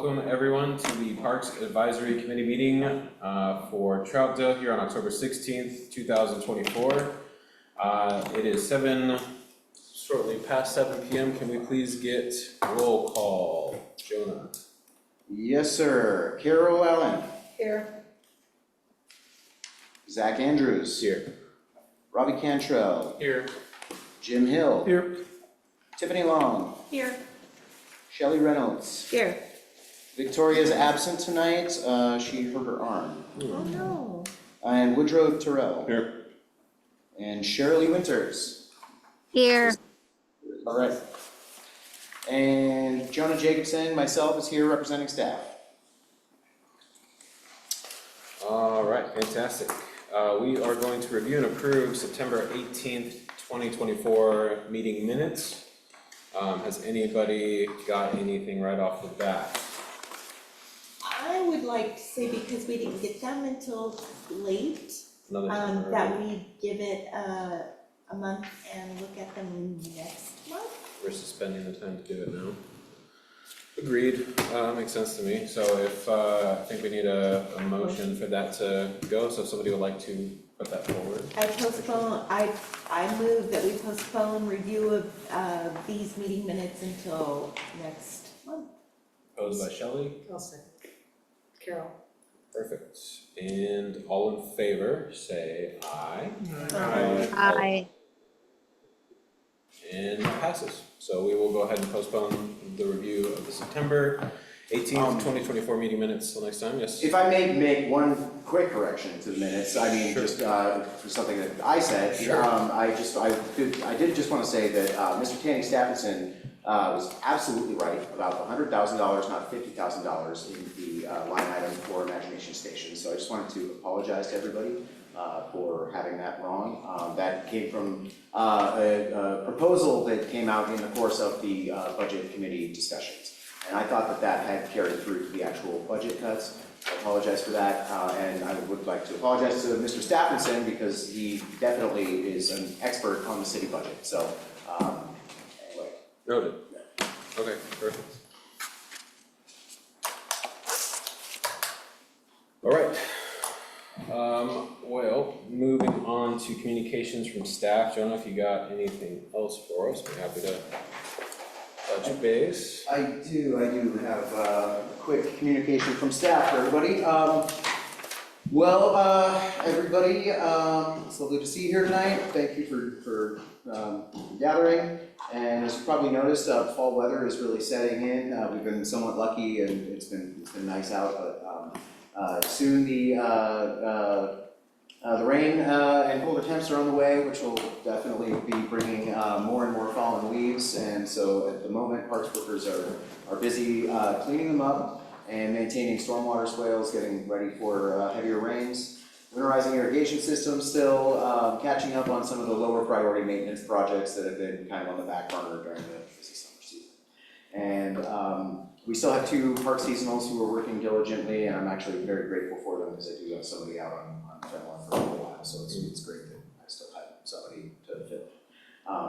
welcome everyone to the Parks Advisory Committee meeting for Troutdale here on October 16th, 2024. It is shortly past 7 p.m. Can we please get roll call? Jonah. Yes, sir. Carol Allen. Here. Zach Andrews. Here. Robbie Cantrell. Here. Jim Hill. Here. Tiffany Long. Here. Shelley Reynolds. Here. Victoria's absent tonight. She hurt her arm. Oh no. And Woodrow Terrell. Here. And Shirley Winters. Here. All right. And Jonah Jacobson, myself, is here representing staff. All right, fantastic. We are going to review and approve September 18th, 2024 meeting minutes. Has anybody got anything right off the bat? I would like to say, because we didn't get them until late, that we give it a month and look at them next month. Versus spending the time to do it now. Agreed, makes sense to me. So if, I think we need a motion for that to go, so if somebody would like to put that forward. I move that we postpone review of these meeting minutes until next month. Proposed by Shelley. I'll second. Carol. Perfect. And all in favor, say aye. Aye. And that passes. So we will go ahead and postpone the review of the September 18th, 2024 meeting minutes till next time. Yes? If I may make one quick correction to the minutes, I mean, Sure. just for something that I said. Sure. I did just want to say that Mr. Tanny Stapleton was absolutely right about the $100,000, not $50,000 in the line item for Imagination Station. So I just wanted to apologize to everybody for having that wrong. That came from a proposal that came out in the course of the budget committee discussions. And I thought that that had carried through to the actual budget cuts. I apologize for that, and I would like to apologize to Mr. Stapleton because he definitely is an expert on the city budget. So, anyway. Noted. Okay, perfect. All right. Well, moving on to communications from staff. Jonah, if you got anything else for us, we're happy to touch base. I do have a quick communication from staff for everybody. Everybody, it's lovely to see you here tonight. Thank you for gathering. And as you probably noticed, fall weather is really setting in. We've been somewhat lucky and it's been nice out, but soon the rain and colder temps are on the way, which will definitely be bringing more and more fallen leaves. And so at the moment, parks workers are busy cleaning them up and maintaining stormwater swales, getting ready for heavier rains. Winterizing irrigation systems still, catching up on some of the lower priority maintenance projects that have been kind of on the back burner during the busy summer season. And we still have 2 park seasonals who are working diligently, and I'm actually very grateful for them because I do have somebody out on Fenelon for a little while, so it's great that I still have somebody to fill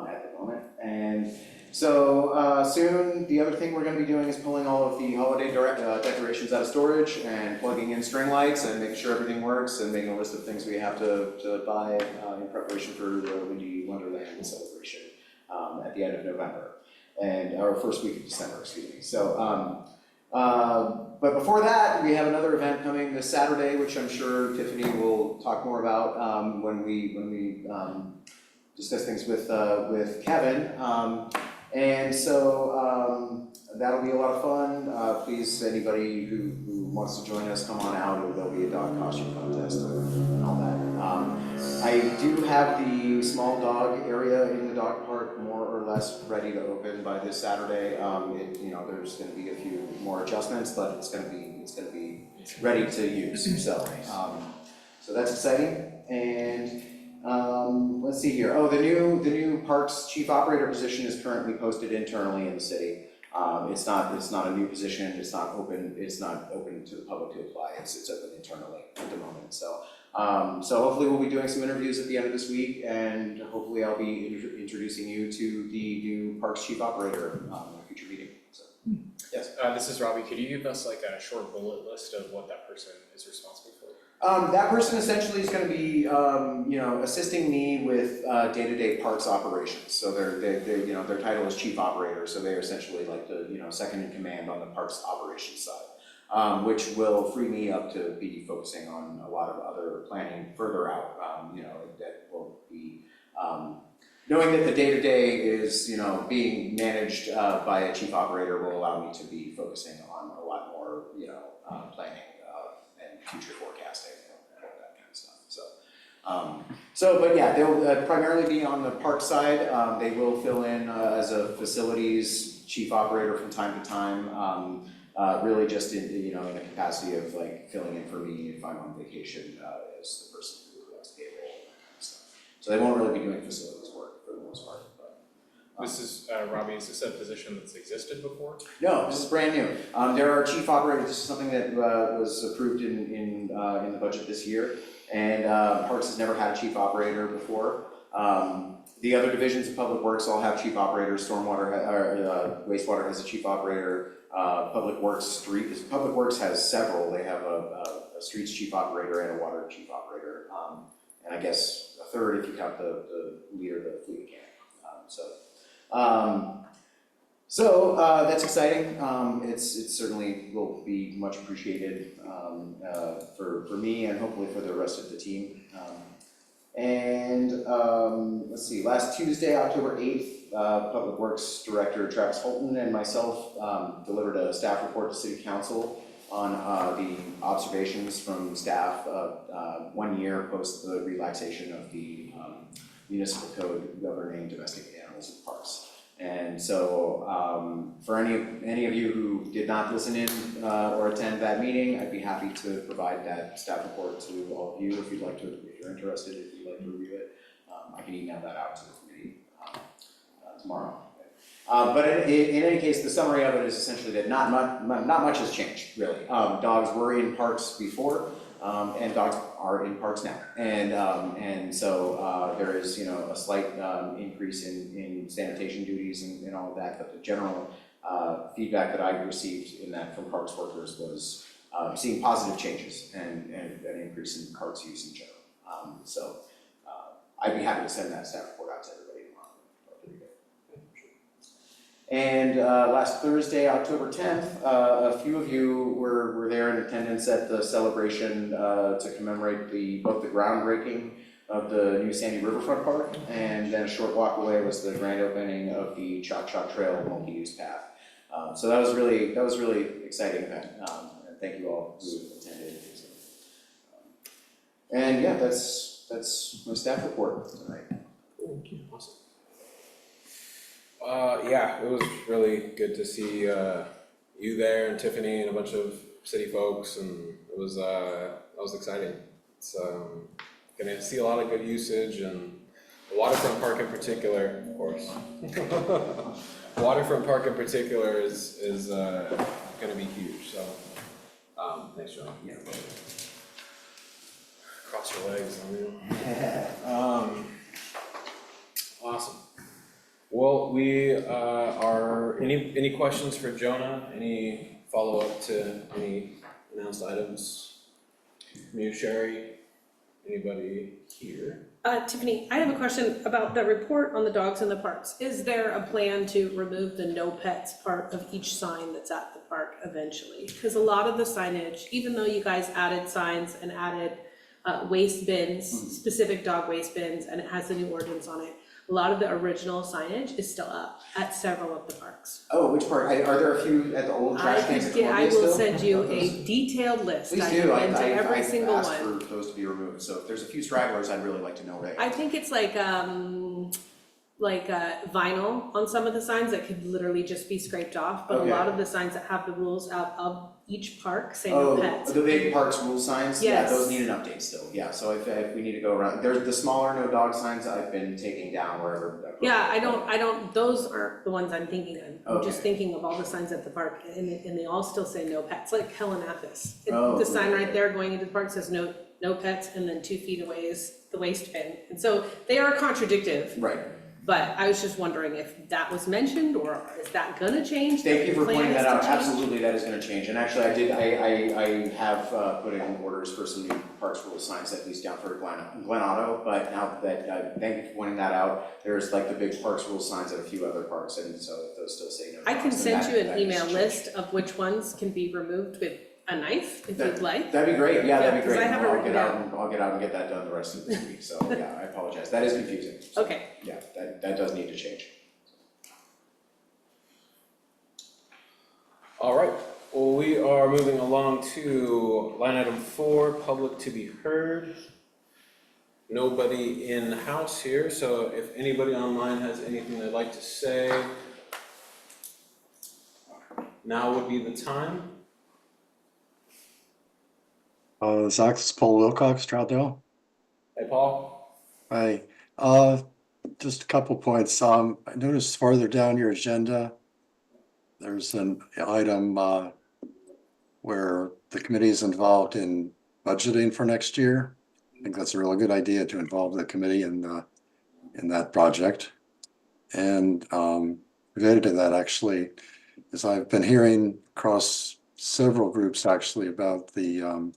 at the moment. And so soon, the other thing we're going to be doing is pulling all of the holiday decorations out of storage and plugging in string lights and making sure everything works and making a list of things we have to buy in preparation for the Windy Wonderland celebration at the end of November. And our first week of December, excuse me. So, but before that, we have another event coming this Saturday, which I'm sure Tiffany will talk more about when we discuss things with Kevin. And so that'll be a lot of fun. Please, anybody who wants to join us, come on out. There'll be a dog costume contest and all that. I do have the small dog area in the dog park more or less ready to open by this Saturday. There's going to be a few more adjustments, but it's going to be ready to use. So that's exciting. And let's see here. Oh, the new parks chief operator position is currently posted internally in the city. It's not a new position. It's not open to the public to apply. It's open internally at the moment. So hopefully we'll be doing some interviews at the end of this week, and hopefully I'll be introducing you to the new parks chief operator in a future meeting. So yes. This is Robbie. Could you give us like a short bullet list of what that person is responsible for? That person essentially is gonna be, assisting me with, day-to-day parks operations. So their title is chief operator, so they're essentially like the, second in command on the parks operations side. Which will free me up to be focusing on a lot of other planning further out, that will be, knowing that the day-to-day is, being managed, by a chief operator will allow me to be focusing on a lot more, planning, and future forecasting and all that kind of stuff, but yeah, they'll primarily be on the park side. They will fill in, as a facilities chief operator from time to time, really just in the capacity of like filling in for me if I'm on vacation, as the person who has payroll and that kind of stuff. So they won't really be doing facilities work for the most part, but. This is, Robbie, is this a position that's existed before? No, this is brand new. There are chief operators. This is something that was approved in the budget this year, and Parks has never had a chief operator before. The other divisions of Public Works all have chief operators. Wastewater has a chief operator. Public Works has several. They have a streets chief operator and a water chief operator, and I guess a third if you count the leader of the fleet camp. So that's exciting. It's certainly will be much appreciated for me and hopefully for the rest of the team. Let's see, last Tuesday, October 8th, Public Works Director Travis Holton and myself delivered a staff report to City Council on the observations from staff 1 year post the relaxation of the municipal code governing domestic animals in parks. And so for any of you who did not listen in or attend that meeting, I'd be happy to provide that staff report to all of you if you're interested, if you'd like to review it. I can email that out to the committee tomorrow. But in any case, the summary of it is essentially that not much has changed, really. Dogs were in parks before, and dogs are in parks now. And so there is, a slight increase in sanitation duties and all of that, but the general feedback that I received in that from parks workers was seeing positive changes and an increase in parks use in general. So I'd be happy to send that staff report out to everybody tomorrow. And last Thursday, October 10th, a few of you were there in attendance at the celebration to commemorate both the groundbreaking of the new Sandy Riverfront Park, and then a short walk away was the grand opening of the Troutdale multi-use path. So that was really exciting event, and thank you all who attended. And yeah, that's my staff report tonight. Thank you. Awesome. Yeah, it was really good to see you there and Tiffany and a bunch of city folks, and it was that was exciting. It's gonna see a lot of good usage, and the waterfront park in particular, of course. Waterfront park in particular is gonna be huge. So thanks, John. Yeah. Cross your legs. Awesome. Well, we are, any questions for Jonah? Any follow-up to any announced items from you, Sherry? Anybody here? Tiffany, I have a question about the report on the dogs in the parks. Is there a plan to remove the no pets part of each sign that's at the park eventually? Because a lot of the signage, even though you guys added signs and added waste bins, specific dog waste bins, and it has the new ordinance on it, a lot of the original signage is still up at several of the parks. Oh, which part? Are there a few at the old trash cans at Columbia I will still? send you a detailed list. Please do. I into every single I've one. asked for those to be removed, so if there's a few stragglers, I'd really like to know right. I think it's like vinyl on some of the signs that could literally just be scraped off, but Okay. a lot of the signs that have the rules out of each park say no pets. The big parks rule signs? Yeah, Yes. those need an update still, yeah, so if we need to go around, there's the smaller no dog signs I've been taking down wherever. Yeah, I don't, those aren't the ones I'm thinking of. I'm just Okay. thinking of all the signs at the park, and they all still say no pets, like Helen Athos. Oh, The sign okay. right there going into the park says no pets, and then 2 feet away is the waste bin. And so they are contradictive. Right. But I was just wondering if that was mentioned, or is that gonna change? Thank you for The plan pointing that is to out, change? absolutely, that is gonna change, and actually, I have put in orders for some new Parks Rule signs, at least down for Glen Otto, but now that, thank you for pointing that out, there's like the big Parks Rule signs at a few other parks, and so if those still say no I can dogs, then send you that an needs to email change. list of which ones can be removed with a knife, if you'd like. That'd be great, yeah, that'd be 'cause great, I have it I'll written get out down. and, I'll get out and get that done the rest of this week, so, yeah, I apologize, that is confusing. So, Okay, yeah, that does need to change. All right, well, we are moving along to line item 4, public to be heard. Nobody in the house here, so if anybody online has anything they'd like to say, now would be the time. Zach, this is Paul Wilcox, Troutdale. Hey, Paul? Hi. Just a couple points. I noticed farther down your agenda, there's an item where the committee is involved in budgeting for next year. I think that's a really good idea to involve the committee in that project. And related to that, actually, is I've been hearing across several groups actually about the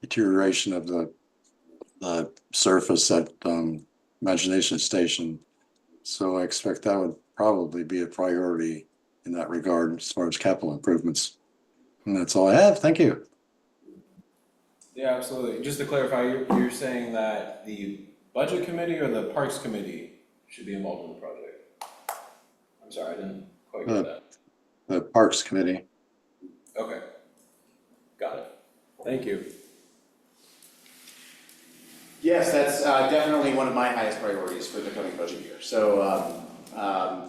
deterioration of the surface at Imagination Station. So I expect that would probably be a priority in that regard as far as capital improvements. And that's all I have. Thank you. Yeah, absolutely. Just to clarify, you're saying that the budget committee or the parks committee should be involved in the project? I'm sorry, I didn't quite get that. The Parks Committee. Okay, got it. Thank you. Yes, that's definitely one of my highest priorities for the coming budget year. So,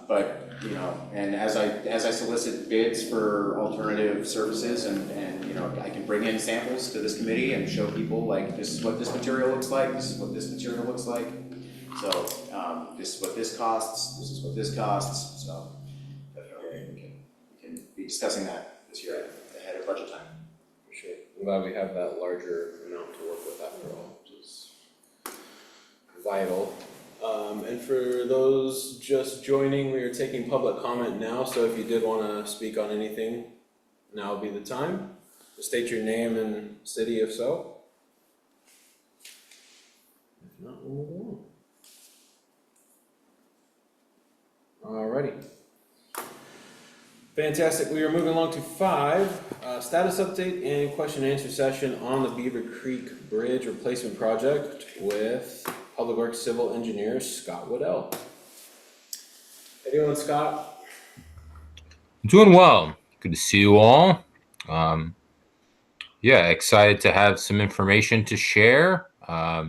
but you know, and as I solicit bids for alternative services, and you know, I can bring in samples to this committee and show people like this is what this material looks like, this is what this material looks like. So this is what this costs, this is what this costs. So definitely we can be discussing that this year ahead of budget time. For sure. I'm glad we have that larger amount to work with after all, which is vital. And for those just joining, we are taking public comment now, so if you did want to speak on anything, now would be the time. State your name and city if so. If not, we'll move on. Alrighty. Fantastic, we are moving along to 5, status update and question and answer session on the Beaver Creek Bridge Replacement Project with Public Works Civil Engineer Scott Waddell. How you doing, Scott? Doing well. Good to see you all. Yeah, excited to have some information to share. Let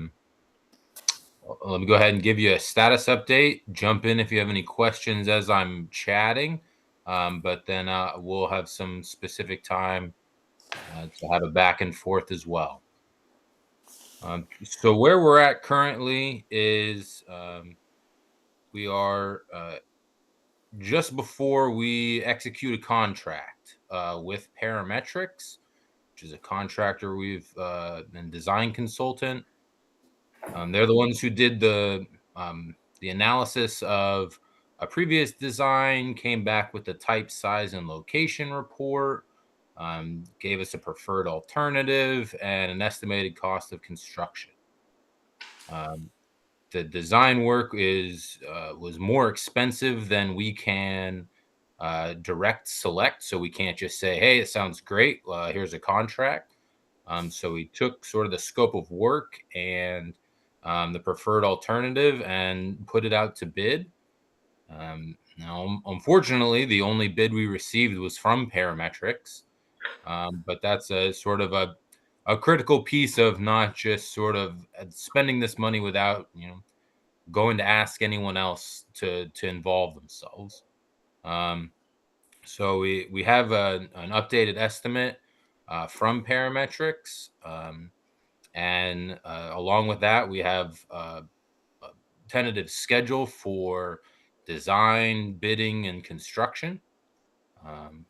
me go ahead and give you a status update. Jump in if you have any questions as I'm chatting, but then we'll have some specific time to have a back and forth as well. So where we're at currently is we are just before we execute a contract with Parametrics, which is a contractor we've and design consultant. They're the ones who did the analysis of a previous design, came back with the type, size, and location report, gave us a preferred alternative and an estimated cost of construction. The design work was more expensive than we can direct select, so we can't just say, hey, it sounds great, here's a contract. So we took sort of the scope of work and the preferred alternative and put it out to bid. Now, unfortunately, the only bid we received was from Parametrics, but that's a sort of a critical piece of not just sort of spending this money without, going to ask anyone else to involve themselves. So we have an updated estimate from Parametrics, and along with that, we have a tentative schedule for design, bidding, and construction.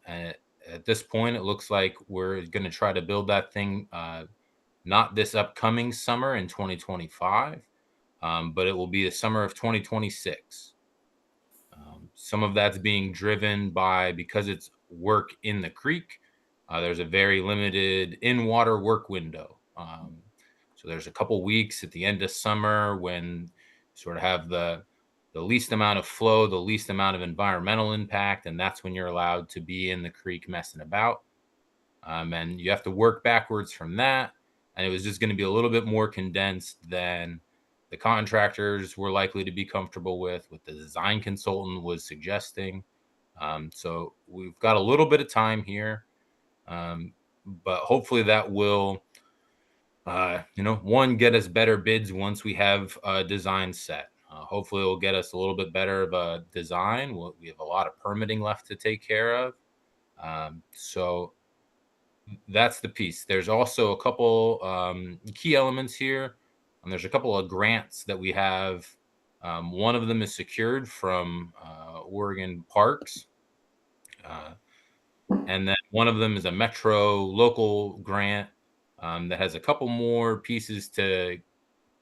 And at this point, it looks like we're going to try to build that thing not this upcoming summer in 2025, but it will be the summer of 2026. Some of that's being driven by, because it's work in the creek, there's a very limited in-water work window. So there's a couple weeks at the end of summer when you sort of have the least amount of flow, the least amount of environmental impact, and that's when you're allowed to be in the creek messing about. And you have to work backwards from that. And it was just going to be a little bit more condensed than the contractors were likely to be comfortable with, what the design consultant was suggesting. So we've got a little bit of time here, but hopefully that will, one, get us better bids once we have a design set. Hopefully it will get us a little bit better of a design. We have a lot of permitting left to take care of. So that's the piece. There's also a couple key elements here. And there's a couple of grants that we have. One of them is secured from Oregon Parks. And then one of them is a Metro local grant that has a couple more pieces to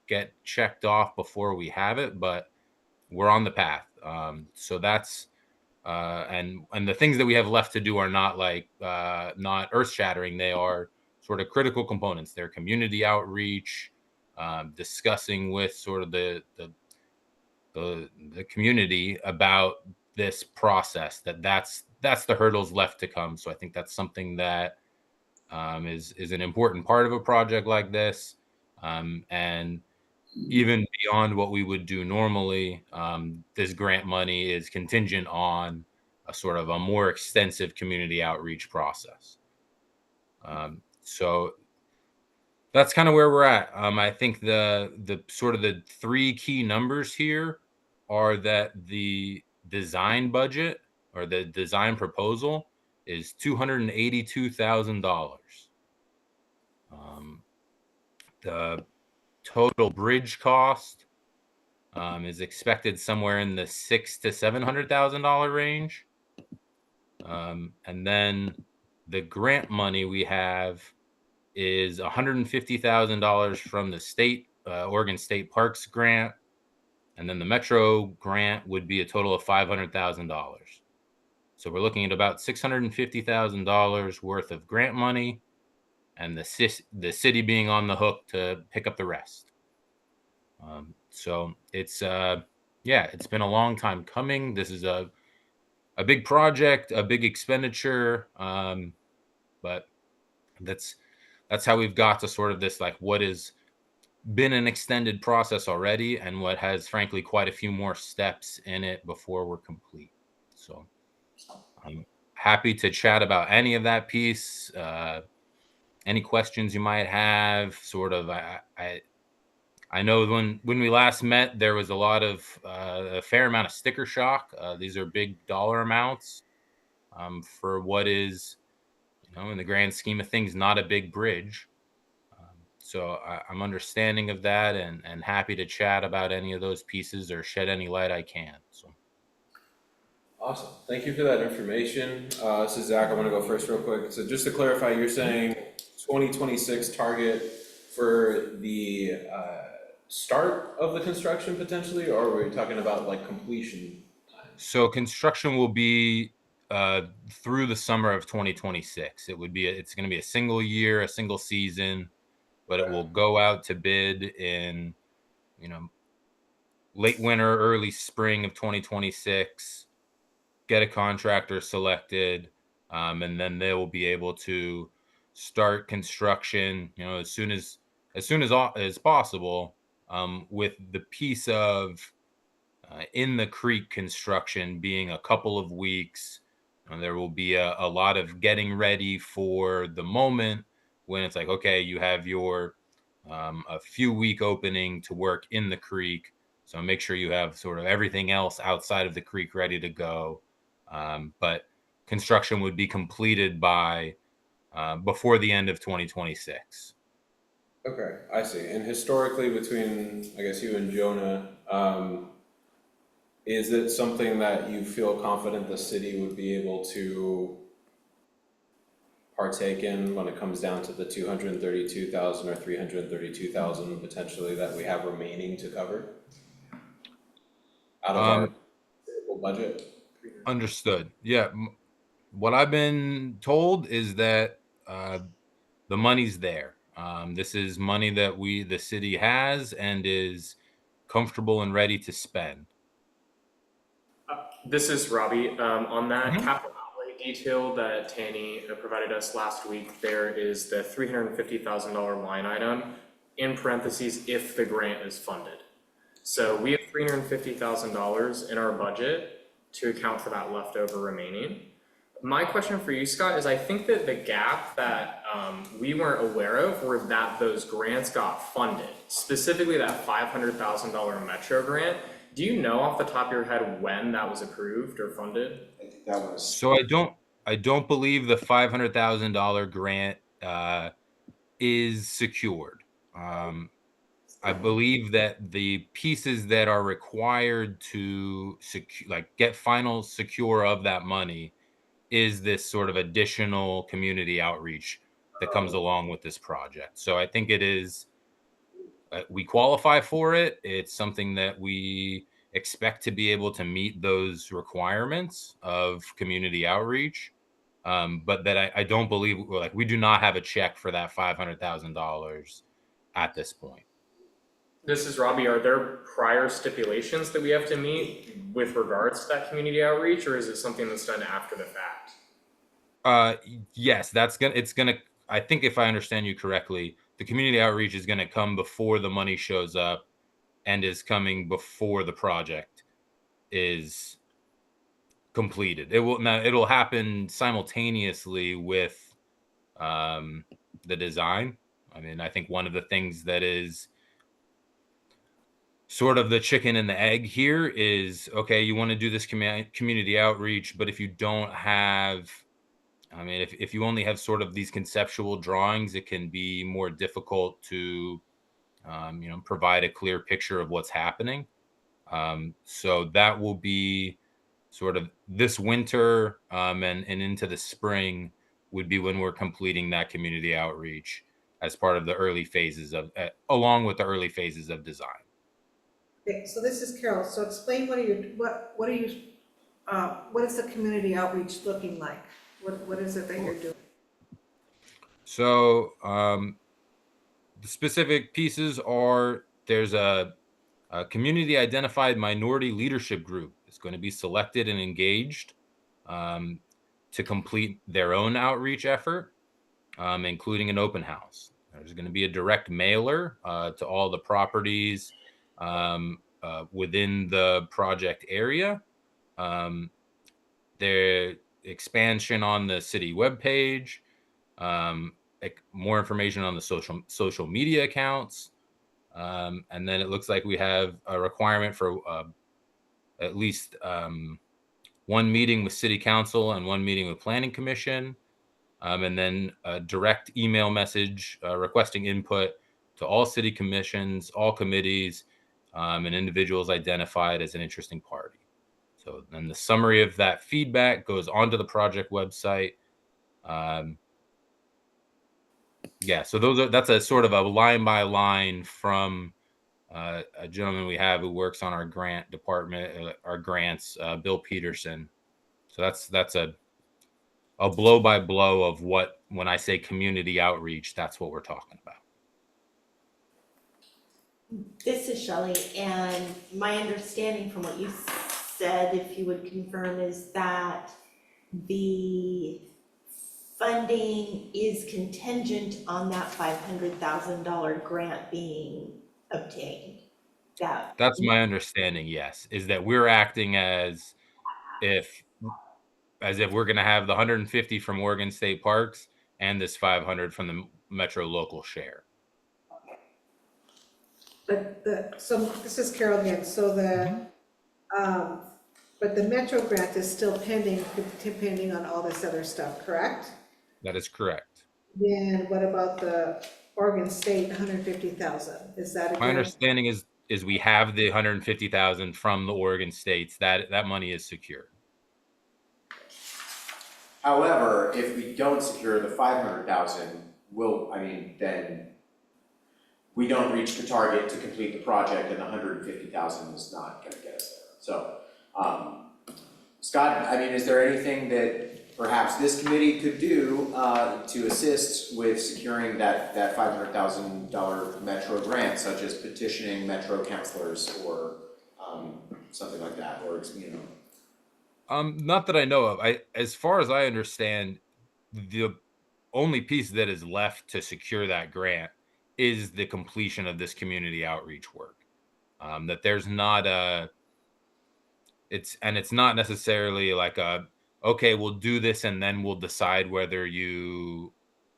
get checked off before we have it, but we're on the path. So that's and the things that we have left to do are not not earth shattering. They are sort of critical components. They're community outreach, discussing with sort of the community about this process. That's the hurdles left to come. So I think that's something that is an important part of a project like this, and even beyond what we would do normally, this grant money is contingent on a sort of a more extensive community outreach process. So that's kind of where we're at. I think the sort of the three key numbers here are that the design budget or the design proposal is $282,000. The total bridge cost is expected somewhere in the $600,000 to $700,000 range. And then the grant money we have is $150,000 from the state, Oregon State Parks grant. And then the Metro grant would be a total of $500,000. So we're looking at about $650,000 worth of grant money, and the city being on the hook to pick up the rest. So it's it's been a long time coming. This is a big project, a big expenditure, but that's how we've got to sort of this, like, what has been an extended process already, and what has frankly quite a few more steps in it before we're complete. So I'm happy to chat about any of that piece. Any questions you might have. Sort of, I know when we last met, there was a fair amount of sticker shock. These are big dollar amounts for what is, in the grand scheme of things, not a big bridge. So I'm understanding of that, and happy to chat about any of those pieces or shed any light I can. So. Awesome, thank you for that information. This is Zach, I wanna go first real quick. So just to clarify, you're saying 2026 target for the start of the construction potentially, or were we talking about like completion time? So construction will be through the summer of 2026. It's going to be a single year, a single season, but it will go out to bid in, late winter, early spring of 2026, get a contractor selected, and then they will be able to start construction, as soon as possible, with the piece of in the creek construction being a couple of weeks. There will be a lot of getting ready for the moment when it's like, okay, you have your a few week opening to work in the creek. So make sure you have sort of everything else outside of the creek ready to go. But construction would be completed by before the end of 2026. Okay, I see. And historically, between, I guess, you and Jonah, is it something that you feel confident the city would be able to partake in when it comes down to the 232,000 or 332,000 potentially that we have remaining to cover out of our budget? Understood. Yeah. What I've been told is that the money's there. This is money that the city has and is comfortable and ready to spend. This is Robbie. On that Mhm. capital outlay detail that Tanny provided us last week, there is the $350,000 line item in parentheses if the grant is funded. So we have $350,000 in our budget to account for that leftover remaining. My question for you, Scott, is I think that the gap that we weren't aware of were that those grants got funded, specifically that $500,000 Metro grant. Do you know off the top of your head when that was approved or funded? I think that was, So I don't believe the $500,000 grant is secured. I believe that the pieces that are required to get final secure of that money is this sort of additional community outreach that comes along with this project. So I think it is, we qualify for it. It's something that we expect to be able to meet those requirements of community outreach. But that I don't believe, we do not have a check for that $500,000 at this point. This is Robbie. Are there prior stipulations that we have to meet with regards to that community outreach, or is it something that's done after the fact? Yes, it's gonna, I think if I understand you correctly, the community outreach is gonna come before the money shows up and is coming before the project is completed. It'll happen simultaneously with the design. I mean, I think one of the things that is sort of the chicken and the egg here is, okay, you want to do this community outreach, but if you don't have, I mean, if you only have sort of these conceptual drawings, it can be more difficult to, provide a clear picture of what's happening. So that will be sort of this winter, and into the spring would be when we're completing that community outreach as part of the early phases of, along with the early phases of design. Okay, so this is Carol. So explain what is the community outreach looking like? What is it that you're doing? So the specific pieces are, there's a community identified minority leadership group. It's going to be selected and engaged to complete their own outreach effort, including an open house. There's going to be a direct mailer to all the properties within the project area. The expansion on the city webpage, more information on the social media accounts. And then it looks like we have a requirement for at least one meeting with city council and one meeting with planning commission. And then a direct email message requesting input to all city commissions, all committees, and individuals identified as an interesting party. So then the summary of that feedback goes onto the project website. So that's a sort of a line by line from a gentleman we have who works on our grant department, our grants, Bill Peterson. So that's a blow by blow of what, when I say community outreach, that's what we're talking about. This is Shelley, and my understanding from what you said, if you would confirm, is that the funding is contingent on that $500,000 grant being obtained. That's my understanding, yes, is that we're acting as if we're going to have the 150 from Oregon State Parks and this 500 from the Metro local share. So this is Carol again. So but the Metro grant is still pending, depending on all this other stuff, correct? That is correct. Then what about the Oregon State 150,000? Is that again? My understanding is we have the 150,000 from the Oregon states, that money is secure. However, if we don't secure the 500,000, then we don't reach the target to complete the project, and the 150,000 is not gonna get us there. So, Scott, is there anything that perhaps this committee could do to assist with securing that $500,000 Metro grant, such as petitioning Metro counselors or something like that, or Not that I know of. As far as I understand, the only piece that is left to secure that grant is the completion of this community outreach work. That there's not a, it's not necessarily like a, okay, we'll do this and then we'll decide whether you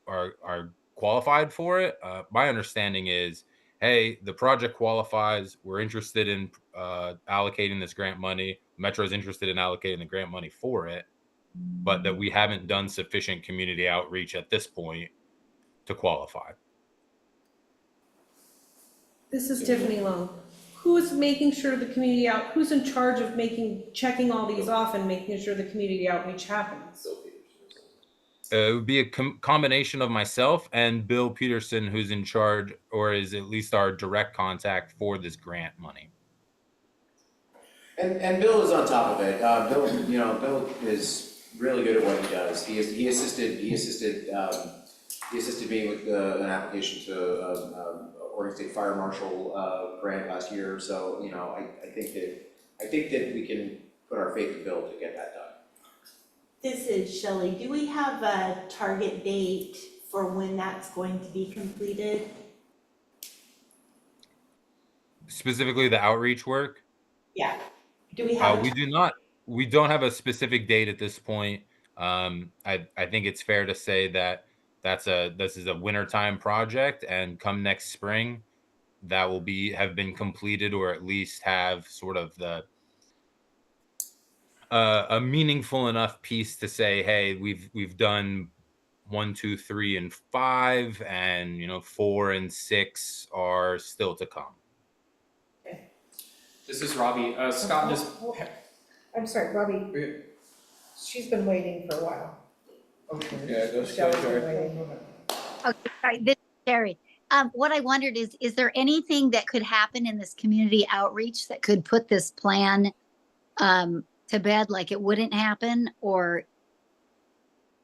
are qualified for it. My understanding is, hey, the project qualifies. We're interested in allocating this grant money. Metro is interested in allocating the grant money for it, but that we haven't done sufficient community outreach at this point to qualify. This is Tiffany Long. Who's making sure the community who's in charge of checking all these off and making sure the community outreach happens? It would be a combination of myself and Bill Peterson, who's in charge, or is at least our direct contact for this grant money. And Bill is on top of it. Bill is really good at what he does. He assisted me with an application to Oregon State Fire Marshal grant last year. So I think that we can put our faith in Bill to get that done. This is Shelley. Do we have a target date for when that's going to be completed? Specifically the outreach work? Yeah. Do we have? We don't have a specific date at this point. I think it's fair to say that this is a wintertime project, and come next spring, that will have been completed, or at least have sort of the a meaningful enough piece to say, hey, we've done 1, 2, 3, and 5, and 4 and 6 are still to come. This is Robbie. Scott, just. I'm sorry, Robbie, she's been waiting for a while. Okay. Yeah, go Shelley's been Sherry. waiting. Okay, sorry, this is Sherry. What I wondered is there anything that could happen in this community outreach that could put this plan to bed, like it wouldn't happen? Or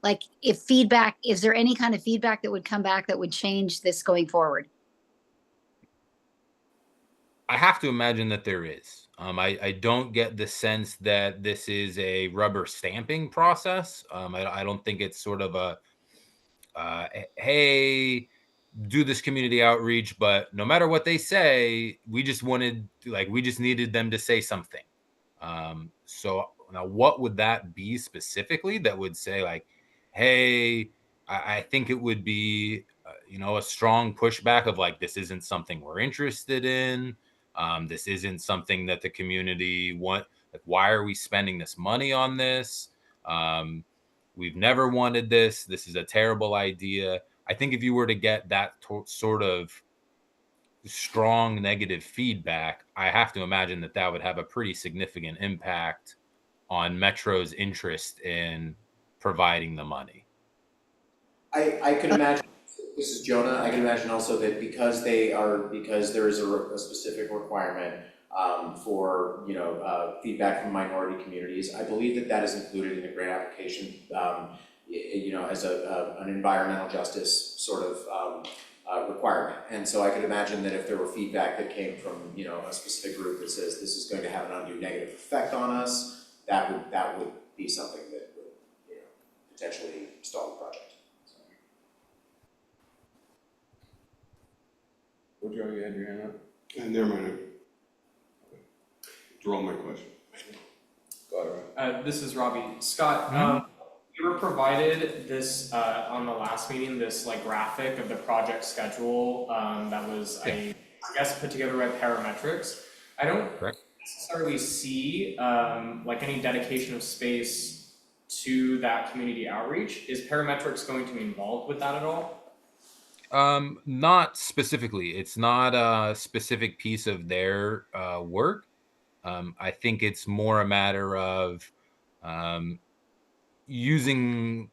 like is there any kind of feedback that would come back that would change this going forward? I have to imagine that there is. I don't get the sense that this is a rubber stamping process. I don't think it's sort of a, hey, do this community outreach, but no matter what they say, we just needed them to say something. So now what would that be specifically that would say like, hey, I think it would be, a strong pushback of like, this isn't something we're interested in. This isn't something that the community want. Like, why are we spending this money on this? We've never wanted this. This is a terrible idea. I think if you were to get that sort of strong negative feedback, I have to imagine that would have a pretty significant impact on Metro's interest in providing the money. I can imagine, this is Jonah, I can imagine also that because there is a specific requirement for feedback from minority communities, I believe that is included in the grant application, as an environmental justice sort of requirement. And so I could imagine that if there were feedback that came from a specific group that says this is going to have an undue negative effect on us, that would be something that would potentially stall the project. Would you had your hand up? And never mind. Draw my question. Go ahead. This is Robbie. Scott, we were provided this on the last meeting, this like graphic of the project schedule that was I guess put together by Parametrics. I don't necessarily see like any dedication of space to that community outreach. Is Parametrics going to be involved with that at all? Not specifically. It's not a specific piece of their work. I think it's more a matter of using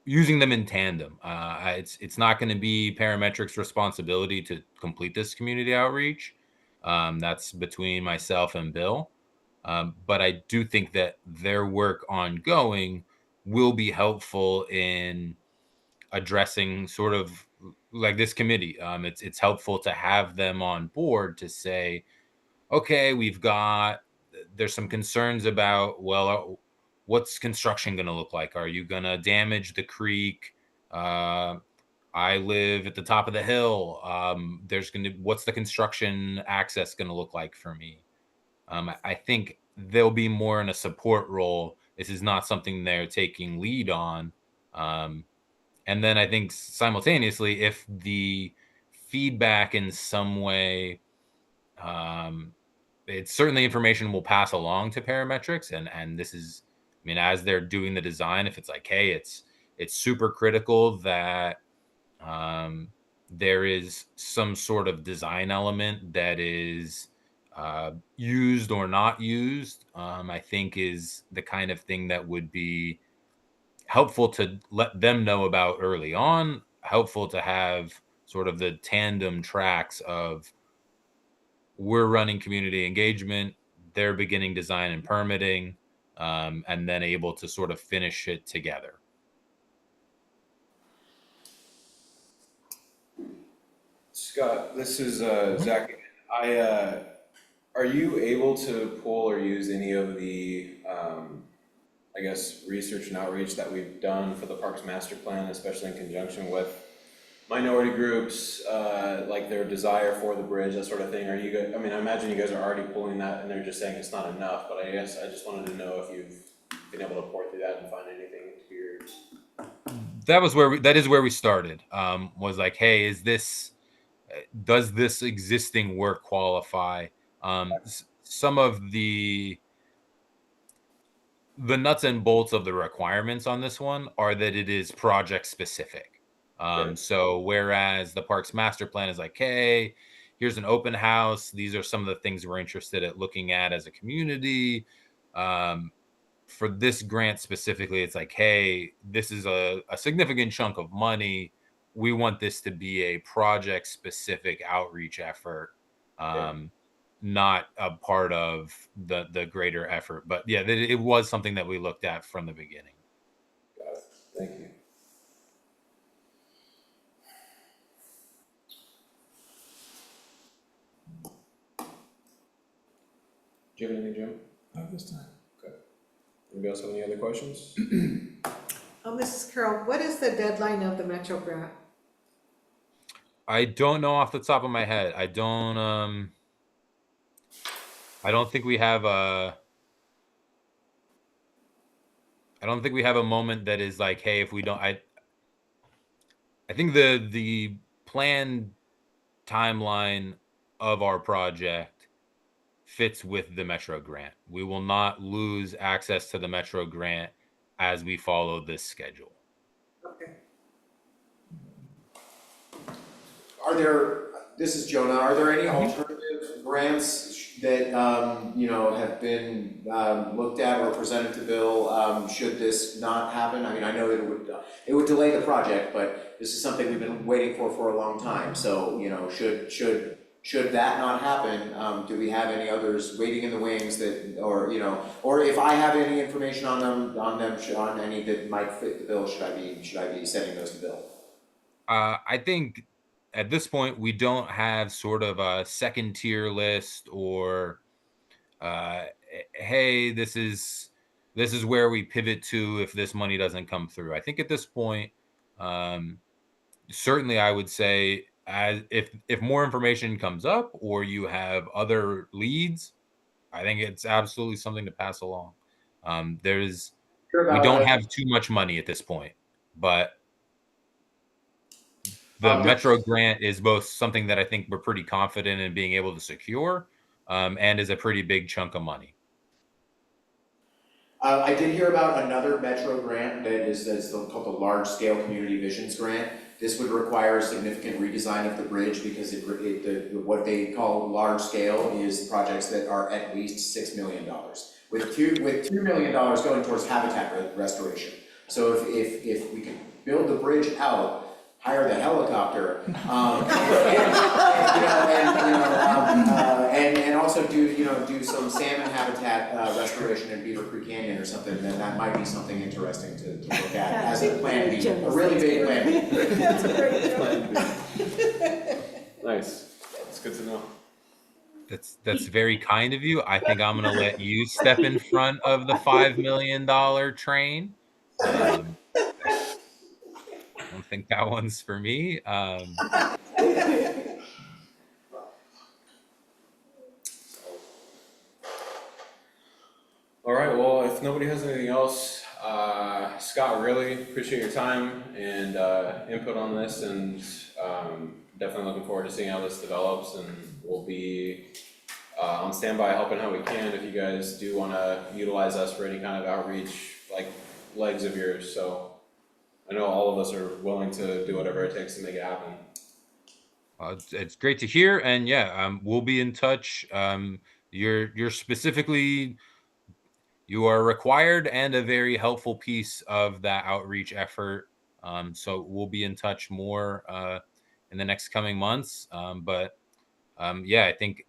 using them in tandem. It's not going to be Parametrics' responsibility to complete this community outreach. That's between myself and Bill. But I do think that their work ongoing will be helpful in addressing sort of like this committee. It's helpful to have them on board to say, okay, there's some concerns about, well, what's construction going to look like? Are you going to damage the creek? I live at the top of the hill. What's the construction access going to look like for me? I think they'll be more in a support role. This is not something they're taking lead on. And then I think simultaneously, if the feedback in some way, it's certainly information we'll pass along to Parametrics, and this is, I mean, as they're doing the design, if it's like, hey, it's super critical that there is some sort of design element that is used or not used, I think is the kind of thing that would be helpful to let them know about early on, helpful to have sort of the tandem tracks of we're running community engagement, they're beginning design and permitting, and then able to sort of finish it together. Scott, this is Zach. Are you able to pull or use any of the I guess research and outreach that we've done for the Parks Master Plan, especially in conjunction with minority groups, like their desire for the bridge, that sort of thing? Are you guys, I mean, I imagine you guys are already pulling that and they're just saying it's not enough, but I guess I just wanted to know if you've been able to pour through that and find anything to your. That is where we started. Was like, hey, does this existing work qualify? Some of the nuts and bolts of the requirements on this one are that it is project specific. So whereas the Parks Master Plan is like, hey, here's an open house. These are some of the things we're interested at looking at as a community. For this grant specifically, it's like, hey, this is a significant chunk of money. We want this to be a project specific outreach effort. Not a part of the greater effort. But yeah, it was something that we looked at from the beginning. Got it. Thank you. Do you have anything, Jim? Not this time. Okay. Anybody else have any other questions? Mrs. Carroll, what is the deadline of the Metro grant? I don't know off the top of my head. I don't think we have a moment that is like, hey, if we don't, I think the planned timeline of our project fits with the Metro grant. We will not lose access to the Metro grant as we follow this schedule. Okay. This is Jonah, are there any alternative grants that, have been looked at or presented to Bill, should this not happen? I mean, I know that it would delay the project, but this is something we've been waiting for a long time, so, should that not happen, do we have any others waiting in the wings that, or if I have any information on any that might fit the bill, should I be sending those to Bill? I think at this point we don't have sort of a second tier list or hey, this is where we pivot to if this money doesn't come through. I think at this point, certainly I would say if more information comes up or you have other leads, I think it's absolutely something to pass along. We don't have too much money at this point, but the Metro grant is both something that I think we're pretty confident in being able to secure, and is a pretty big chunk of money. I did hear about another Metro grant that's called the Large Scale Community Visions Grant. This would require a significant redesign of the bridge because what they call large scale is projects that are at least $6 million, with $2 million going towards habitat restoration. So if we could build the bridge out, hire the helicopter, and also do some salmon habitat restoration in Beaver Creek Canyon or something, then that might be something interesting to look at as a plan B, a really big plan B. That's a great Plan B. Nice, it's good to know. That's very kind of you. I think I'm gonna let you step in front of the $5 million train. I don't think that one's for me. All right, well, if nobody has anything else, Scott, really appreciate your time and input on this, and definitely looking forward to seeing how this develops, and we'll be on standby helping how we can if you guys do want to utilize us for any kind of outreach, like legs of yours. So I know all of us are willing to do whatever it takes to make it happen. It's great to hear, and yeah, we'll be in touch. You're specifically, you are required and a very helpful piece of that outreach effort. So we'll be in touch more in the next coming months. But yeah, I think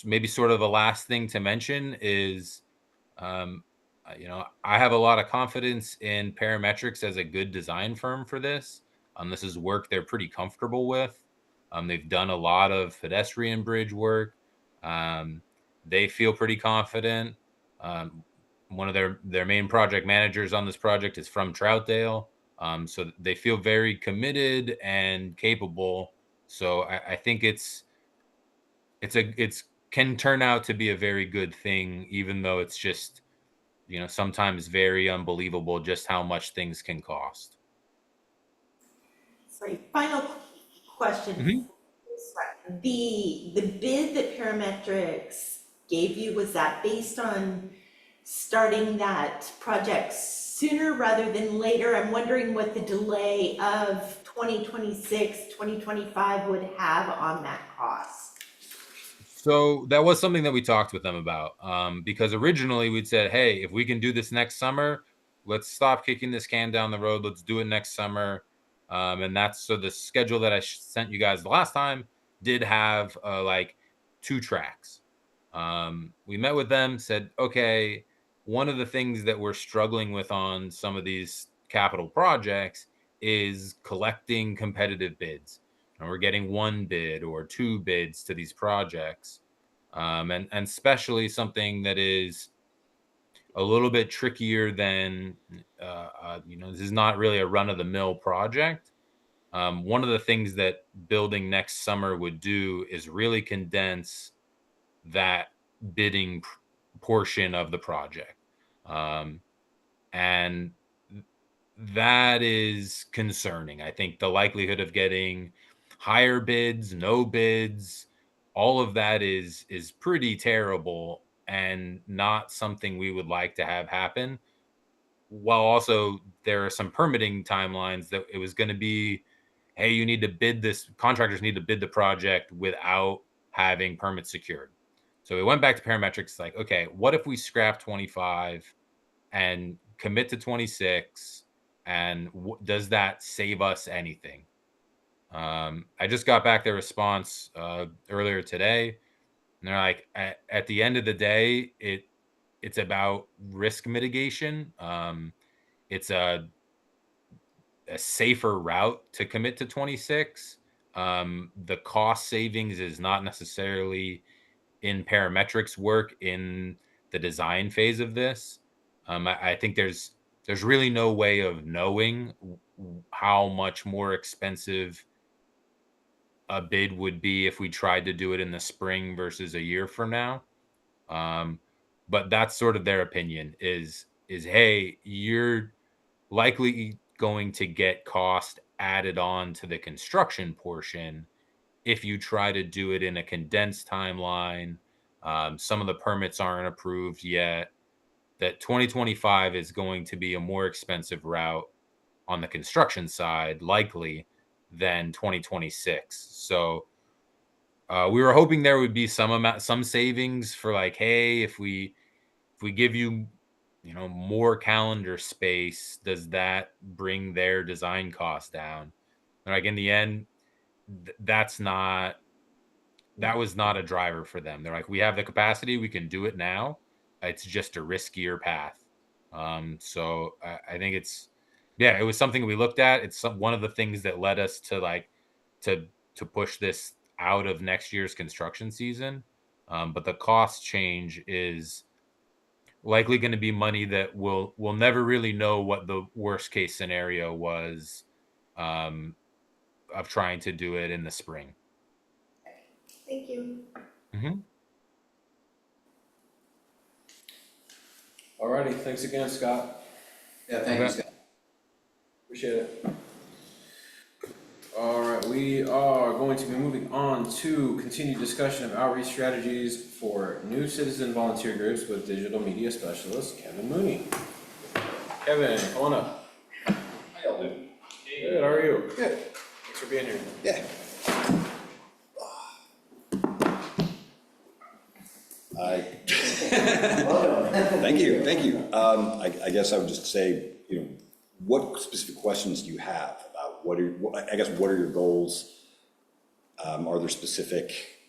maybe sort of the last thing to mention is, I have a lot of confidence in Parametrics as a good design firm for this. This is work they're pretty comfortable with. They've done a lot of pedestrian bridge work. They feel pretty confident. One of their main project managers on this project is from Troutdale. So they feel very committed and capable. So I think it's can turn out to be a very good thing, even though it's just, sometimes very unbelievable just how much things can cost. Sorry, final question. Mhm. The bid that Parametrics gave you, was that based on starting that project sooner rather than later? I'm wondering what the delay of 2026, 2025 would have on that cost. So that was something that we talked with them about, because originally we'd said, hey, if we can do this next summer, let's stop kicking this can down the road. Let's do it next summer. And that's so the schedule that I sent you guys the last time did have like 2 tracks. We met with them, said, okay, one of the things that we're struggling with on some of these capital projects is collecting competitive bids. And we're getting 1 bid or 2 bids to these projects. And especially something that is a little bit trickier than, this is not really a run of the mill project. One of the things that building next summer would do is really condense that bidding portion of the project. And that is concerning. I think the likelihood of getting higher bids, no bids, all of that is pretty terrible and not something we would like to have happen. While also there are some permitting timelines that it was going to be, hey, you need to bid this, contractors need to bid the project without having permits secured. So we went back to Parametrics, like, okay, what if we scrap 25 and commit to 26? And does that save us anything? I just got back their response earlier today, and they're like, at the end of the day, it's about risk mitigation. It's a safer route to commit to 26. The cost savings is not necessarily in Parametrics work in the design phase of this. I think there's really no way of knowing how much more expensive a bid would be if we tried to do it in the spring versus a year from now. But that's sort of their opinion is, hey, you're likely going to get cost added on to the construction portion if you try to do it in a condensed timeline. Some of the permits aren't approved yet. That 2025 is going to be a more expensive route on the construction side, likely, than 2026. So we were hoping there would be some savings for like, hey, if we if we give you, more calendar space, does that bring their design costs down? And like in the end, that was not a driver for them. They're like, we have the capacity, we can do it now. It's just a riskier path. So I think it was something we looked at. It's one of the things that led us to to push this out of next year's construction season. But the cost change is likely going to be money that we'll never really know what the worst case scenario was, of trying to do it in the spring. Thank you. Mm-hmm. Alrighty, thanks again, Scott. Yeah, thank you, Scott. Appreciate it. Alright, we are going to be moving on to continued discussion of outreach strategies for new citizen volunteer groups with digital media specialist Kevin Mooney. Kevin, come on up. How y'all doing? Good, how are you? Good. Thanks for being here. Yeah. Thank you. I guess I would just say, what specific questions do you have about what are your goals? Are there specific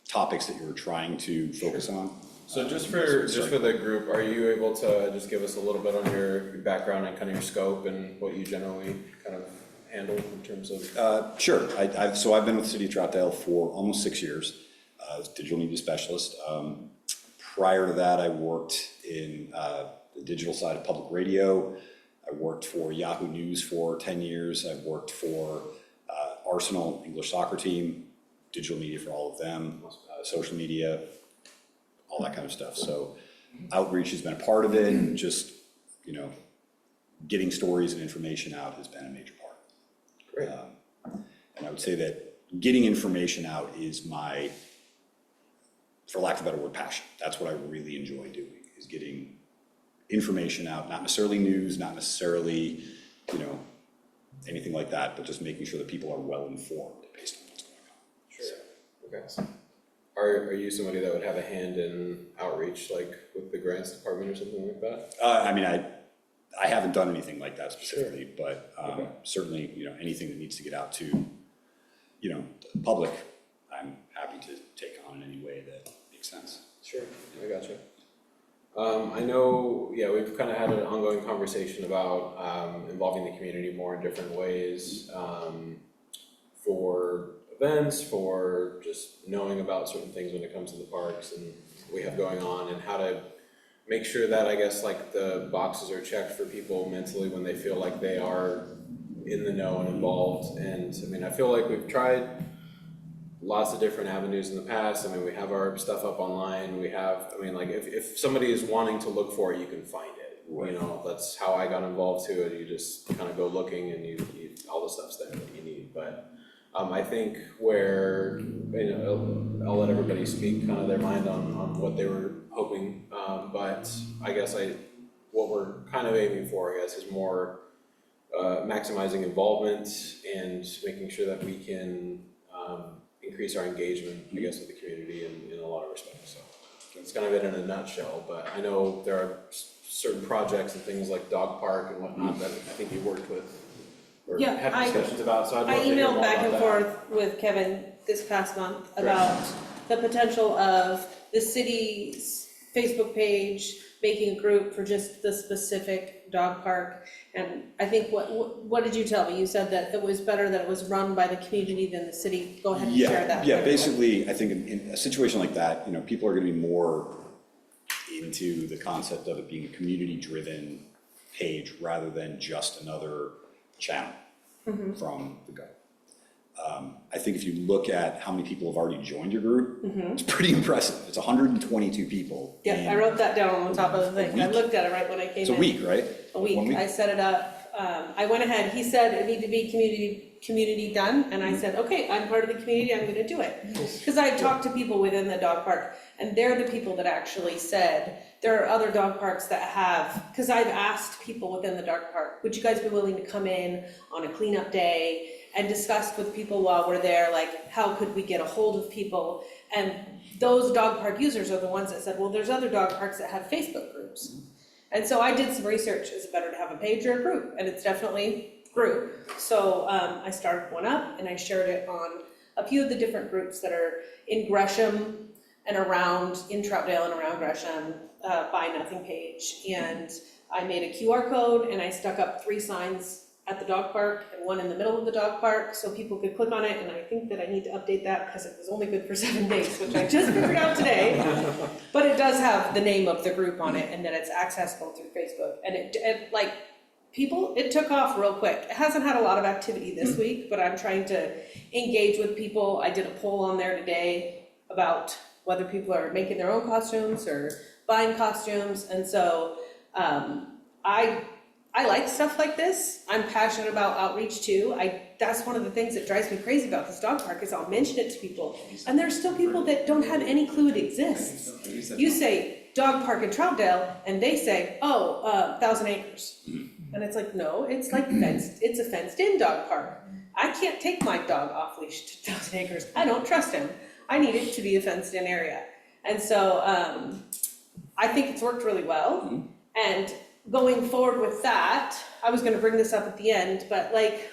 topics that you're trying to focus on? So just for the group, are you able to just give us a little bit on your background and kind of your scope and what you generally kind of handle in terms of? Sure. I've been with the city of Troutdale for almost 6 years as digital media specialist. Prior to that, I worked in the digital side of public radio. I worked for Yahoo News for 10 years. I've worked for Arsenal English soccer team, digital media for all of them, social media, all that kind of stuff. So outreach has been a part of it, and just, getting stories and information out has been a major part. Great. And I would say that getting information out is my, for lack of a better word, passion. That's what I really enjoy doing, is getting information out, not necessarily news, not necessarily, anything like that, but just making sure that people are well informed based on what's going on. Sure, okay. Are you somebody that would have a hand in outreach, like with the grants department or something like that? I haven't done anything like that specifically, but certainly, anything that needs to get out to, the public, I'm happy to take on in any way that makes sense. Sure, I gotcha. I know, we've kind of had an ongoing conversation about involving the community more in different ways, for events, for just knowing about certain things when it comes to the parks and what we have going on, and how to make sure that, I guess, like the boxes are checked for people mentally when they feel like they are in the know and involved. And I mean, I feel like we've tried lots of different avenues in the past. I mean, we have our stuff up online. We have, like if somebody is wanting to look for it, you can find it. Right. That's how I got involved too. You just kind of go looking and you all the stuff's there that you need. But I think where, I'll let everybody speak kind of their mind on what they were hoping. But I guess what we're kind of aiming for, I guess, is more maximizing involvement and making sure that we can increase our engagement, I guess, with the community in a lot of respects. So that's kind of it in a nutshell. But I know there are certain projects and things like dog park and whatnot that I think you worked with or Yeah, had discussions about. So I'd love I to hear emailed more back about and that. forth with Kevin this past month about the potential of the city's Facebook page making a group for just the specific dog park. And I think, what did you tell me? You said that it was better that it was run by the community than the city. Go ahead and share that. Yeah, basically, I think in a situation like that, people are gonna be more into the concept of it being a community-driven page rather than just another channel from the government. I think if you look at how many people have already joined your group, it's pretty impressive. It's 122 people. Yeah, I wrote that down on top of the thing. I looked at it right when I came in. It's a week, right? A week. 1 week? I set it up. I went ahead. He said it needed to be community done, and I said, okay, I'm part of the community. I'm going to do it. Because I talked to people within the dog park, and they're the people that actually said there are other dog parks that have. Because I've asked people within the dog park, would you guys be willing to come in on a cleanup day, and discussed with people while we're there, like how could we get a hold of people, and those dog park users are the ones that said, well, there's other dog parks that have Facebook groups. And so I did some research, is it better to have a page or a group? And it's definitely group. So I started one up and I shared it on a few of the different groups that are in Gresham and around, in Troutdale and around Gresham, Buy Nothing page. And I made a QR code and I stuck up 3 signs at the dog park and 1 in the middle of the dog park so people could click on it. And I think that I need to update that because it was only good for 7 days, which I just figured out today. But it does have the name of the group on it and that it's accessible through Facebook. And it like, people, it took off real quick. It hasn't had a lot of activity this week, but I'm trying to engage with people. I did a poll on there today about whether people are making their own costumes or buying costumes. And so I like stuff like this. I'm passionate about outreach too. That's one of the things that drives me crazy about this dog park is I'll mention it to people. And there's still people that don't have any clue it exists. You say dog park in Troutdale and they say, oh, 1,000 acres. And it's like, no, it's like fenced, it's a fenced in dog park. I can't take my dog off leash to 1,000 acres. I don't trust him. I need it to be a fenced in area. And so I think it's worked really well. And going forward with that, I was gonna bring this up at the end, but like,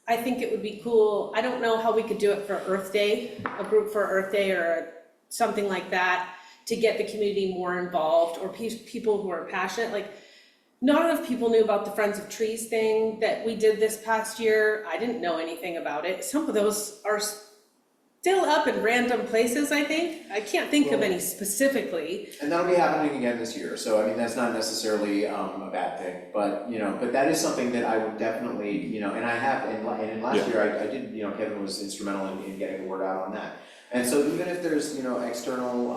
I think it would be cool. I don't know how we could do it for Earth Day, a group for Earth Day or something like that to get the community more involved or people who are passionate. Like, not enough people knew about the Friends of Trees thing that we did this past year. I didn't know anything about it. Some of those are still up in random places, I think. I can't think of any specifically. And that'll be happening again this year, so I mean, that's not necessarily a bad thing, but, but that is something that I would definitely, and I have, and last year I did, Kevin was instrumental in getting the word out on that. And so even if there's, external,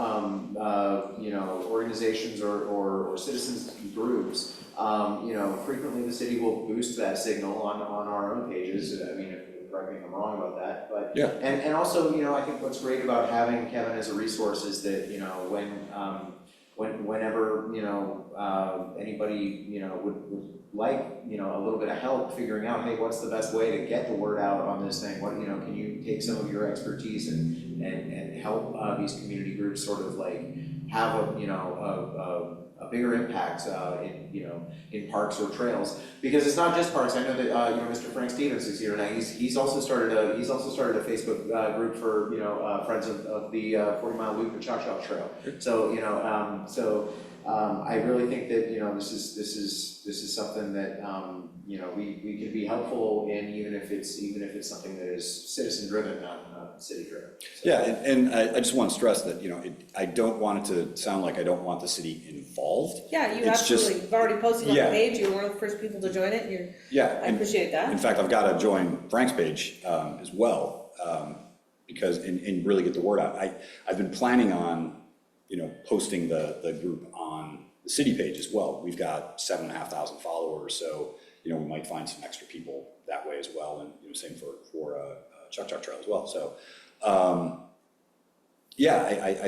organizations or citizens groups, frequently the city will boost that signal on our own pages. I mean, correct me if I'm wrong about that, but Yeah. And also, I think what's great about having Kevin as a resource is that, whenever, anybody, would like, a little bit of help figuring out, hey, what's the best way to get the word out on this thing? What, can you take some of your expertise and help these community groups sort of like have a bigger impact in parks or trails, because it's not just parks. I know that Mr. Frank Stevens is here now. He's also started a Facebook group for friends of the 40 Mile Loop and Choctaw Trail. So I really think that this is something that we can be helpful in, even if it's something that is citizen driven, not city driven. So. Yeah, and I just want to stress that, I don't want it to sound like I don't want the city involved. Yeah, you It's absolutely, just- you've already posted on the Yeah. page, you were one of the first people to join it, I And appreciate in that. fact, I've got to join Frank's page as well, because, and really get the word out. I've been planning on, posting the group on the city page as well. We've got 7,500 followers, so, we might find some extra people that way as well, and, same for Choctaw Trail as well. So, I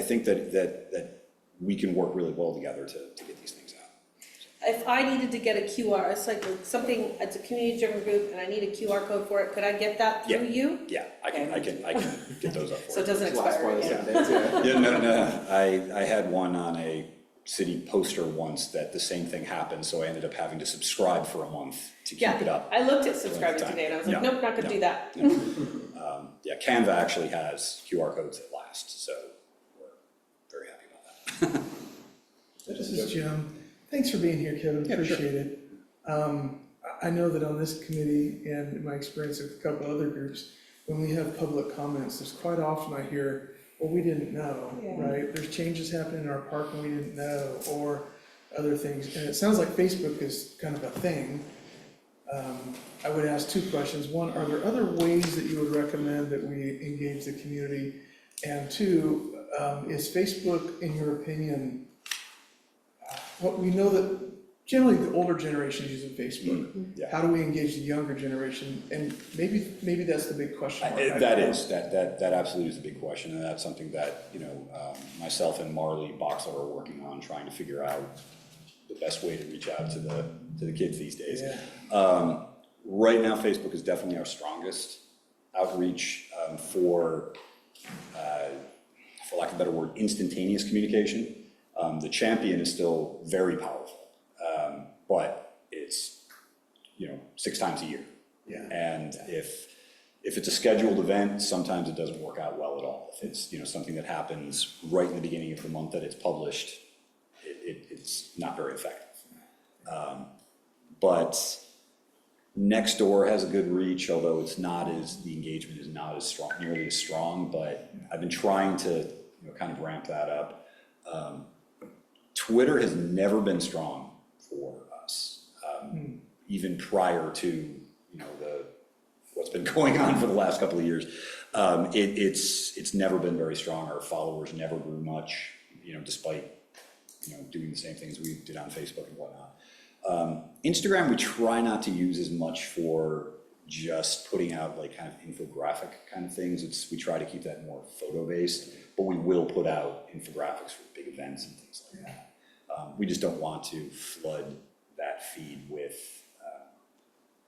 think that we can work really well together to get these things out. If I needed to get a QR, it's like something, it's a community driven group and I need a QR code for it, could I get that through you? Yeah, I can get those up for you. So it doesn't Last expire one is again. it. Yeah, no, I had one on a city poster once that the same thing happened, so I ended up having to subscribe for a month to keep it up. I looked at subscribing today and I was like, No, nope, not gonna do that. Canva actually has QR codes that last, so we're very happy about that. This is Jim. Thanks for being here, Kevin. Yeah, sure. Appreciate it. I know that on this committee and in my experience with a couple other groups, when we have public comments, there's quite often I hear, well, we didn't know, right? There's changes happening in our park and we didn't know, or other things. And it sounds like Facebook is kind of a thing. I would ask 2 questions. One, are there other ways that you would recommend that we engage the community? And 2, is Facebook, in your opinion, what we know that generally the older generation is using Facebook. Yeah. How do we engage the younger generation? And maybe that's the big question mark. That absolutely is a big question, and that's something that, myself and Marley Boxler are working on, trying to figure out the best way to reach out to the kids these days. Yeah. Right now, Facebook is definitely our strongest outreach for for lack of a better word, instantaneous communication. The champion is still very powerful, but it's, 6 times a year. Yeah. And if it's a scheduled event, sometimes it doesn't work out well at all. If it's, something that happens right in the beginning of the month that it's published, it's not very effective. But Nextdoor has a good reach, although the engagement is not as strong, nearly as strong, but I've been trying to, kind of ramp that up. Twitter has never been strong for us, even prior to, what's been going on for the last couple of years. It's never been very strong. Our followers never grew much, despite, doing the same things we did on Facebook and whatnot. Instagram, we try not to use as much for just putting out like kind of infographic kind of things. We try to keep that more photo-based, but we will put out infographics for big events and things like that. We just don't want to flood that feed with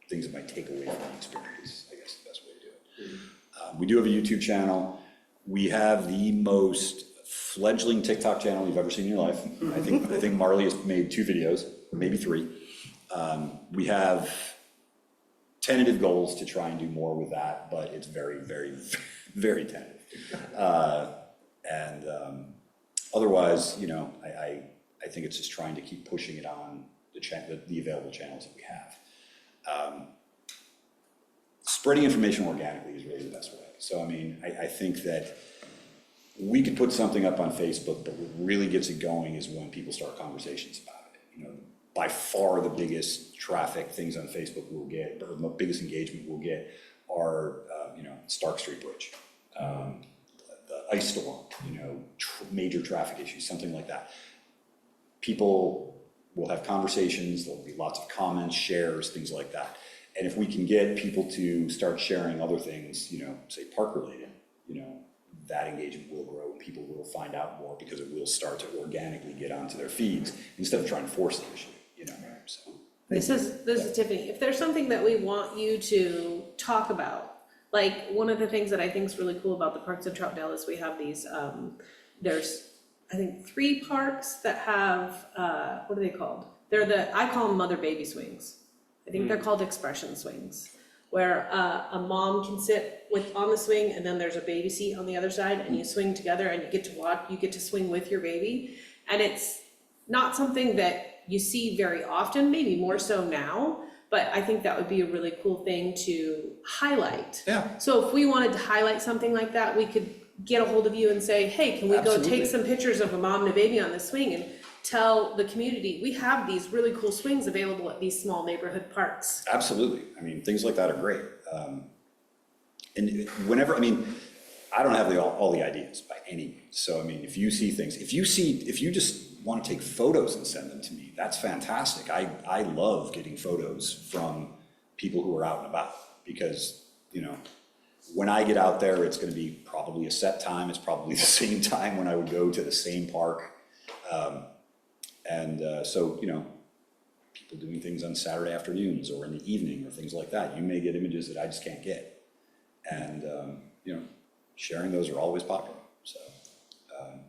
things that might take away from the experience, I guess is the best way to do it. We do have a YouTube channel. We have the most fledgling TikTok channel you've ever seen in your life. I think Marley has made 2 videos, maybe 3. We have tentative goals to try and do more with that, but it's very, very, very tentative. Otherwise, I think it's just trying to keep pushing it on the available channels that we have. Spreading information organically is really the best way. So, I think that we could put something up on Facebook, but what really gets it going is when people start conversations about it. By far the biggest traffic things on Facebook we'll get, or the biggest engagement we'll get are, Stark Street Bridge, the ice storm, major traffic issues, something like that. People will have conversations, there'll be lots of comments, shares, things like that. And if we can get people to start sharing other things, say park related, that engagement will grow and people will find out more because it will start to organically get onto their feeds instead of trying to force the issue, so. This is Tiffany. If there's something that we want you to talk about, like one of the things that I think is really cool about the parks of Troutdale is we have these, there's, I think 3 parks that have, what are they called? I call them mother baby swings. I think they're called expression swings, where a mom can sit on the swing and then there's a baby seat on the other side and you swing together and you get to swing with your baby. And it's not something that you see very often, maybe more so now, but I think that would be a really cool thing to highlight. Yeah. So if we wanted to highlight something like that, we could get a hold of you and say, hey, can we go take some pictures of a mom and a baby on the swing and tell the community, we have these really cool swings available at these small neighborhood parks. Absolutely. Things like that are great. And whenever, I don't have all the ideas by any means. So, if you see things, if you just want to take photos and send them to me, that's fantastic. I love getting photos from people who are out and about because, when I get out there, it's going to be probably a set time. It's probably the same time when I would go to the same park. So, people doing things on Saturday afternoons or in the evening or things like that, you may get images that I just can't get. And, sharing those are always popular. So, and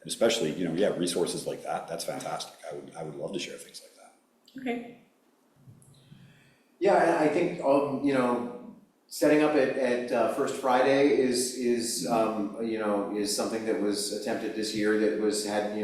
especially, resources like that, that's fantastic. I would love to share things like that. Okay. Yeah, and I think, setting up at First Friday is something that was attempted this year that had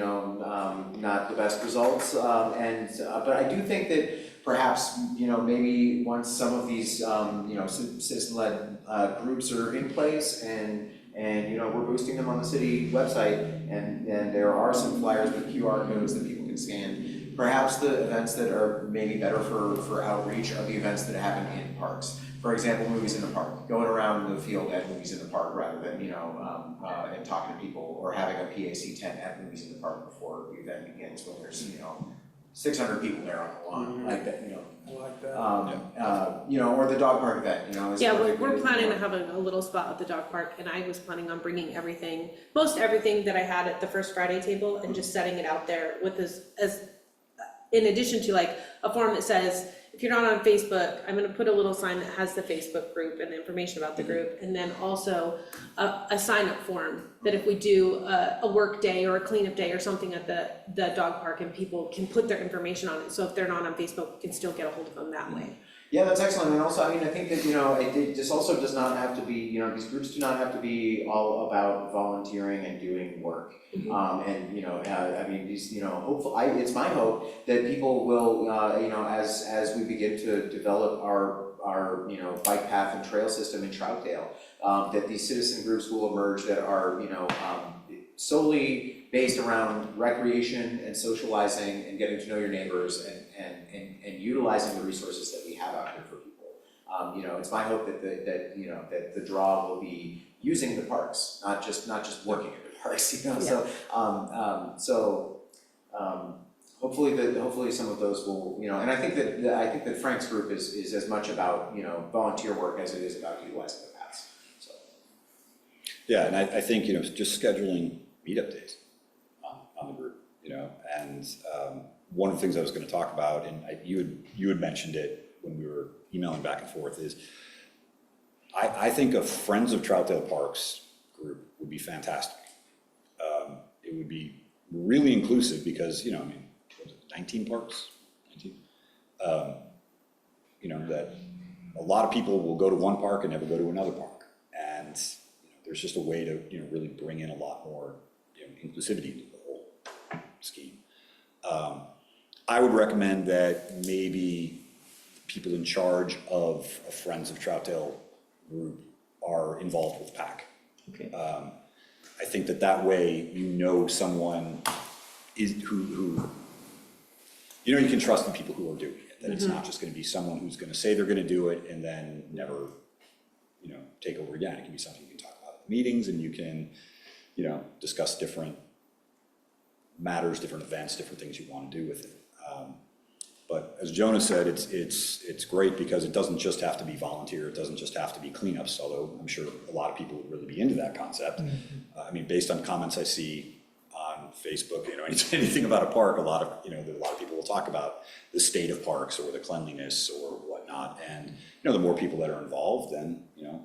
not the best results. But I do think that perhaps, maybe once some of these, citizen-led groups are in place and we're boosting them on the city website and there are some flyers with QR codes that people can scan. Perhaps the events that are maybe better for outreach are the events that happen in parks. For example, movies in the park, going around the field at movies in the park rather than, and talking to people, or having a PAC tent at movies in the park before the event begins when there's, 600 people there on the lawn, like that, I like that. or the dog park event, is Yeah, something we're that- planning to have a little spot at the dog park, and I was planning on bringing most everything that I had at the First Friday table and just setting it out there with as in addition to like a form that says, if you're not on Facebook, I'm gonna put a little sign that has the Facebook group and information about the group, and then also a sign-up form that if we do a work day or a cleanup day or something at the dog park, and people can put their information on it, so if they're not on Facebook, we can still get a hold of them that way. Yeah, that's excellent, and also, I mean, I think that, this also does not have to be, these groups do not have to be all about volunteering and doing work. I mean, these, it's my hope that people will, as we begin to develop our bike path and trail system in Troutdale, that these citizen groups will emerge that are, solely based around recreation and socializing and getting to know your neighbors and utilizing the resources that we have out here for people. It's my hope that that the draw will be using the parks, not just working at the parks, Yeah. So hopefully some of those will, and I think that Frank's group is as much about, volunteer work as it is about utilizing the paths, so. Yeah, and I think, just scheduling meetup days on the group, and one of the things I was gonna talk about, and you had mentioned it when we were emailing back and forth, is I think a Friends of Troutdale Parks group would be fantastic. It would be really inclusive because, what was it, 19 parks? 19? That a lot of people will go to one park and never go to another park. And there's just a way to, really bring in a lot more, inclusivity into the whole scheme. I would recommend that maybe people in charge of a Friends of Troutdale group are involved with PAC. Okay. I think that way, someone is who you can trust the people who are doing it, that it's not just gonna be someone who's gonna say they're gonna do it and then never, take over again. It can be something you can talk about at meetings, and you can, discuss different matters, different events, different things you wanna do with it. But as Jonah said, it's great because it doesn't just have to be volunteer, it doesn't just have to be cleanups, although I'm sure a lot of people would really be into that concept. I mean, based on comments I see on Facebook, anything about a park, a lot of people will talk about the state of parks or the cleanliness or whatnot, and the more people that are involved, then the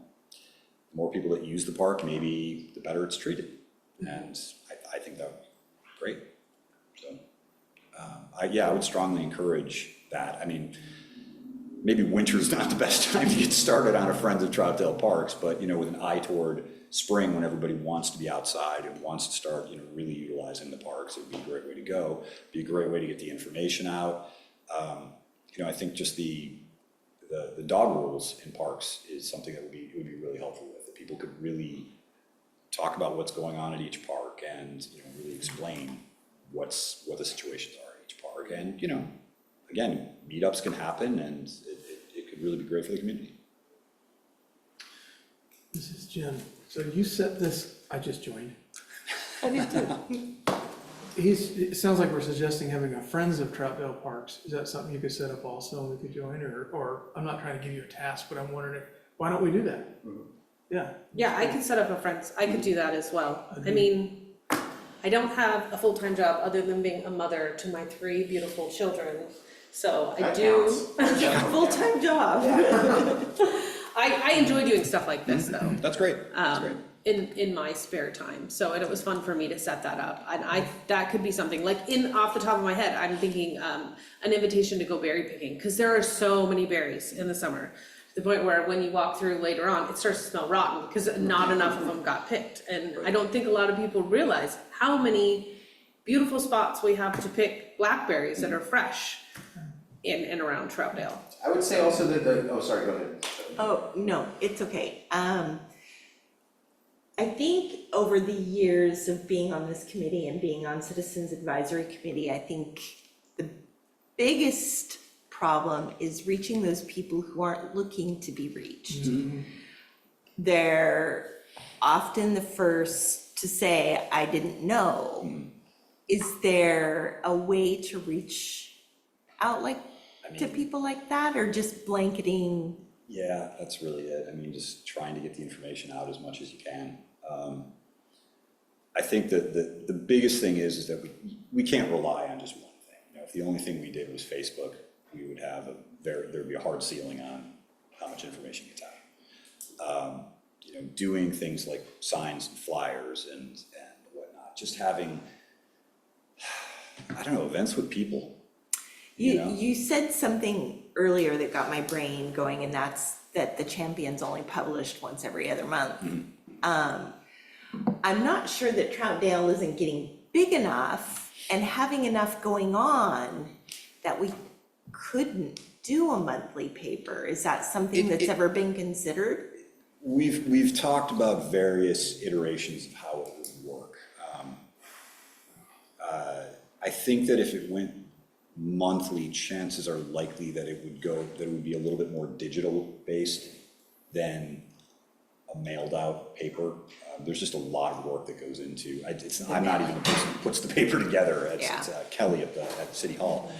more people that use the park, maybe the better it's treated, and I think that would be great. So I would strongly encourage that. I mean, maybe winter's not the best time to get started on a Friends of Troutdale Parks, but with an eye toward spring, when everybody wants to be outside and wants to start, really utilizing the parks, it would be a great way to go. It'd be a great way to get the information out. I think just the dog rules in parks is something that would be really helpful with. That people could really talk about what's going on at each park and really explain what the situations are at each park. And again, meetups can happen, and it could really be great for the community. This is Jim. So you set this, I just joined. I did too. It sounds like we're suggesting having a Friends of Troutdale Parks. Is that something you could set up also and we could join, or I'm not trying to give you a task, but I'm wondering, why don't we do that? Yeah. Yeah, I could set up a Friends, I could do that as well. I mean, I don't have a full-time job other than being a mother to my 3 beautiful children, so I That do. counts. Full-time job. I enjoy doing stuff like this though. That's great. That's great. In my spare time, so, and it was fun for me to set that up, and that could be something, like, off the top of my head, I'm thinking, an invitation to go berry picking, because there are so many berries in the summer, to the point where when you walk through later on, it starts to smell rotten, because not enough of them got picked, and I don't think a lot of people realize how many beautiful spots we have to pick blackberries that are fresh in and around Troutdale. I would say also that sorry, go ahead. Oh, no, it's okay. I think over the years of being on this committee and being on Citizens Advisory Committee, I think the biggest problem is reaching those people who aren't looking to be reached. They're often the first to say, I didn't know. Is there a way to reach out to people like that, or just blanketing? Yeah, that's really it. I mean, just trying to get the information out as much as you can. I think that the biggest thing is that we can't rely on just one thing. if the only thing we did was Facebook, we would have there'd be a hard ceiling on how much information gets out. You know, doing things like signs and flyers and whatnot, just having, I don't know, events with people. You said something earlier that got my brain going, and that's that the Champion's only published once every other month. I'm not sure that Troutdale isn't getting big enough and having enough going on that we couldn't do a monthly paper. Is that something that's ever been considered? We've talked about various iterations of how it would work. I think that if it went monthly, chances are likely that it would be a little bit more digital based than a mailed out paper. There's just a lot of work that goes into, I'm not even the person who puts the paper together, it's Kelly at City Hall.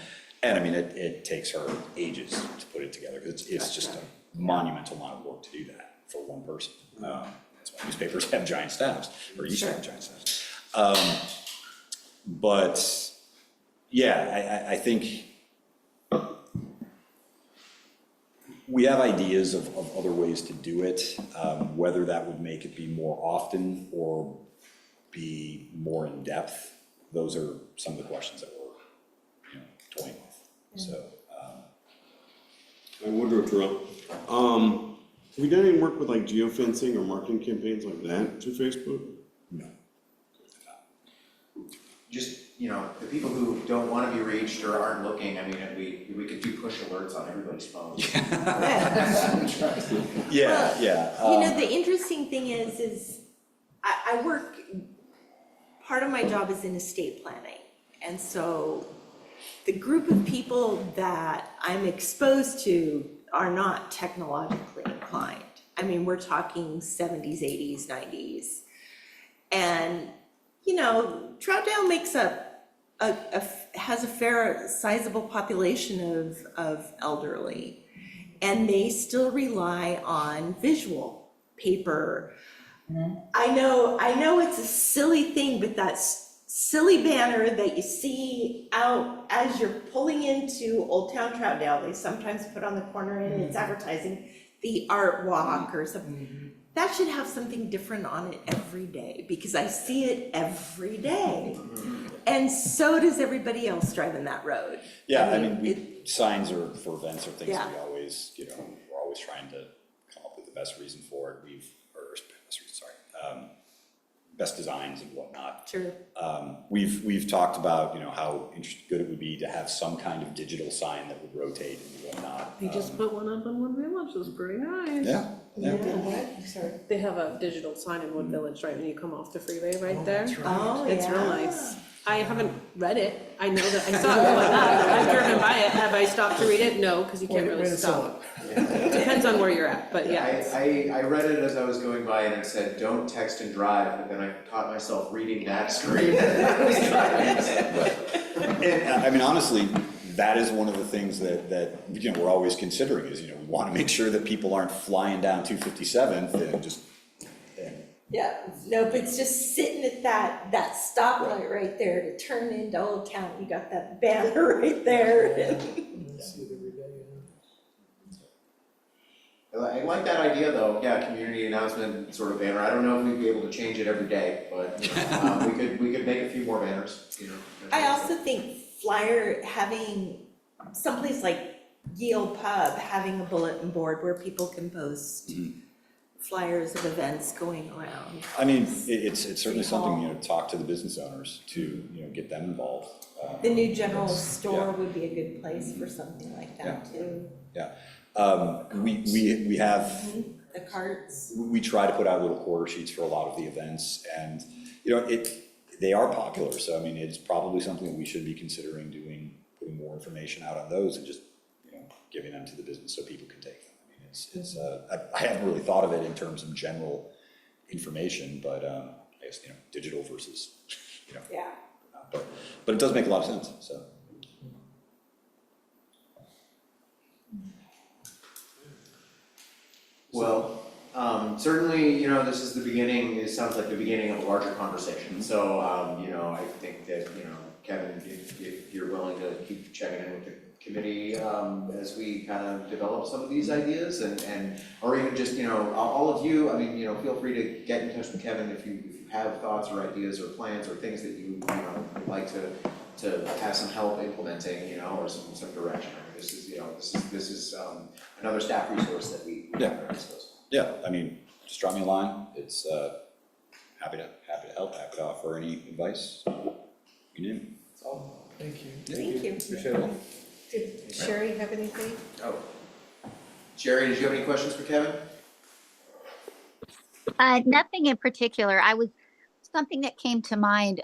And I mean, it takes her ages to put it together, because it's just a monumental amount of work to do that for one person. That's why newspapers have giant staffs, or used to have giant staffs. But yeah, I think we have ideas of other ways to do it, whether that would make it be more often or be more in depth. Those are some of the questions that we're toying with. So I wonder if have we done any work with like geofencing or marketing campaigns like that through Facebook? no. Just, the people who don't want to be reached or aren't looking, I mean, we could do push alerts on everybody's phone. Yeah. The interesting thing is I work, part of my job is in estate planning. And so the group of people that I'm exposed to are not technologically inclined. I mean, we're talking 70s, 80s, 90s. And, Troutdale makes has a fair, sizable population of elderly. And they still rely on visual paper. I know it's a silly thing, but that silly banner that you see out as you're pulling into Old Town Troutdale, they sometimes put on the corner and it's advertising the art walk or something. That should have something different on it every day, because I see it every day. And so does everybody else driving that road. Yeah, I mean, signs are for events or things Yeah. that we always, we're always trying to come up with the best reason for it. Best designs and whatnot. Sure. We've talked about, how good it would be to have some kind of digital sign that would rotate and whatnot. They just put one up in Wood Village, it was pretty nice. Sorry. They have a digital sign in Wood Village, right, when you come off the freeway right there. Oh, It's real yeah. nice. I haven't read it, I know that I saw it going up, I've driven by it, have I stopped to read it? No, because you can't really stop. Depends on where you're at, but yeah. I read it as I was going by and it said, don't text and drive, but then I caught myself reading that screen as I was driving. And, I mean, honestly, that is one of the things that we're always considering is, we want to make sure that people aren't flying down 257th and just. Yeah, no, but it's just sitting at that stoplight right there to turn into Old Town, you got that banner right there. I like that idea though, community announcement sort of banner. I don't know if we'd be able to change it every day, but we could make a few more banners, I also think having someplace like Yale Pub, having a bulletin board where people can post flyers of events going around. I mean, it's certainly something, talk to the business owners to, get them involved. The new general store would be a good place for something like that too. We have. The carts. We try to put out little quarter sheets for a lot of the events, and, they are popular, so I mean, it's probably something that we should be considering putting more information out on those and just, giving them to the business so people can take them. I mean, I haven't really thought of it in terms of general information, but I guess, digital versus, Yeah. but it does make a lot of sense, so. Well, certainly, this is the beginning, it sounds like the beginning of a larger conversation. So, I think that, Kevin, if you're willing to keep checking in with the committee, as we kind of develop some of these ideas or even just, all of you, I mean, feel free to get in touch with Kevin if you have thoughts or ideas or plans or things that you would like to have some help implementing, or some direction. I mean, this is another staff resource that we have at our disposal. Yeah, I mean, just drop me a line. It's happy to help, happy to offer any advice. You name it. That's all. Thank you. Thank you. Appreciate it. Did Sherry have anything? Oh. Jerry, did you have any questions for Kevin? Nothing in particular. Something that came to mind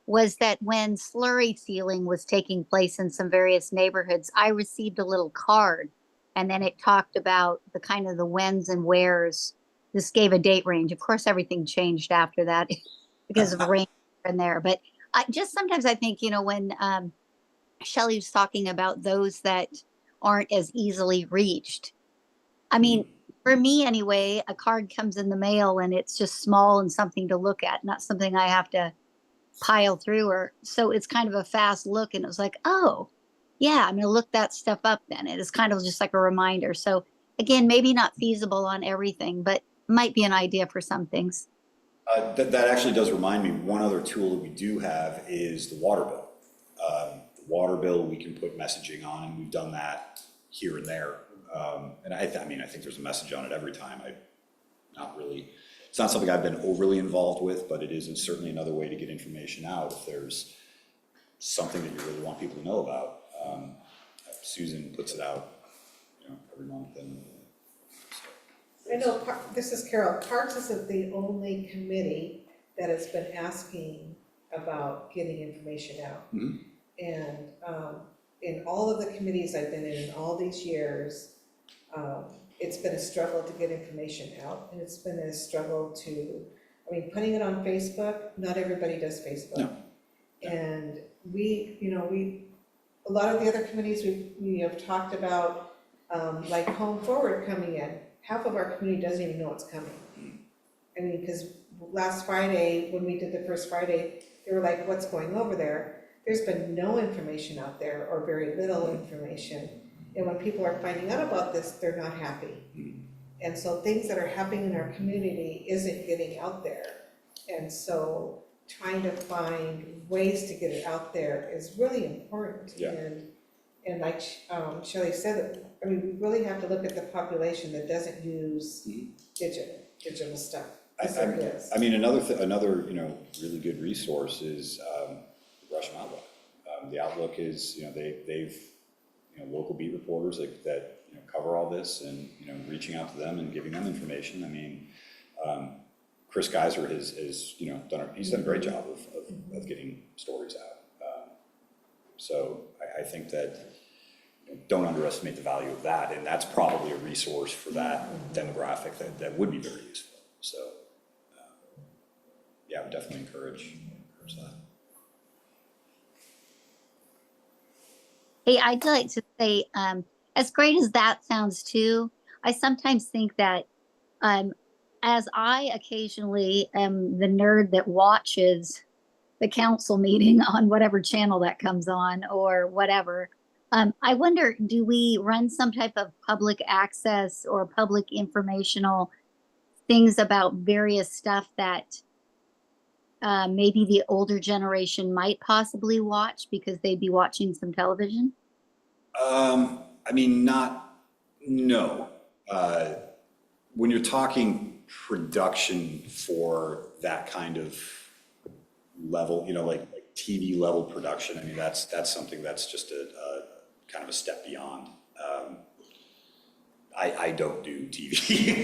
was that when slurry sealing was taking place in some various neighborhoods, I received a little card, and then it talked about the kind of the whens and wheres. This gave a date range. Of course, everything changed after that because of rain in there. But sometimes I think, when Shelley was talking about those that aren't as easily reached. I mean, for me anyway, a card comes in the mail and it's just small and something to look at, not something I have to pile through, so it's kind of a fast look, and it was like, oh yeah, I'm gonna look that stuff up then. It is kind of just like a reminder. So again, maybe not feasible on everything, but might be an idea for some things. That actually does remind me, one other tool that we do have is the water bill. The water bill, we can put messaging on, and we've done that here and there. And I think there's a message on it every time. It's not something I've been overly involved with, but it is certainly another way to get information out if there's something that you really want people to know about. Susan puts it out, every month, and I know, this is Carol, Parks isn't the only committee that has been asking about getting information out. Mhm. And in all of the committees I've been in all these years, it's been a struggle to get information out, and it's been a struggle putting it on Facebook, not everybody does Facebook. No. And a lot of the other committees we have talked about, like Home Forward coming in, half of our community doesn't even know it's coming. I mean, because last Friday, when we did the first Friday, they were like, what's going over there? There's been no information out there, or very little information. And when people are finding out about this, they're not happy. And so things that are happening in our community isn't getting out there. And so trying to find ways to get it out there is really important. Yeah. And like Shelley said, we really have to look at the population that doesn't use digital stuff. I mean, another really good resource is the Gresham Outlook. The Outlook is, they've local beat reporters that cover all this, and reaching out to them and giving them information. I mean, Chris Geiser has done a great job of getting stories out. So I think that don't underestimate the value of that, and that's probably a resource for that demographic that would be very useful. So yeah, I would definitely encourage that. Hey, I'd like to say, as great as that sounds too, I sometimes think that as I occasionally am the nerd that watches the council meeting on whatever channel that comes on or whatever, I wonder, do we run some type of public access or public informational things about various stuff that maybe the older generation might possibly watch because they'd be watching some television? No. When you're talking production for that kind of level, like TV level production, that's something that's just a kind of a step beyond. I don't do TV.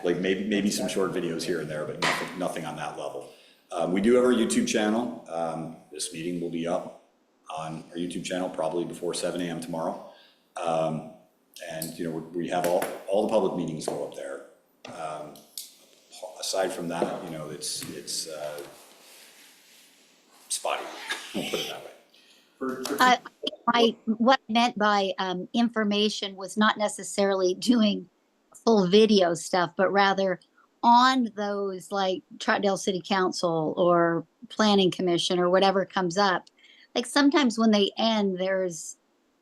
Maybe some short videos here and there, but nothing on that level. We do have our YouTube channel. This meeting will be up on our YouTube channel probably before 7 a.m. tomorrow. And we have all the public meetings go up there. Aside from that, it's spotty. We'll put it that way. What I meant by information was not necessarily doing full video stuff, but rather on those, like Troutdale City Council or Planning Commission or whatever comes up, like sometimes when they end,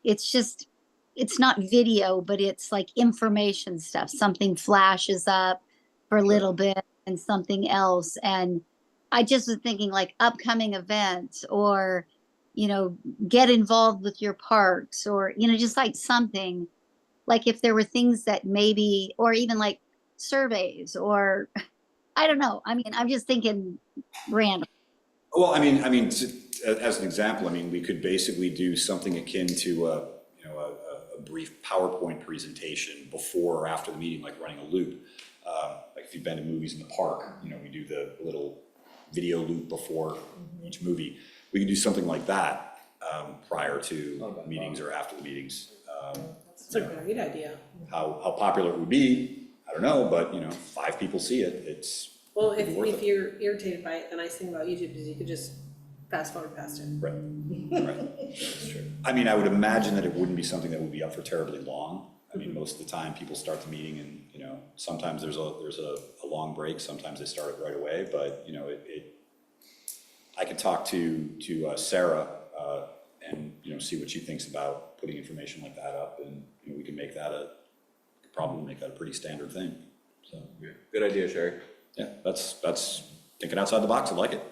it's not video, but it's like information stuff. Something flashes up for a little bit and something else. And I just was thinking like upcoming events or, get involved with your parks or, just like something, like if there were things that maybe, or even like surveys or, I don't know. I mean, I'm just thinking random. Well, as an example, we could basically do something akin to a brief PowerPoint presentation before or after the meeting, like running a loop. Like if you've been to movies in the park, we do the little video loop before each movie. We could do something like that prior to meetings or after the meetings. That's a great idea. How popular it would be, I don't know, but 5 people see it, it's Well, worth if it. you're irritated by it, the nice thing about YouTube is you could just fast forward past it. Right, right, that's true. I would imagine that it wouldn't be something that would be up for terribly long. Most of the time, people start the meeting and, sometimes there's a long break, sometimes they start it right away, but, I could talk to Sarah, and, see what she thinks about putting information like that up, and, we can make that probably make that a pretty standard thing, so. Yeah. Good idea, Sherry. Yeah, that's thinking outside the box, I like it.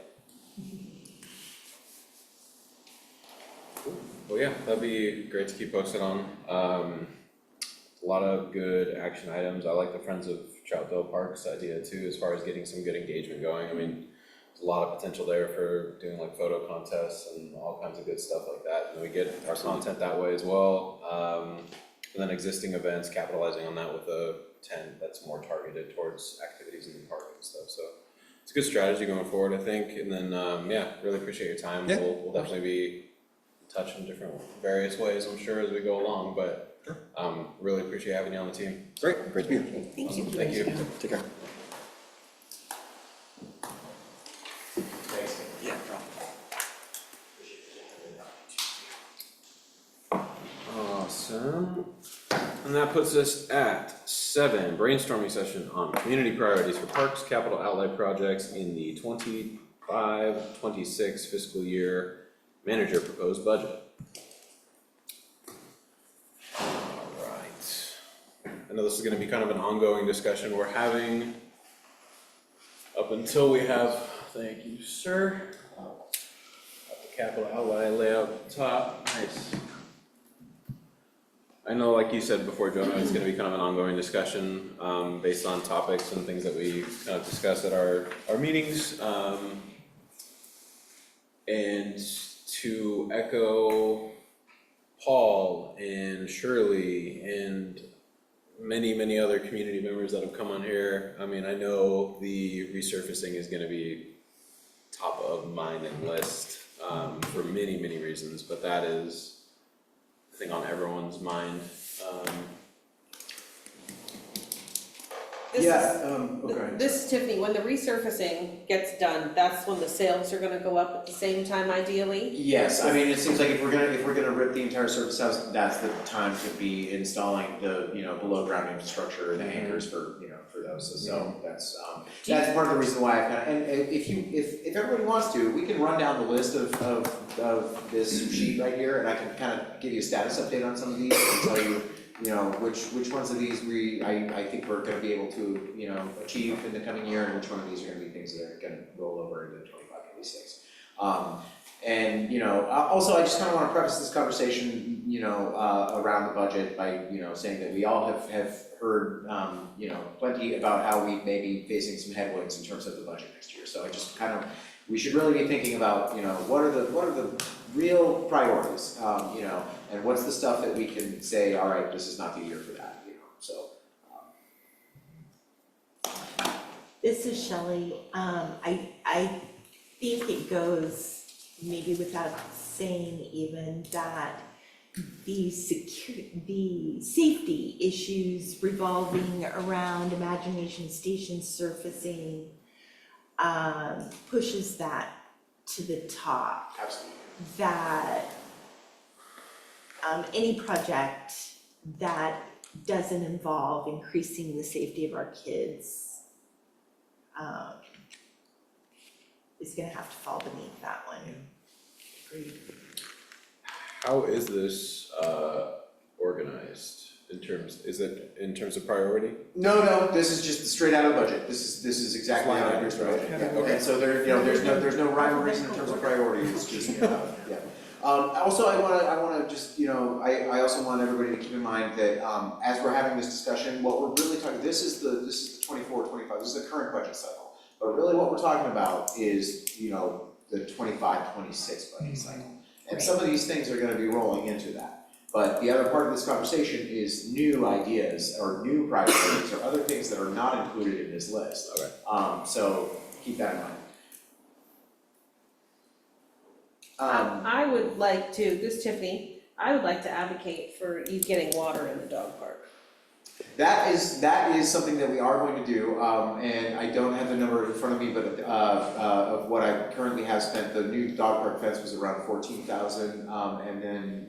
Well, yeah, that'd be great to keep posted on. A lot of good action items. I like the Friends of Troutdale Parks idea too, as far as getting some good engagement going. There's a lot of potential there for doing like photo contests and all kinds of good stuff like that. And we get our content that way as well. And then existing events, capitalizing on that with a tent that's more targeted towards activities in the park and stuff. So it's a good strategy going forward, I think. And then, really appreciate your time. Yeah. We'll definitely be in touch in different various ways, I'm sure, as we go along, but really appreciate having you on the team. Great to be here. Thank you. Thank you. Take care. Thanks. Yeah, problem. Awesome. And that puts us at 7, brainstorming session on community priorities for parks capital outlay projects in the 25-26 fiscal year manager proposed budget. Alright. I know this is gonna be kind of an ongoing discussion we're having up until we have, thank you, sir. Got the capital outlay layout at the top, nice. I know, like you said before, Jonah, it's gonna be kind of an ongoing discussion, based on topics and things that we kind of discuss at our meetings. And to echo Paul and Shirley and many other community members that have come on here, I know the resurfacing is gonna be top of mind and list, for many reasons, but that is, I think, on everyone's mind. This is Tiffany, when the resurfacing gets done, that's when the sales are gonna go up at the same time ideally? Yes, it seems like if we're gonna rip the entire surface house, that's the time to be installing the, below ground infrastructure and the anchors for those, so that's part of the reason why I've and if everybody wants to, we can run down the list of this sheet right here, and I can kind of give you a status update on some of these and tell you, which ones of these I think we're gonna be able to, achieve in the coming year, and which one of these are gonna be things that are gonna roll over into 25-26. And also I just kind of want to preface this conversation, around the budget by, saying that we all have heard, plenty about how we may be facing some headwinds in terms of the budget next year. So I just we should really be thinking about, what are the real priorities, and what's the stuff that we can say, all right, this is not the year for that, so. This is Shelley. I think it goes maybe without saying even that the safety issues revolving around Imagination Station surfacing pushes that to the top. Absolutely. That any project that doesn't involve increasing the safety of our kids is gonna have to fall beneath that one. Agreed. How is this organized is it in terms of priority? No, this is just straight out of the budget, this is exactly how it is, right? Yeah. Okay, so there's no rhyme or reason in terms of priorities, it's just, yeah. Also, I wanna just, I also want everybody to keep in mind that, as we're having this discussion, what we're really talking, this is the 24-25. This is the current budget cycle. But really what we're talking about is, the 25-26 budget cycle. And some of these things are gonna be rolling into that. But the other part of this conversation is new ideas or new priorities or other things that are not included in this list. Okay. So keep that in mind. I would like to, this is Tiffany, I would like to advocate for you getting water in the dog park. That is something that we are going to do, and I don't have the number in front of me, but of what I currently have spent, the new dog park fence was around 14,000, and then,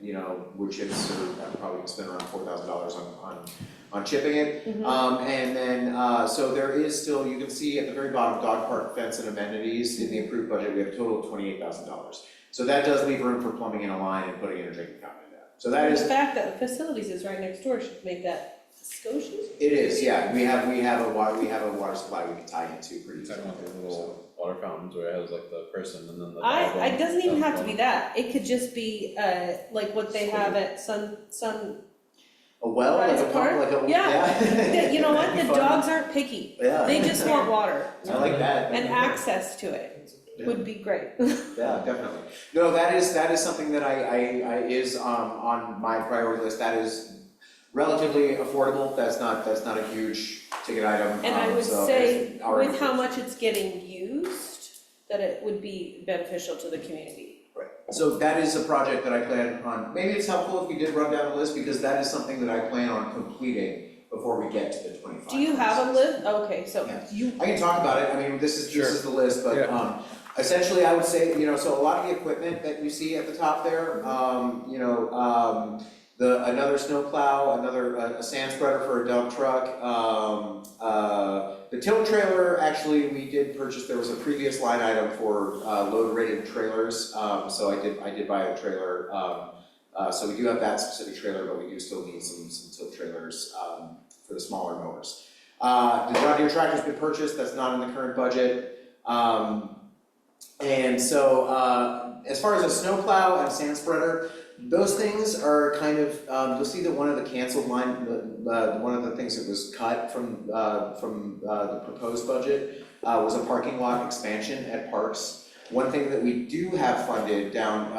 wood chips I'm probably gonna spend around $4,000 on chipping it. And then, so there is still, you can see at the very bottom, dog park fence and amenities in the approved budget, we have a total of $28,000. So that does leave room for plumbing in a line and putting in a drinking fountain in there. So that is. The fact that the facilities is right next door should make that Scotia's. It is, yeah, we have a water supply we can tie into pretty easily. Talking about the little water fountains where it has like the person and then the. It doesn't even have to be that, it could just be, like what they have at Sun, A well, like a Park? pump, like a, Yeah. You know what, the That'd be fun. dogs aren't picky, Yeah. they just want water. I like that. And access to it would be great. Yeah, definitely. No, that is something that I is on my priority list, that is relatively affordable, that's not a huge ticket item. And I would so say, it's our with how interest. much it's getting used, that it would be beneficial to the community. Right, so that is a project that I plan on, maybe it's helpful if we did run down the list, because that is something that I plan on completing before we get to the 25. Do you have a list? Okay, so Yeah. I can talk about it, I mean, this is the list, but, Yeah. Essentially, I would say, so a lot of the equipment that you see at the top there, another snowplow, a sand spreader for a dump truck, the tilt trailer, actually, we did purchase, there was a previous line item for, load rated trailers, so I did buy a trailer, so we do have that specific trailer, but we do still need some tilt trailers, for the smaller mowers. The John Deere tractor's been purchased, that's not in the current budget, and so, as far as a snowplow and a sand spreader, those things are kind of, you'll see that one of the canceled line, one of the things that was cut from the proposed budget was a parking lot expansion at parks. One thing that we do have funded down,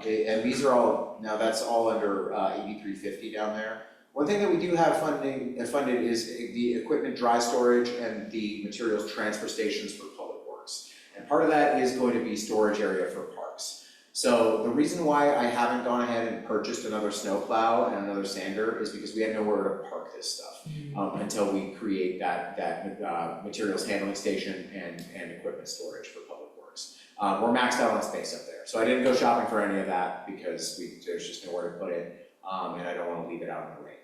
and these are all, now that's all under 8350 down there. One thing that we do have funded is the equipment dry storage and the materials transfer stations for public works. And part of that is going to be storage area for parks. So the reason why I haven't gone ahead and purchased another snowplow and another sander is because we had nowhere to park this stuff until we create that materials handling station and equipment storage for public works. We're maxed out on space up there, so I didn't go shopping for any of that because there's just nowhere to put it, and I don't want to leave it out in the rain.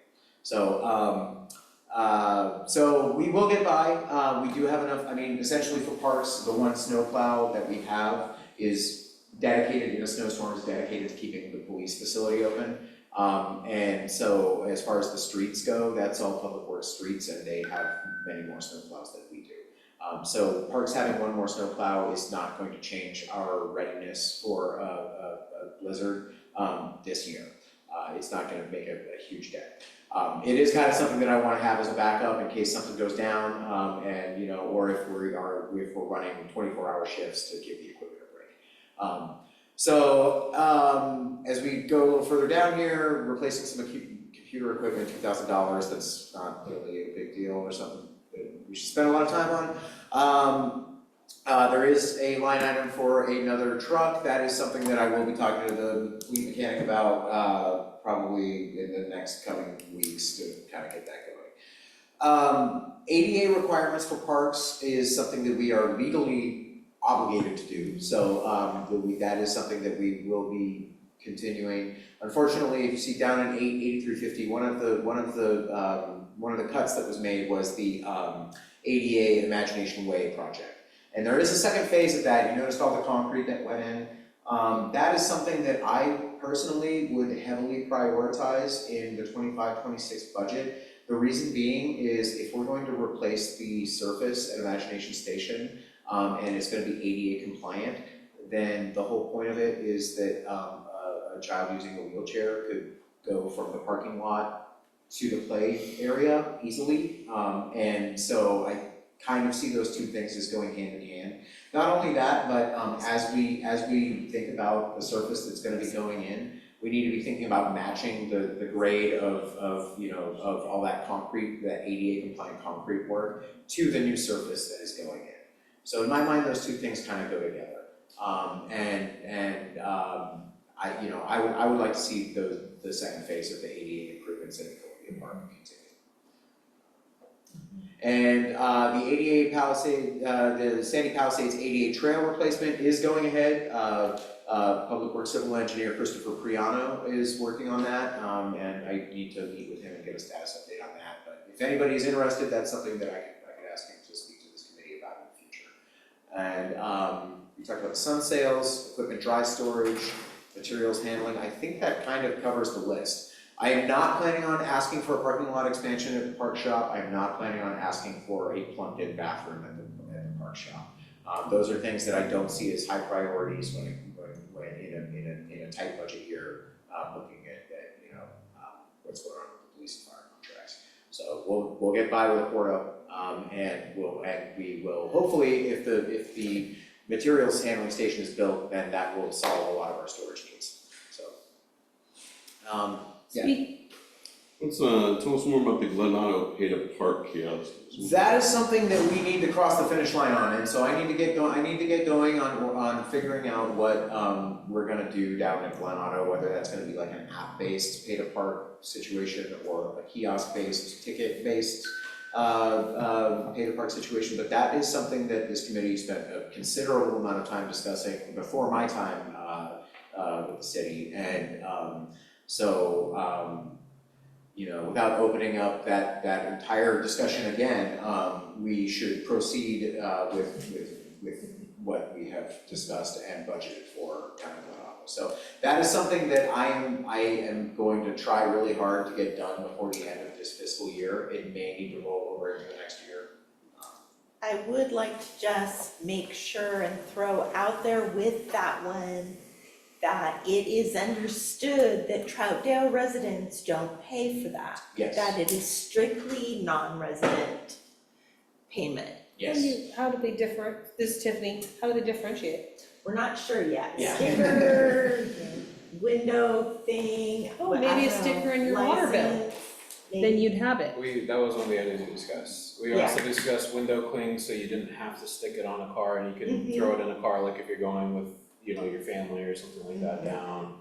So so we will get by. We do have enough. I mean, essentially for parks, the one snowplow that we have is dedicated in a snowstorm, is dedicated to keeping the police facility open. And so as far as the streets go, that's all public works streets, and they have many more snowplows than we do. So parks having one more snowplow is not going to change our readiness for a blizzard this year. It's not going to make a huge dent. It is kind of something that I want to have as a backup in case something goes down, and or if we're running 24-hour shifts to give the equipment a break. As we go a little further down here, replacing some computer equipment, $2,000. That's not really a big deal or something that we should spend a lot of time on. There is a line item for another truck. That is something that I will be talking to the fleet mechanic about probably in the next coming weeks to kind of get that going. ADA requirements for parks is something that we are legally obligated to do. So that is something that we will be continuing. Unfortunately, if you see down in 8350, one of the cuts that was made was the ADA Imagination Way project. And there is a second phase of that. You noticed all the concrete that went in. That is something that I personally would heavily prioritize in the 25-26 budget. The reason being is if we're going to replace the surface at Imagination Station, and it's gonna be ADA compliant, then the whole point of it is that a child using a wheelchair could go from the parking lot to the play area easily. And so I kind of see those two things as going hand in hand. Not only that, but as we think about the surface that's gonna be going in, we need to be thinking about matching the grade of all that concrete, that ADA compliant concrete work to the new surface that is going in. So in my mind, those two things kind of go together. I would like to see the second phase of the ADA improvements in Columbia Park continue. And the ADA Palisade, the Sandy Palisades ADA trail replacement is going ahead. Public Works Civil Engineer Christopher Priano is working on that, and I need to meet with him and get a status update on that. But if anybody is interested, that's something that I could ask him to speak to this committee about in the future. And we talked about sun sails, equipment dry storage, materials handling. I think that kind of covers the list. I am not planning on asking for a parking lot expansion at the park shop. I am not planning on asking for a plumbed-in bathroom at the park shop. Those are things that I don't see as high priorities when in a tight budget year, looking at what's going on with the police and fire contracts. So we'll get by with a porta, and we will hopefully, if the materials handling station is built, then that will solve a lot of our storage needs. So yeah. Let's tell us more about the Glen Otto pay-to park kiosk. That is something that we need to cross the finish line on, and so I need to get going on figuring out what we're gonna do down at Glen Otto, whether that's gonna be like an app-based pay-to-park situation or a kiosk-based, ticket-based pay-to-park situation. But that is something that this committee spent a considerable amount of time discussing before my time with the city, and without opening up that entire discussion again, we should proceed with what we have discussed and budgeted for down in Glen Otto. So that is something that I am going to try really hard to get done before the end of this fiscal year. It may need to roll over into the next year. I would like to just make sure and throw out there with that one that it is understood that Troutdale residents don't pay for that. Yes. That it is strictly non-resident payment. Yes. How do they differ, this is Tiffany, how do they differentiate? We're not sure yet. Yeah. Sticker, window thing. Oh, maybe a I don't know, sticker in your water bill. license, Then maybe. you'd have it. That was one of the items we discussed. We also discussed window cling, so you didn't have to stick it on a car and you could throw it in a car, like if you're going with, your family or something like that down.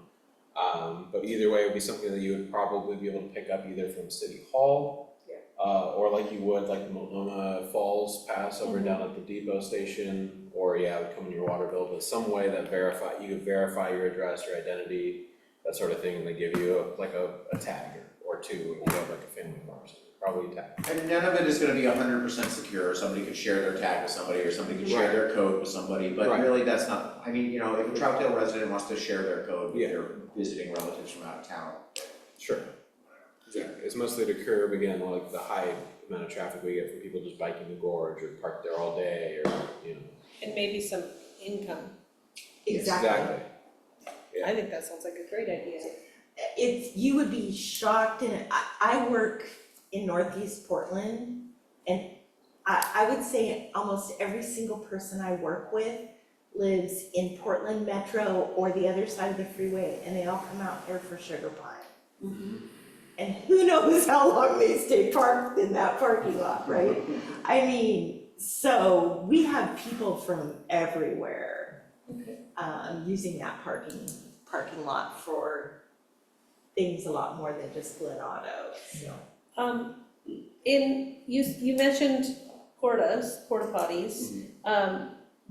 But either way, it would be something that you would probably be able to pick up either from City Hall, or like you would, like the Multnomah Falls pass over down at the depot station, or it would come in your water bill, but some way that you could verify your address, your identity, that sort of thing, and they give you a tag or two if you have like a family car or something. Probably a tag. And none of it is gonna be 100% secure. Somebody could share their tag with somebody, or somebody could share their code with somebody, but really that's not, if a Troutdale resident wants to share their code with their visiting relatives from out of town. Sure. Exactly. It's mostly to curb, again, like the high amount of traffic we get from people just biking the gorge or parked there all day, or, And maybe some income. Exactly. Yeah. I think that sounds like a great idea. You would be shocked, and I work in Northeast Portland, and I would say almost every single person I work with lives in Portland Metro or the other side of the freeway, and they all come out here for Sugar Pine. And who knows how long they stay parked in that parking lot, right? So we have people from everywhere using that parking lot for things a lot more than just Glen Otto, so. You mentioned porta potties.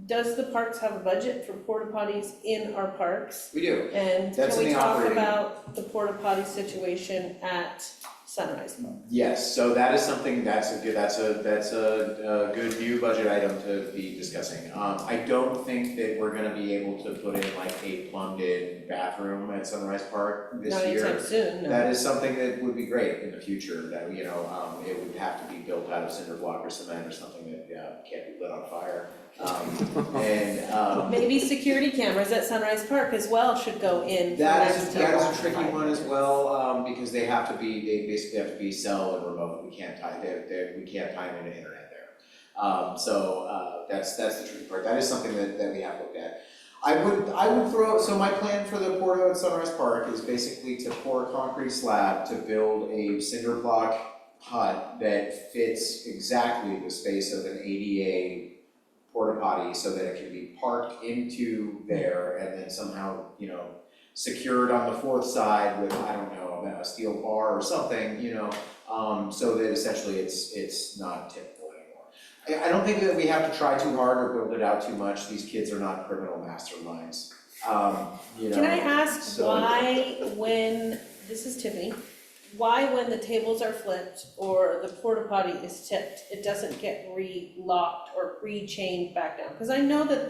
does the parks have a budget for porta potties in our parks? We do. And That's can in we the talk operating. about the porta potty situation at Sunrise Park? Yes, so that is something, that's a good new budget item to be discussing. I don't think that we're gonna be able to put in like a plumbed-in bathroom at Sunrise Park this Not year. anytime soon, no. That is something that would be great in the future, that, you know, it would have to be built out of cinder block or cement or something that, can't be lit on fire. Maybe security cameras at Sunrise Park as well should go in for That next is, year. that is a tricky one as well, because they basically have to be cell and remote, we can't tie them into internet there. That's the tricky part, that is something that we have looked at. I would throw, so my plan for the Porto at Sunrise Park is basically to pour a concrete slab to build a cinder block hut that fits exactly the space of an ADA porta potty so that it can be parked into there and then somehow, you know, secured on the fourth side with, I don't know, a steel bar or something, you know, so that essentially it's not typical anymore. I don't think that we have to try too hard or build it out too much. These kids are not criminal masterminds. You know. Can I ask so- why when, this is Tiffany, why when the tables are flipped or the porta potty is tipped, it doesn't get re-locked or re-chained back down? Because I know that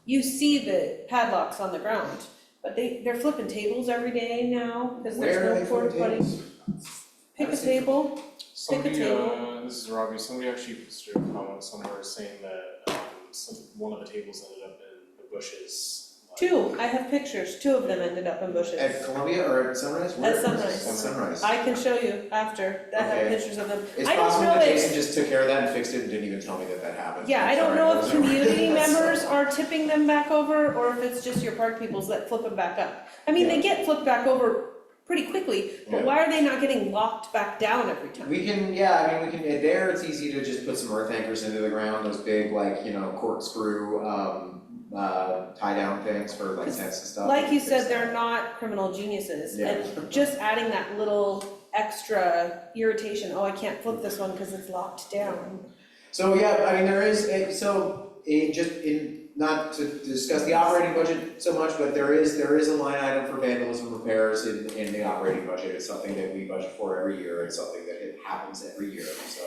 you see the padlocks on the ground, but they're flipping tables every day now, because Where are there's they no porta flipping potties. tables? Pick a table, Somebody, table. this is Robbie, somebody actually posted a comment somewhere saying that, one of the tables ended up in the bushes. two, I have pictures, two of them ended up in bushes. At Columbia or at Sunrise? Where? At Sunrise. At Sunrise. I can show you after, I have Okay. pictures of them. It's I don't possible know that if- Jason just took care of that and fixed it and didn't even tell me that happened. Yeah, I'm I don't sorry, know if wasn't aware. community members are tipping them back over, or if it's just your park peoples that flip them back up. I mean, they get flipped back over pretty quickly, but Yeah. why are they not getting locked back down every time? We can, yeah, I mean, there it's easy to just put some earth anchors into the ground, those big like, you know, corkscrew, tie down things for like tents and stuff. Like you said, Fix they're that. not criminal geniuses, Yeah. and just adding that little extra irritation, oh, I can't flip this one because it's locked down. So, yeah, I mean, there is, not to discuss the operating budget so much, but there is a line item for vandalism repairs in the operating budget. It's something that we budget for every year, it's something that it happens every year, so.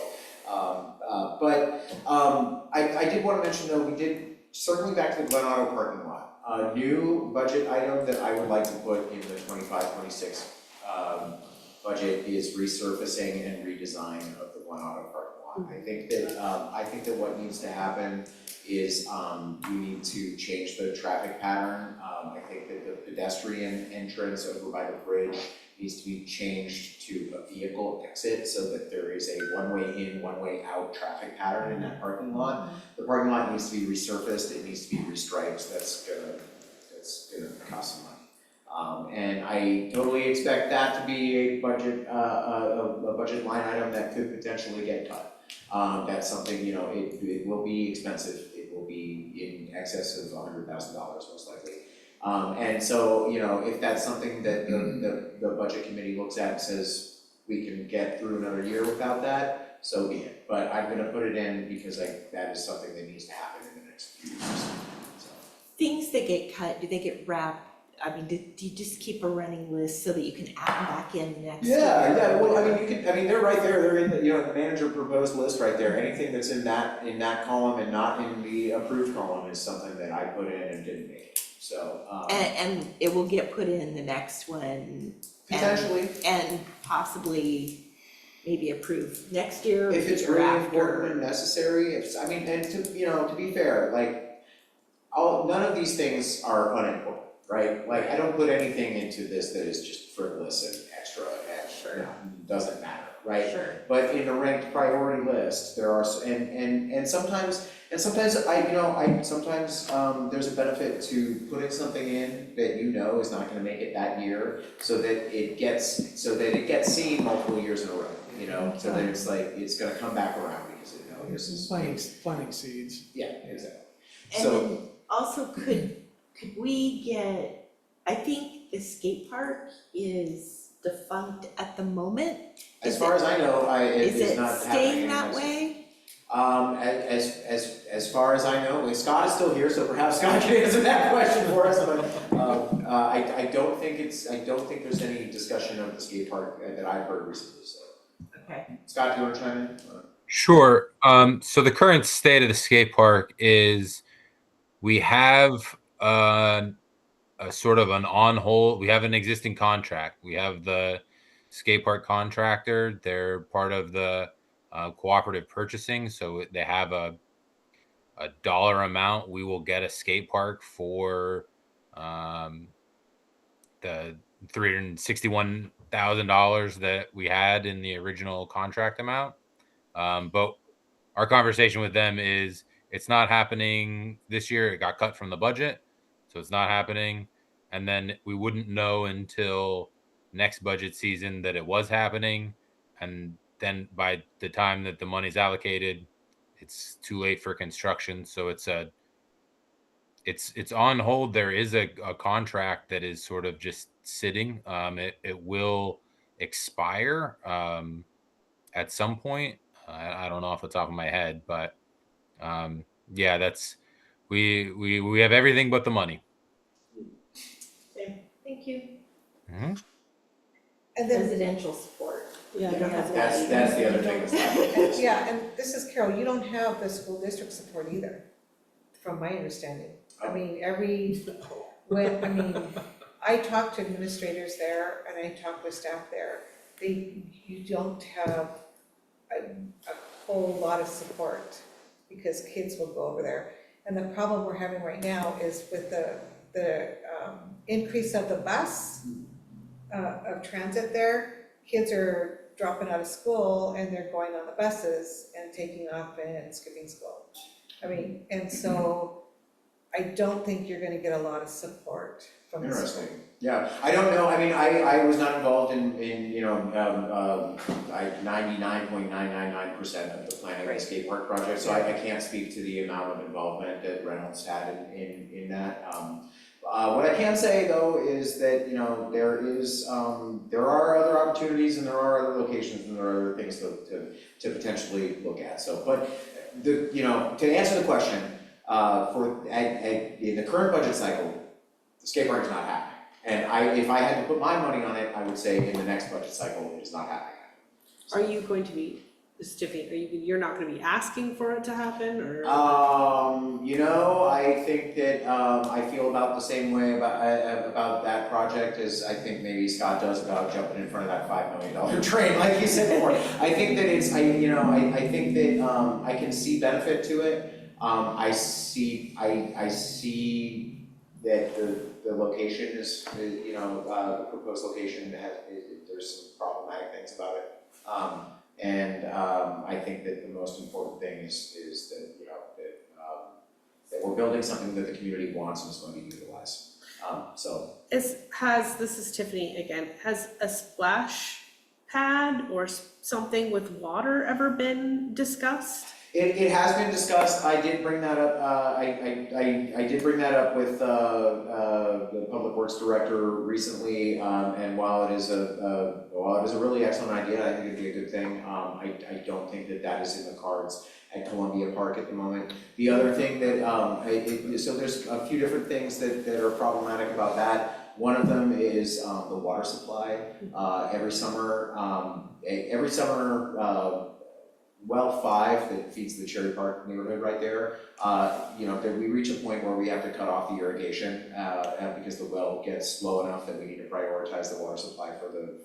I did wanna mention though, we did, circling back to the Glen Auto parking lot, a new budget item that I would like to put in the 25-26 budget is resurfacing and redesign of the Glen Auto parking lot. I think that what needs to happen is we need to change the traffic pattern. I think that the pedestrian entrance over by the bridge needs to be changed to a vehicle exit so that there is a one-way in, one-way out traffic pattern in that parking lot. The parking lot needs to be resurfaced, it needs to be restriped, that's gonna cost some money. And I totally expect that to be a budget line item that could potentially get cut. That's something, you know, it will be expensive, it will be in excess of $100,000 most likely. And so, you know, if that's something that the budget committee looks at and says, we can get through another year without that, so be it. But I'm gonna put it in because that is something that needs to happen in the next few years, so. Things that get cut, do they get wrapped? I mean, do you just keep a running list so that you can add them back in next year? Yeah, well, I mean, they're right there, they're in the, you know, the manager proposed list right there. Anything that's in that column and not in the approved column is something that I put in and didn't make it, so. And it will get put in the next one. Potentially. And possibly maybe approved next year or If it's year really after. important and necessary, and to be fair, like, none of these things are unimportant, right? Like, I don't put anything into this that is just frivolous and extra and doesn't matter, right? Sure. But in a ranked priority list, there are, and sometimes there's a benefit to putting something in that you know is not gonna make it that year, so that it gets seen multiple years in a row, you know, so that it's like, it's gonna come back around because, you know, this is. Planting seeds. Yeah, exactly. And So- then also could we get, I think the skate park is defunct at the moment. As far as I know, it Is is it not happening staying anytime that soon. way? As far as I know, Scott is still here, so perhaps Scott can answer that question for us, but, I don't think there's any discussion of the skate park that I've heard recently, so. Okay. Scott, do you wanna chime in? Sure. So the current state of the skate park is we have a sort of an on hold. We have an existing contract. We have the skate park contractor. They're part of the cooperative purchasing, so they have a dollar amount. We will get a skate park for the $361,000 that we had in the original contract amount. But our conversation with them is it's not happening this year. It got cut from the budget, so it's not happening. And then we wouldn't know until next budget season that it was happening. And then by the time that the money's allocated, it's too late for construction. So it's on hold. There is a contract that is sort of just sitting. It will expire at some point. I don't know off the top of my head, but yeah, that's we have everything but the money. Thank you. Mm-hmm. And then, Residential support. Yeah, That's the other thing that's happening. yeah, and this is Carol, you don't have the school district support either, from my understanding. I mean, I talk to administrators there and I talk with staff there. You don't have a whole lot of support because kids will go over there. And the problem we're having right now is with the increase of the bus, of transit there, kids are dropping out of school and they're going on the buses and taking off and skipping school. I mean, and so I don't think you're gonna get a lot of support from the school. Interesting, yeah, I don't know, I mean, I was not involved in 99.999% of the planning of the skate park project, so I can't speak to the amount of involvement that Reynolds had in that. What I can say though is that, there are other opportunities and there are other locations and there are other things to potentially look at, so, but to answer the question, in the current budget cycle, the skate park is not happening. And if I had to put my money on it, I would say in the next budget cycle, it is not happening. Are you going to be, Tiffany, you're not gonna be asking for it to happen, or? I think that, I feel about the same way about that project as I think maybe Scott does about jumping in front of that $5 million train, like you said before. I think that I think that, I can see benefit to it. I see that the location is, the proposed location there's some problematic things about it. I think that the most important thing is that, that we're building something that the community wants and is going to utilize. This is Tiffany again, has a splash pad or something with water ever been discussed? It has been discussed. I did bring that up. I did bring that up with the Public Works Director recently. And while it is a really excellent idea, I think it'd be a good thing. I don't think that is in the cards at Columbia Park at the moment. The other thing that so there's a few different things that are problematic about that. One of them is the water supply. Every summer. Well 5 that feeds the Cherry Park neighborhood right there, we reach a point where we have to cut off the irrigation because the well gets low enough that we need to prioritize the water supply for the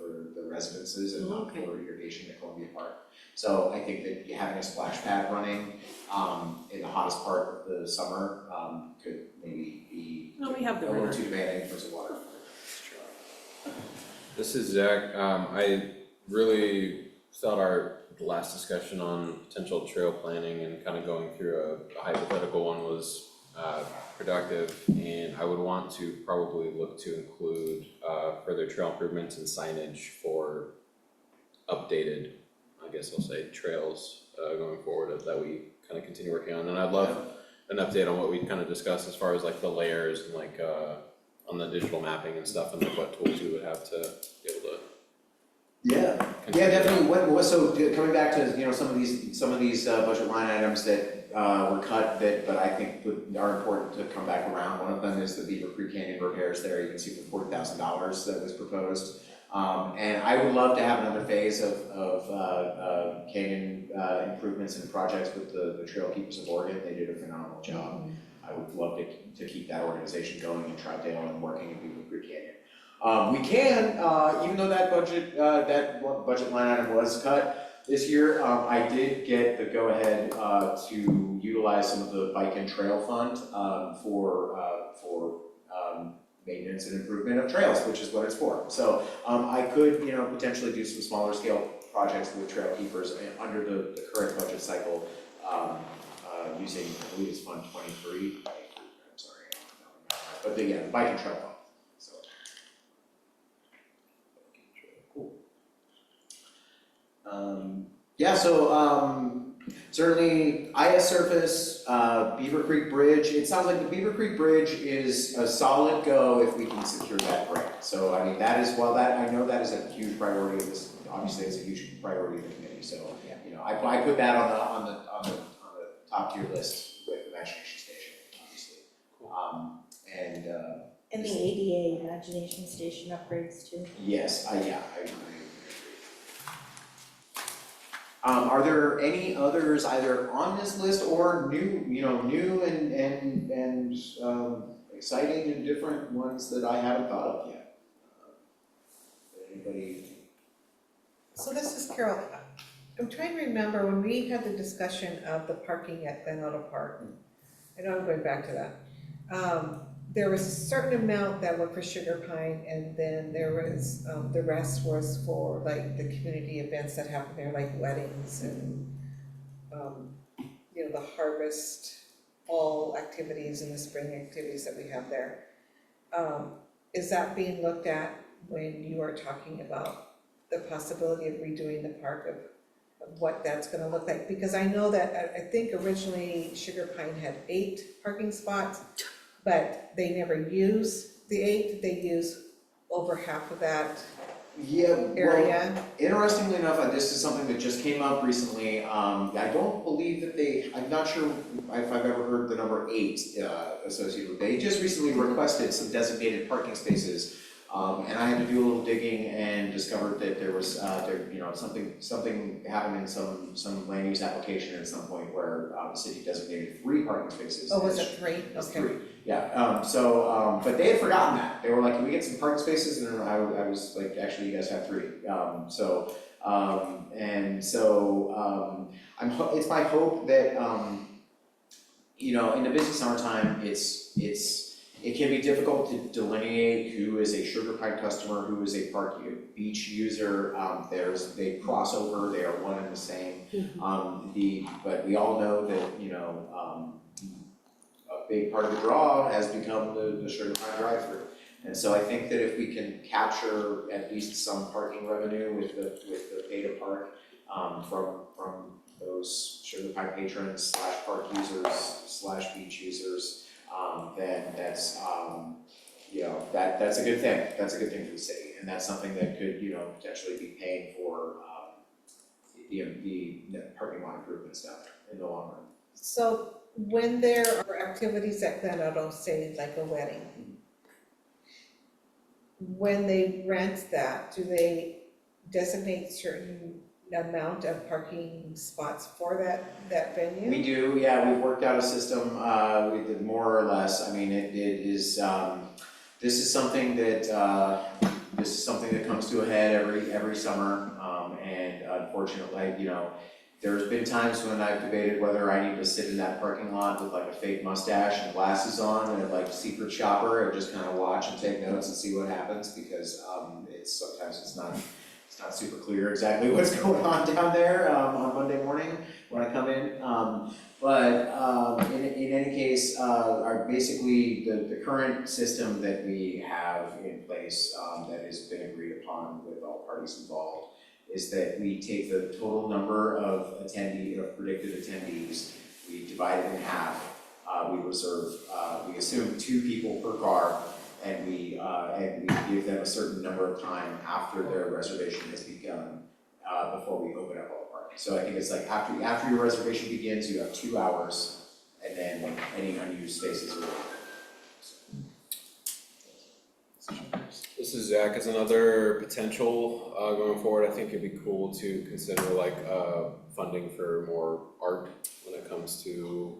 residences and not for irrigation at Columbia Park. So I think that having a splash pad running in the hottest part of the summer could maybe be a little too demanding in terms of water. This is Zach. I really thought the last discussion on potential trail planning and kind of going through a hypothetical one was productive, and I would want to probably look to include further trail improvements and signage for updated, I guess I'll say, trails going forward that we kind of continue working on. And I'd love an update on what we kind of discussed as far as like the layers and like on the digital mapping and stuff, and like what tools we would have to be able to Yeah, definitely, coming back to, you know, some of these budget line items that were cut but I think are important to come back around. One of them is the Beaver Creek Canyon repairs there, you can see for $40,000 that was proposed. And I would love to have another phase of canyon improvements and projects with the Trail Keepers of Oregon. They did a phenomenal job. I would love to keep that organization going in Troutdale and working in Beaver Creek Canyon. We can, even though that budget line item was cut this year, I did get the go-ahead to utilize some of the bike and trail fund for maintenance and improvement of trails, which is what it's for. So I could, you know, potentially do some smaller scale projects with Trail Keepers under the current budget cycle, using, I believe it's Fund 23. I'm sorry, but the bike and trail fund. Certainly IS Surface, Beaver Creek Bridge, it sounds like the Beaver Creek Bridge is a solid go if we can secure that grant. So I mean, that is, I know that is a huge priority of this, obviously it's a huge priority of the committee, so, you know, I put that on the top tier list with Imagination Station, obviously. And the ADA Imagination Station upgrades too. Yes, I agree. Are there any others either on this list or new and exciting and different ones that I haven't thought of yet? Anybody? So this is Carol. I'm trying to remember when we had the discussion of the parking at Glen Auto Park. I know I'm going back to that. There was a certain amount that were for Sugar Pine, and then there was, the rest was for like the community events that happen there, like weddings and, you know, the harvest, fall activities and the spring activities that we have there. Is that being looked at when you are talking about the possibility of redoing the park, of what that's gonna look like? Because I know that, I think originally Sugar Pine had 8 parking spots, but they never use the 8, they use over half of that area. Well, interestingly enough, this is something that just came up recently. I don't believe that I'm not sure if I've ever heard the number 8 associated with it. They just recently requested some designated parking spaces. And I had to do a little digging and discovered that there was, something happened in some land use application at some point where the city designated 3 parking spaces. Oh, was it 3? It's Okay. 3, yeah. But they had forgotten that. They were like, can we get some parking spaces? And I was like, actually, you guys have 3. It's my hope that, in the busy summertime, it can be difficult to delineate who is a Sugar Pine customer, who is a beach user. They cross over, they are one and the same. But we all know that, a big part of the draw has become the Sugar Pine drive-through. And so I think that if we can capture at least some parking revenue with the pay to park from those Sugar Pine patrons / park users / beach users, then that's that's a good thing. That's a good thing for the city, and that's something that could potentially be paying for the parking lot improvements down there in the long run. So when there are activities at Glen Auto, say like a wedding, when they rent that, do they designate certain amount of parking spots for that venue? We do, yeah, we've worked out a system, more or less. I mean, it is, this is something that comes to a head every summer, and unfortunately, there's been times when I've debated whether I need to sit in that parking lot with like a fake mustache and glasses on and like secret shopper and just kind of watch and take notes and see what happens, because sometimes it's not super clear exactly what's going on down there on Monday morning when I come in. In any case, basically the current system that we have in place that has been agreed upon with all parties involved is that we take the total number of predicted attendees, we divide it in half, we assume 2 people per car, and we give them a certain number of time after their reservation has begun before we open up all the parking. So I think it's like after your reservation begins, you have 2 hours, and then any unused spaces are. This is Zach. As another potential going forward, I think it'd be cool to consider like funding for more art when it comes to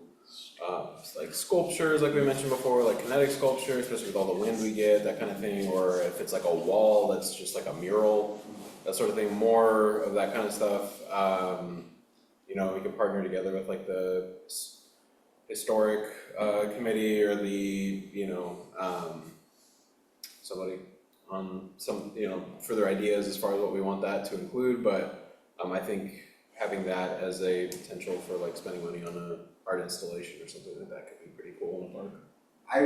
like sculptures, like we mentioned before, like kinetic sculpture, especially with all the wind we get, that kind of thing, or if it's like a wall that's just like a mural, that sort of thing, more of that kind of stuff. You know, we can partner together with like the historic committee or the, you know, somebody on some, you know, further ideas as far as what we want that to include, but I think having that as a potential for like spending money on a art installation or something like that could be pretty cool in the park. I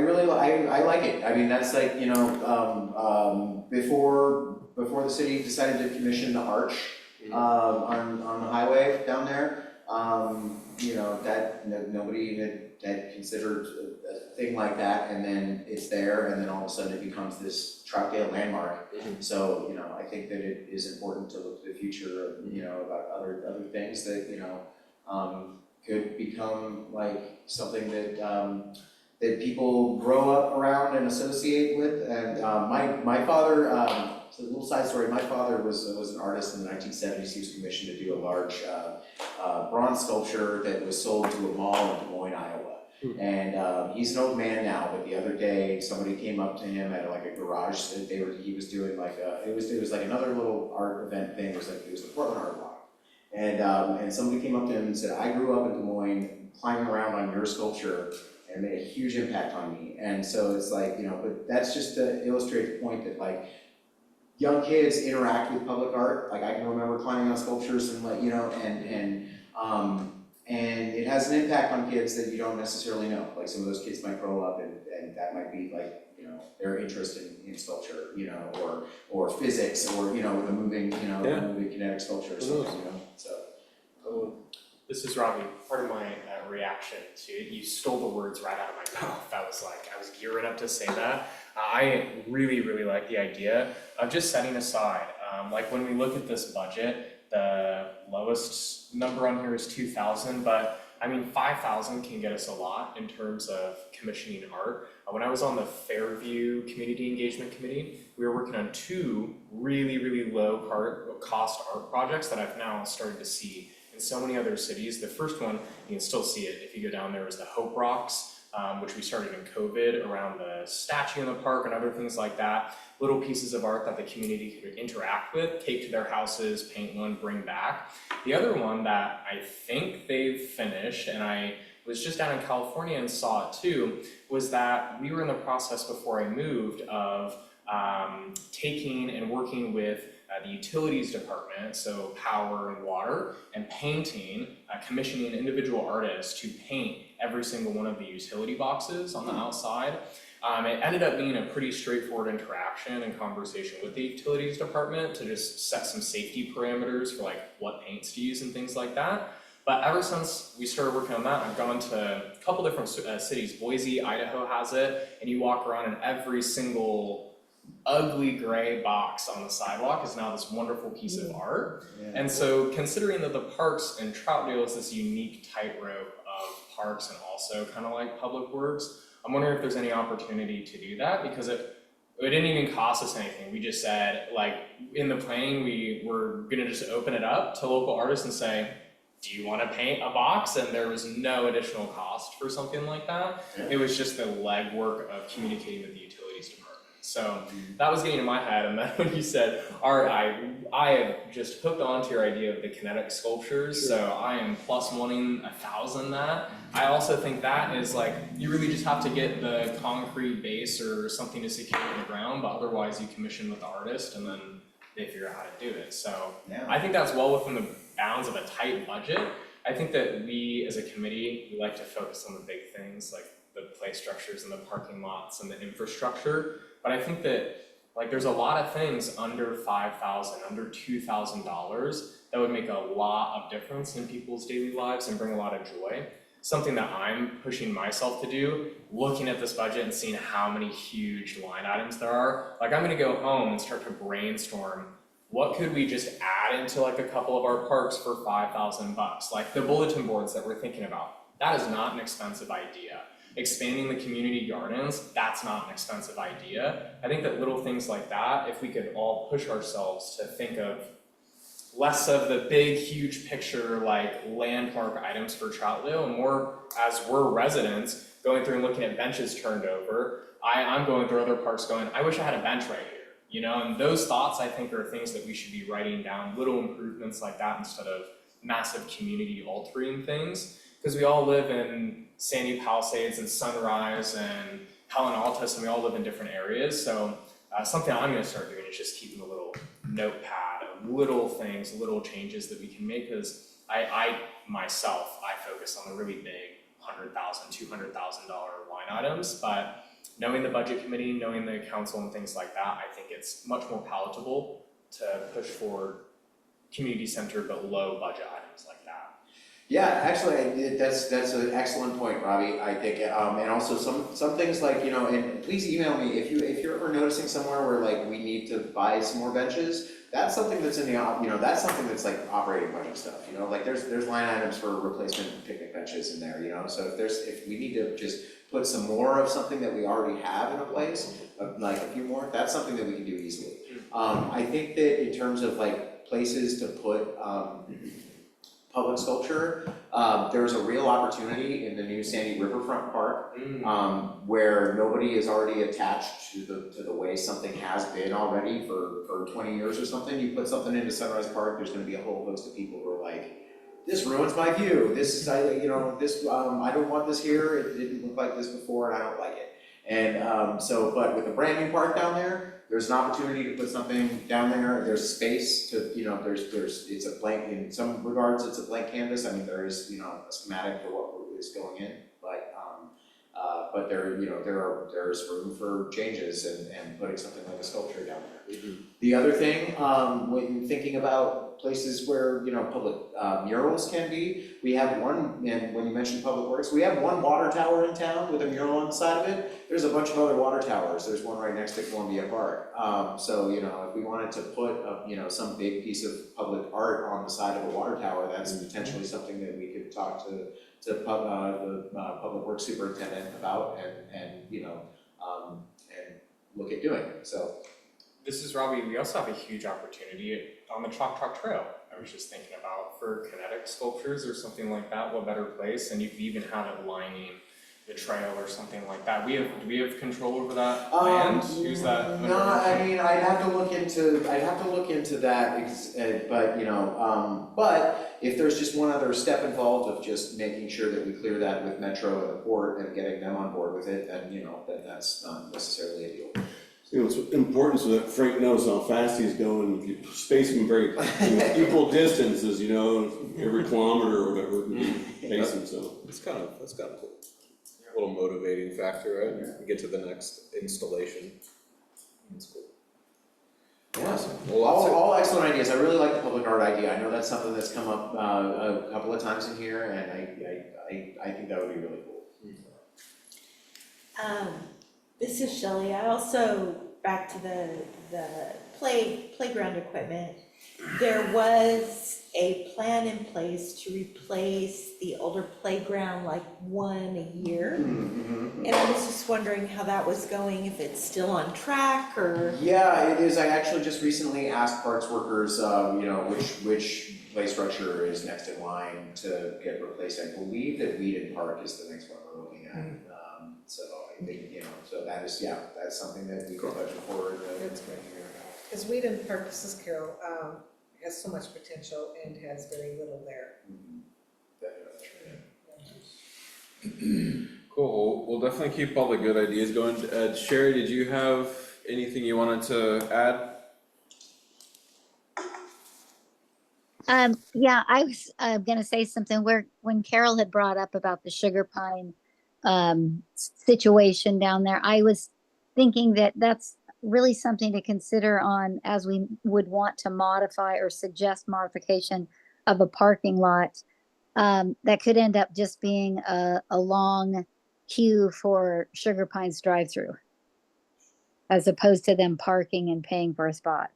like it. I mean, that's like, you know, before the city decided to commission the arch on the highway down there, you know, that nobody had considered a thing like that, and then it's there, and then all of a sudden it becomes this Troutdale landmark. So, you know, I think that it is important to look to the future of, you know, about other things that, you know, could become like something that that people grow up around and associate with. And my father, so a little side story, my father was an artist in the 1970s. He was commissioned to do a large bronze sculpture that was sold to a mall in Des Moines, Iowa. And he's an old man now, but the other day somebody came up to him at like a garage that he was doing like it was like another little art event thing. It was the Portland Art Walk. And somebody came up to him and said, I grew up in Des Moines climbing around on your sculpture, and made a huge impact on me. And so it's like, you know, but that's just to illustrate the point that like young kids interact with public art. Like I can remember climbing on sculptures and like, you know, and it has an impact on kids that you don't necessarily know. Like some of those kids might grow up and that might be like, you know, their interest in sculpture, you know, or physics, or, you know, with a moving, you know, moving kinetic sculpture or something, you know, so. This is Robbie. Part of my reaction to it, you stole the words right out of my mouth. I was gearing up to say that. I really, really like the idea of just setting aside, like when we look at this budget, the lowest number on here is 2,000, but I mean 5,000 can get us a lot in terms of commissioning art. When I was on the Fairview Community Engagement Committee, we were working on 2 really, really low cost art projects that I've now started to see in so many other cities. The first one, you can still see it if you go down there, is the Hope Rocks, which we started in COVID around the statue in the park and other things like that. Little pieces of art that the community could interact with, take to their houses, paint one, bring back. The other one that I think they've finished, and I was just down in California and saw it too, was that we were in the process before I moved of taking and working with the utilities department, so power and water, and painting, commissioning individual artists to paint every single one of the utility boxes on the outside. It ended up being a pretty straightforward interaction and conversation with the utilities department to just set some safety parameters for like what paints to use and things like that. But ever since we started working on that, I've gone to a couple different cities. Boise, Idaho has it, and you walk around and every single ugly gray box on the sidewalk is now this wonderful piece of art. And so considering that the parks in Troutdale is this unique tightrope of parks and also kind of like public works, I'm wondering if there's any opportunity to do that, because it didn't even cost us anything. We just said, like, in the planning, we were gonna just open it up to local artists and say, do you want to paint a box? And there was no additional cost for something like that. It was just the legwork of communicating with the utilities department. So that was getting in my head, and then when you said art, I have just hooked on to your idea of the kinetic sculptures, so I am plus wanting 1,000 that. I also think that is like, you really just have to get the concrete base or something to secure it in the ground, but otherwise you commission with the artist and then they figure out how to do it. So I think that's well within the bounds of a tight budget. I think that we as a committee, we like to focus on the big things like the play structures and the parking lots and the infrastructure. But I think that like there's a lot of things under $5,000, under $2,000 that would make a lot of difference in people's daily lives and bring a lot of joy. Something that I'm pushing myself to do, looking at this budget and seeing how many huge line items there are. Like I'm gonna go home and start to brainstorm what could we just add into like a couple of our parks for $5,000? Like the bulletin boards that we're thinking about, that is not an expensive idea. Expanding the community gardens, that's not an expensive idea. I think that little things like that, if we could all push ourselves to think of less of the big, huge picture, like landmark items for Troutdale, and more as we're residents going through and looking at benches turned over. I'm going through other parks going, I wish I had a bench right here, you know, and those thoughts I think are things that we should be writing down, little improvements like that instead of massive community altering things, because we all live in Sandy Palisades and Sunrise and Helen Altus, and we all live in different areas. So something I'm gonna start doing is just keeping a little notepad of little things, little changes that we can make, because I myself, I focus on the really big $100,000, $200,000 line items, but knowing the budget committee, knowing the council and things like that, I think it's much more palatable to push for community centered but low budget items like that. Yeah, actually, that's an excellent point, Robbie, I think, and also some things like, you know, and please email me if you're ever noticing somewhere where like we need to buy some more benches, that's something that's in the, you know, that's something that's like operating budget stuff, you know, like there's line items for replacement picnic benches in there, you know, so if we need to just put some more of something that we already have in a place, like a few more, that's something that we can do easily. I think that in terms of like places to put, public sculpture, there's a real opportunity in the new Sandy Riverfront Park, where nobody is already attached to the way something has been already for 20 years or something. You put something into Sunrise Park, there's gonna be a whole host of people who are like, this ruins my view, this is, I don't want this here, it didn't look like this before and I don't like it. And but with a brand new park down there's an opportunity to put something down there, there's space to, you know, it's a blank, in some regards, it's a blank canvas, I mean, there is, you know, a schematic for what is going in, but there, you know, there's room for changes and putting something like a sculpture down there. The other thing, when thinking about places where, you know, public murals can be, we have one, and when you mentioned Public Works, we have one water tower in town with a mural on the side of it. There's a bunch of other water towers, there's one right next to Columbia Park. So, you know, if we wanted to put, you know, some big piece of public art on the side of a water tower, that's potentially something that we could talk to the Public Works Superintendent about and you know, and look at doing, so. This is Robbie, we also have a huge opportunity on the Troutdale Trail. I was just thinking about for kinetic sculptures or something like that, what better place? And you could even have it lining the trail or something like that. Do we have control over that land? Who's that? No, I mean, I'd have to look into that, but you know, but if there's just one other step involved of just making sure that we clear that with Metro and the port and getting them on board with it, then you know, then that's not necessarily a deal. You know, it's important so that Frank knows how fast he's going, if you space him very equal distances, you know, every kilometer or whatever, pace him, so. That's kind of cool. A little motivating factor, right? You get to the next installation. That's cool. Awesome. Well, All excellent ideas. I really like the public art idea. I know that's something that's come up a couple of times in here, and I think that would be really cool. This is Shelley. I also, back to the playground equipment, there was a plan in place to replace the older playground, like one a year. And I was just wondering how that was going, if it's still on track or. Yeah, it is. I actually just recently asked parks workers, you know, which play structure is next in line to get replaced. I believe that Weeden Park is the next one we're looking at. So I think, you know, so that is, yeah, that's something that we could budget for. That's great. Because Whedon Park, this is Carol, has so much potential and has very little there. Cool. We'll definitely keep all the good ideas going. Sherry, did you have anything you wanted to add? Yeah, I was gonna say something where when Carol had brought up about the Sugar Pine situation down there, I was thinking that that's really something to consider on as we would want to modify or suggest modification of a parking lot that could end up just being a long queue for Sugar Pine's drive-through, as opposed to them parking and paying for a spot.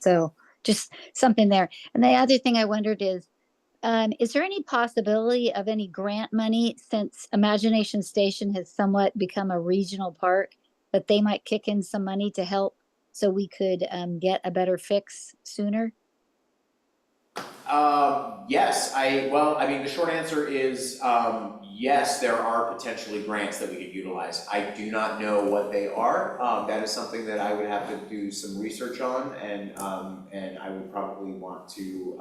So just something there. And the other thing I wondered is there any possibility of any grant money since Imagination Station has somewhat become a regional park, that they might kick in some money to help so we could get a better fix sooner? Yes, well, I mean, the short answer is, yes, there are potentially grants that we could utilize. I do not know what they are. That is something that I would have to do some research on, and I would probably want to,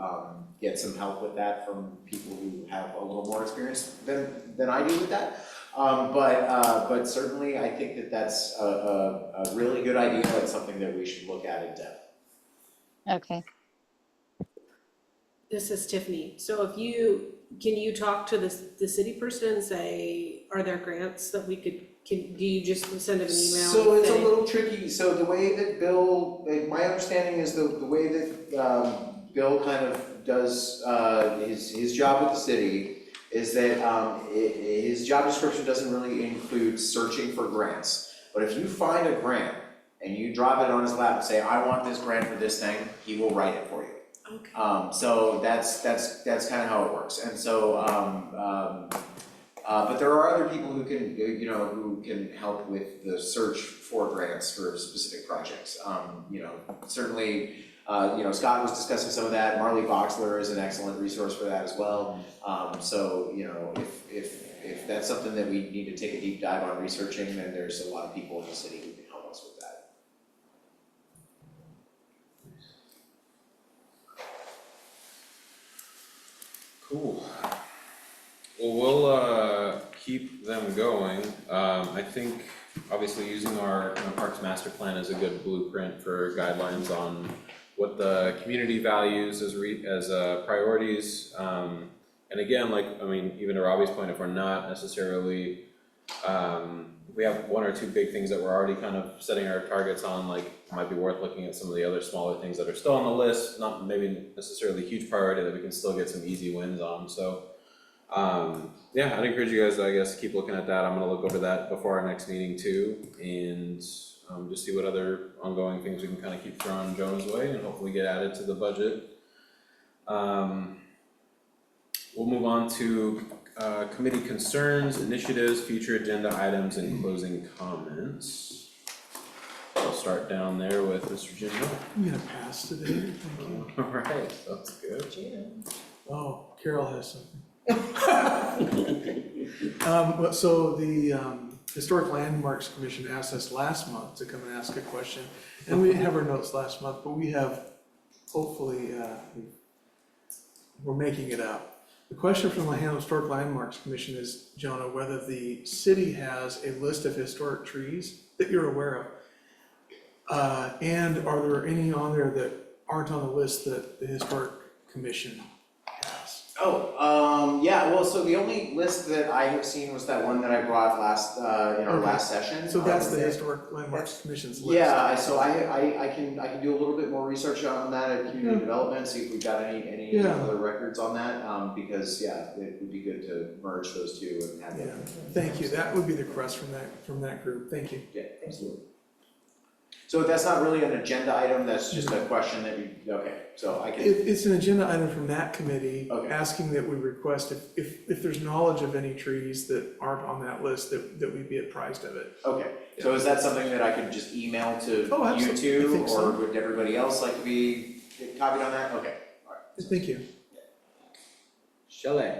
get some help with that from people who have a little more experience than I do with that. But certainly I think that that's a really good idea. It's something that we should look at in depth. Okay. This is Tiffany. So can you talk to the city person and say, are there grants that we could, do you just send them an email? So and it's a say- little tricky. So the way that Bill, my understanding is the way that Bill kind of does his job with the city is that his job description doesn't really include searching for grants. But if you find a grant and you drop it on his lap and say, I want this grant for this thing, he will write it for you. Okay. So that's kind of how it works. And so, but there are other people who can, who can help with the search for grants for specific projects. Certainly, Scott was discussing some of that. Marley Boxler is an excellent resource for that as well. So, if that's something that we need to take a deep dive on researching, then there's a lot of people in the city who can help us with that. Cool. Well, we'll keep them going. I think obviously using our Parks Master Plan is a good blueprint for guidelines on what the community values as priorities. And again, even to Robbie's point, if we're not necessarily, we have one or two big things that we're already kind of setting our targets on, like it might be worth looking at some of the other smaller things that are still on the list, not maybe necessarily huge priority that we can still get some easy wins on. So yeah, I'd encourage you guys, I guess, keep looking at that. I'm gonna look over that before our next meeting too, and just see what other ongoing things we can kind of keep throwing Jonah's way and hopefully get added to the budget. We'll move on to committee concerns, initiatives, future agenda items, and closing comments. I'll start down there with Mr. Jindal. I'm gonna pass today, thank you. All right, that's good. Oh, Carol has something. So the Historic Landmarks Commission asked us last month to come and ask a question, and we have our notes last month, but we have, hopefully, we're making it up. The question from the Historic Landmarks Commission is, Jonah, whether the city has a list of historic trees that you're aware of. And are there any on there that aren't on the list that the Historic Commission has? Yeah, well, so the only list that I have seen was that one that I brought last, in our Okay. last session. So that's the Historic Landmarks Commission's list? Yeah, so I can do a little bit more research on that at community development, see if we've got any Yeah. other records on that, because, yeah, it would be good to merge those two and have Yeah, them. thank you. That would be the request from that group. Thank you. Yeah, absolutely. So that's not really an agenda item, that's just a question that okay, so I can. It's an agenda item from that committee, Okay. asking that we request if there's knowledge of any trees that aren't on that list, that we be apprised of it. Okay, so is that something that I could just email to Oh, you absolutely. I two, think so. or would everybody else like to be copied on that? Okay, all right. Thank you. Shelley?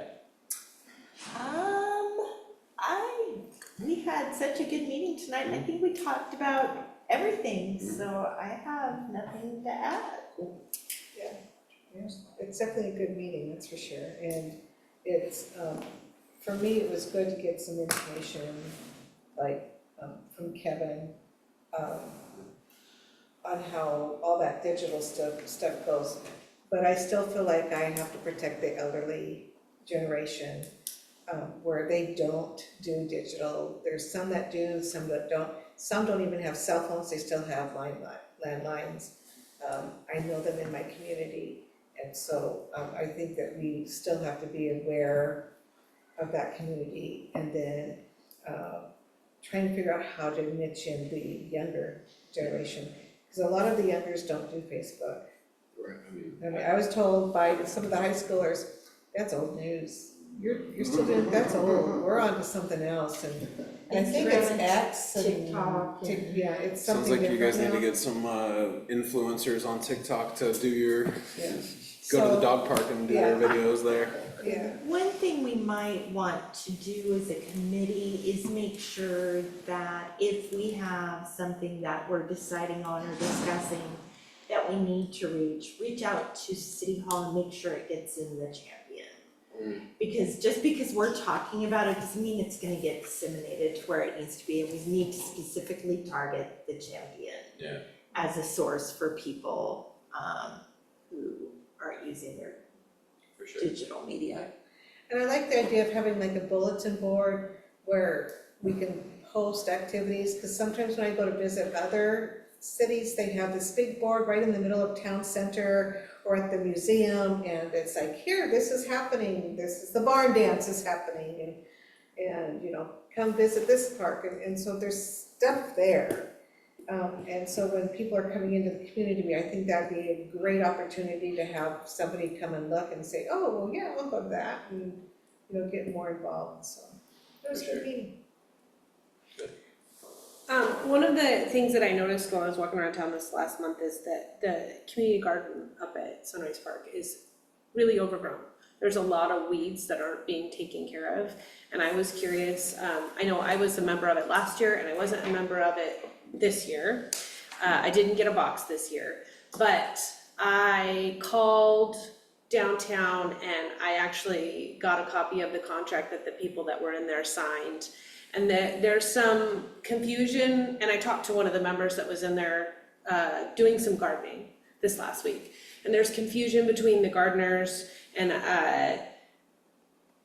We had such a good meeting tonight, and I think we talked about everything, so I have nothing to add. It's definitely a good meeting, that's for sure, and it's, for me, it was good to get some information, like, from Kevin, on how all that digital stuff goes, but I still feel like I have to protect the elderly generation, where they don't do digital. There's some that do, some that don't. Some don't even have cell phones, they still have landlines. I know them in my community, and so I think that we still have to be aware of that community, and then trying to figure out how to niche in the younger generation. Because a lot of the youngers don't do Facebook, Right, I mean. I mean, I was told by some of the high schoolers, that's old news. You're still doing, that's old, we're on to something else, and I think it's Instagram, X and. TikTok and- Yeah, it's Sounds something like you guys different need to now. get some influencers on TikTok to do your, Yeah. go to the So, dog park and do their yeah. videos there. Yeah, One thing we might want to do as a committee is make sure that if we have something that we're deciding on or discussing that we need to reach out to City Hall and make sure it gets in the champion. Because just because we're talking about it doesn't mean it's gonna get disseminated to where it needs to be, and we need to specifically target the champion. Yeah. As a source for people, who are using their For sure. digital media. and I like the idea of having like a bulletin board where we can post activities, because sometimes when I go to visit other cities, they have this big board right in the middle of town center or at the museum, and it's like, here, this is happening, this is, the barn dance is happening, and, you know, come visit this park, and so there's stuff there. And so when people are coming into the community, I think that'd be a great opportunity to have somebody come and look and say, oh, well, yeah, I'll go to that, and, you know, get more involved, so. It was a good meeting. One of the things that I noticed while I was walking around town this last month is that the community garden up at Sunrise Park is really overgrown. There's a lot of weeds that aren't being taken care of, and I was curious, I know I was a member of it last year and I wasn't a member of it this year. I didn't get a box this year, but I called downtown and I actually got a copy of the contract that the people that were in there signed. And there's some confusion, and I talked to one of the members that was in there doing some gardening this last week. And there's confusion between the gardeners and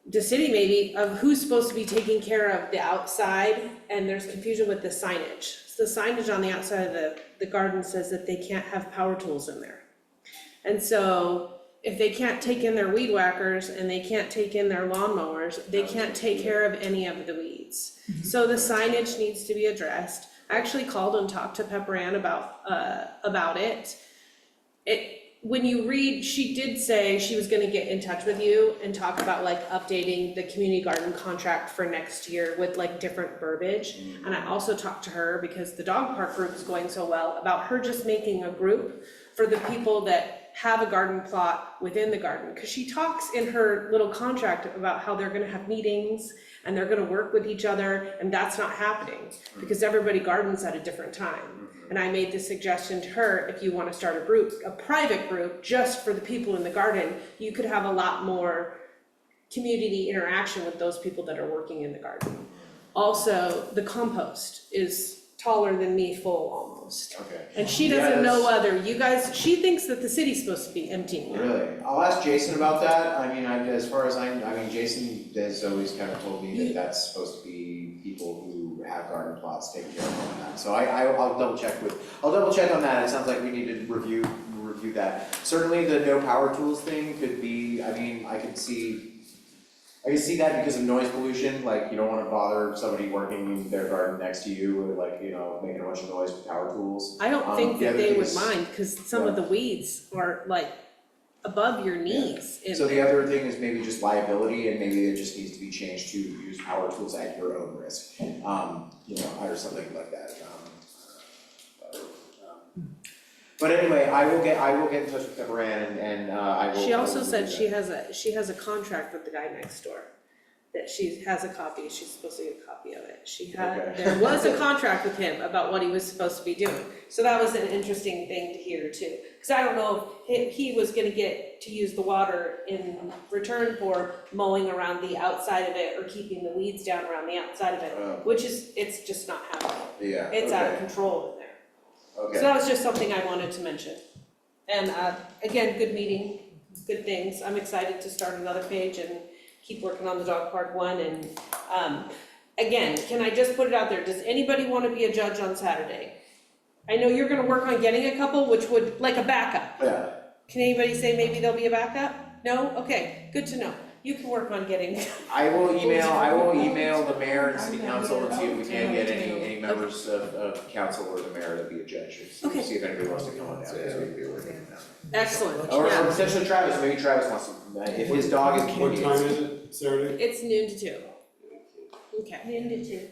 the city maybe of who's supposed to be taking care of the outside, and there's confusion with the signage. So the signage on the outside of the garden says that they can't have power tools in there. And so if they can't take in their weed whackers and they can't take in their lawnmowers, they can't take care of any of the weeds. So the signage needs to be addressed. I actually called and talked to Pepper Ann about it. When you read, she did say she was gonna get in touch with you and talk about like updating the community garden contract for next year with like different verbiage. And I also talked to her, because the dog park group is going so well, about her just making a group for the people that have a garden plot within the garden. Cause she talks in her little contract about how they're gonna have meetings and they're gonna work with each other, and that's not happening because everybody gardens at a different time. And I made the suggestion to her, if you wanna start a group, a private group, just for the people in the garden, you could have a lot more community interaction with those people that are working in the garden. Also, the compost is taller than me full almost. Okay. And she Yeah, doesn't know that's- whether you guys, she thinks that the city's supposed to be emptying it. Really? I'll ask Jason about that. I mean, as far as I mean, Jason has always kind of told me that that's supposed to be people who have garden plots taking care of that. So I'll double check on that. It sounds like we need to review that. Certainly the no power tools thing could be, I mean, I could see that because of noise pollution, like you don't wanna bother somebody working in their garden next to you with like, you know, making a bunch of noise with power tools. I don't think the that other they thing would is- mind, cause some of the weeds are like above your knees in So the there. other thing is maybe just liability, and maybe it just needs to be changed to use power tools at your own risk, you know, or something like that. But anyway, I will get in touch with Pepper Ann and I will. She also I will said do she that. has a contract with the guy next door, that she has a copy, she's supposed to get a copy of it. Okay. There was a contract with him about what he was supposed to be doing, so that was an interesting thing to hear too. Cause I don't know if he was gonna get to use the water in return for mowing around the outside of it or keeping the weeds down around the outside of it, Oh. which is, it's just not happening. Yeah, It's out of okay, control in there. So okay. that was just something I wanted to mention. And again, good meeting, good things. I'm excited to start another page and keep working on the dog park one. And again, can I just put it out there? Does anybody want to be a judge on Saturday? I know you're gonna work on getting a couple, which would, like a backup. Yeah, Can anybody say maybe there'll be a backup? No? Okay, good to know. You can work on getting. I will email the mayor and city council and see if we can get any members of council or the mayor to be a judge. Okay. See if anybody wants to come on down, because we can be working on that. Excellent, Or yeah. potentially Travis, maybe Travis wants to, if his dog is What community. time is it Saturday? It's noon to 2. Okay. Noon to 2.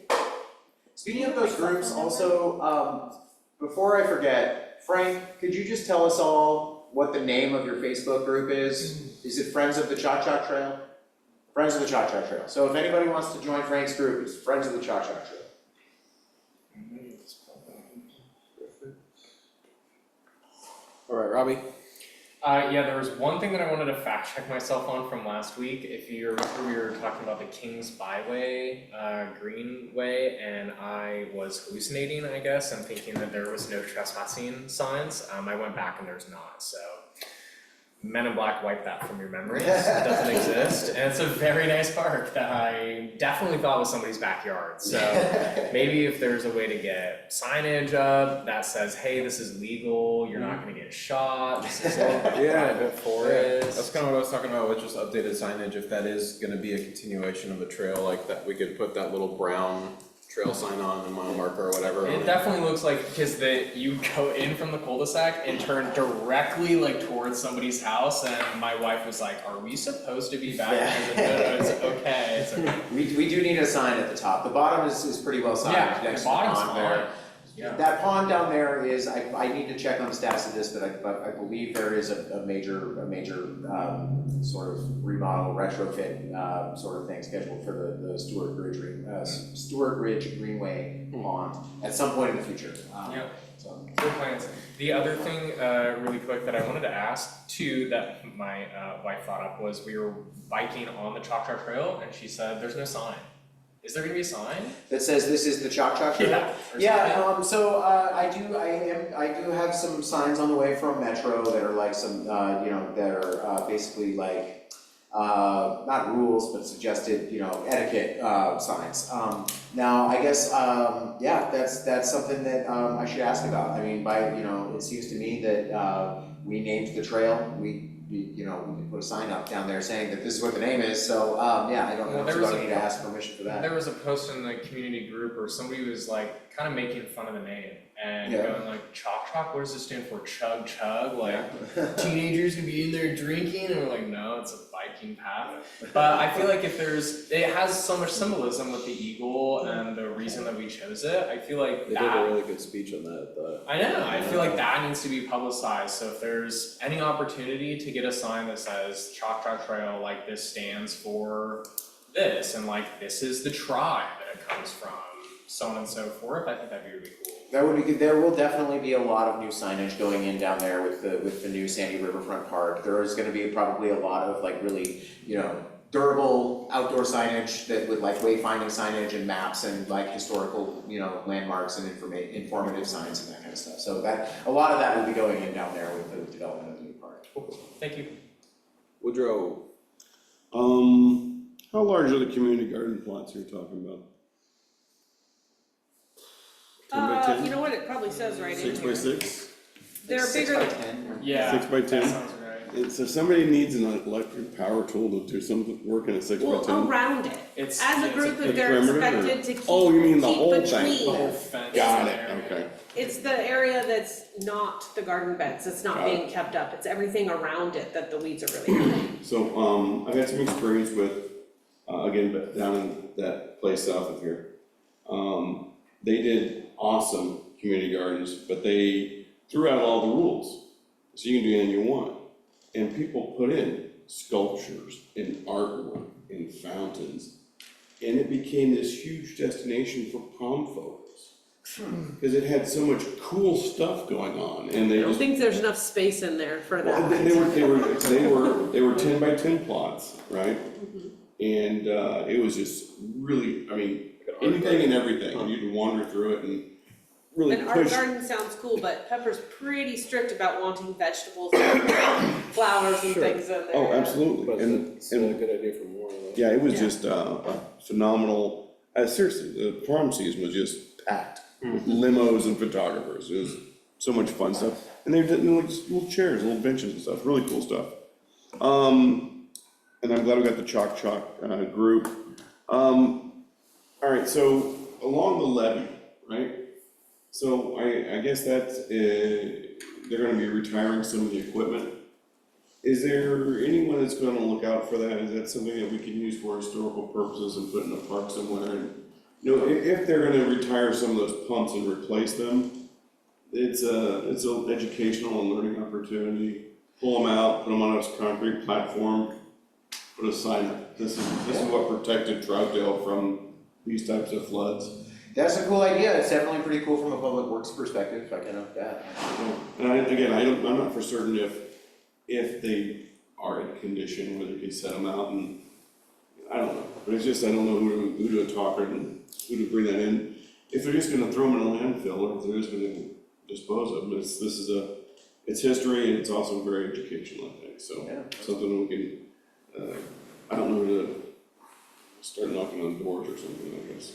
Speaking of those groups, also, before I forget, Frank, could you just tell us all what the name of your Facebook group is? Is it Friends of the Cha-Cha Trail? Friends of the Cha-Cha Trail. So if anybody wants to join Frank's group, it's Friends of the Cha-Cha Trail. All right, Robbie? Yeah, there was one thing that I wanted to fact check myself on from last week. If you remember, we were talking about the King's Byway, Greenway, and I was hallucinating, I guess, and thinking that there was no trespassing signs. I went back and there's not, so Men in Black wipe that from your memories. It doesn't exist, and it's a very nice park that I definitely thought was somebody's backyard. So maybe if there's a way to get signage up that says, "Hey, this is legal. You're not going to get shot. This is a private forest." That's kind of what I was talking about with just updated signage, if that is gonna be a continuation of the trail, like that, we could put that little brown trail sign on a mile marker or whatever. It definitely looks like, because you go in from the cul-de-sac and turn directly like towards somebody's house, and my wife was like, "Are we supposed to be back?" And no, it's okay, it's okay. We do need a sign at the top. The bottom is pretty well signed. Yeah, next the to bottom's pond there. fine. Yeah. That pond down there is, I need to check on the status of this, but I believe there is a major sort of remodel, retrofit sort of thing scheduled for the Stewart Ridge Greenway pond at some point in the future. Yeah. So. Good plans. The other thing, really quick, that I wanted to ask too, that my wife thought up, was we were biking on the Choctaw Trail, and she said, "There's no sign." Is there gonna be a sign? That says this is the Choctaw Trail? Yeah. or Yeah, so I do have some signs on the way from Metro that are like some, that are basically like, not rules, but suggested, etiquette signs. Now, I guess, that's something that I should ask about. I mean, it seems to me that we named the trail, we can put a sign up down there saying that this is what the name is, so, I don't know, Well, so I need to ask permission for that. There was a post in the community group where somebody was like kind of making fun of the name and Yeah. going like, "Chalk Chalk, what does this stand for? Chug Chug? Like teenagers can be in there drinking?" And we're like, "No, it's a biking path." But I feel like it has so much symbolism with the eagle and the reason that we chose it. I feel like They did a really good speech on that, I know, I feel like that needs to be publicized, so if there's any opportunity to get a sign that says Choctaw Trail, like this stands for this, and like this is the tribe that it comes from, so on and so forth, I think that'd be really cool. That would be good. There will definitely be a lot of new signage going in down there with the new Sandy Riverfront Park. There is gonna be probably a lot of like really, durable outdoor signage that with like wayfinding signage and maps and like historical, landmarks and informative signs and that kind of stuff. So a lot of that will be going in down there with the development of the new park. Thank you. Woodrow, How large are the community garden plots you're talking about? 10 by 10? You know what, it probably says right in here. 6 by 6? They're bigger than. 10. Yeah. 6 by 10? That sounds right. So if somebody needs an electric power tool to do something, work in a 6 by 10? Well, around it. It's- As a it's group, a if they're perimeter, or- expected to keep, Oh, you mean the keep whole thing? between. The whole fence. Got is it, there. okay. It's the area that's not the garden beds, it's not Got it. being kept up, it's everything around it that the weeds are really hurting. So, I've had some experience with, again, but down in that place south of here. They did awesome community gardens, but they threw out all the rules. So you can do anything you want. And people put in sculptures and artwork and fountains. And it became this huge destination for prom photos. Because it had so much cool stuff going on, and I they don't just. think there's enough space in there for Well, that. they were 10 by 10 plots, right? And it was just really, I mean, anything and everything, and you could wander through it and really An art push. garden sounds cool, but Pepper's pretty strict about wanting vegetables and flowers and Sure. things in there. Oh, absolutely, but and, it's a good idea for more though. yeah, it was Yeah. just phenomenal. Seriously, the prom season was just packed with limos and photographers. It was so much fun stuff, and they did like just little chairs, little benches and stuff, really cool stuff. And and I'm glad we got the Chalk group. All right, so along the levee, right? So I guess that's, they're gonna be retiring some of the equipment. Is there anyone that's gonna look out for that? Is that something that we can use for historical purposes and put in a park somewhere? And, you know, if they're gonna retire some of those pumps and replace them, it's an educational and learning opportunity. Pull them out, put them on a concrete platform, put a sign up. This is what protected Troutdale from these types of floods. That's a cool idea. It's definitely pretty cool from a public works perspective, if I can note that. And I'm not for certain if they are in condition, whether you can set them out, and I don't know. But it's just, I don't know who to talk and who to bring that in. If they're just gonna throw them in a landfill, or if they're just gonna dispose of them, it's history, and it's also very educational, I think, so. Yeah. Something we can, I don't know who to start knocking on doors or something, I guess.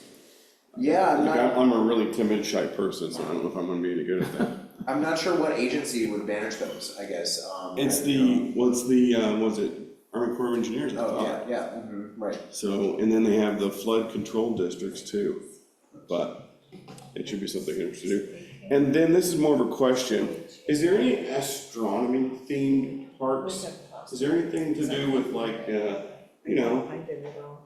Yeah, I'm a really timid, shy person, so I don't know if I'm gonna be any good at that. I'm not sure what agency would manage those, I guess. It's was it Army Corps of Engineers, I Oh, thought. yeah, right. So, and then they have the flood control districts too, but it should be something interesting to do. And then this is more of a question, is there any astronomy themed parks? Is there anything to do with like, you know,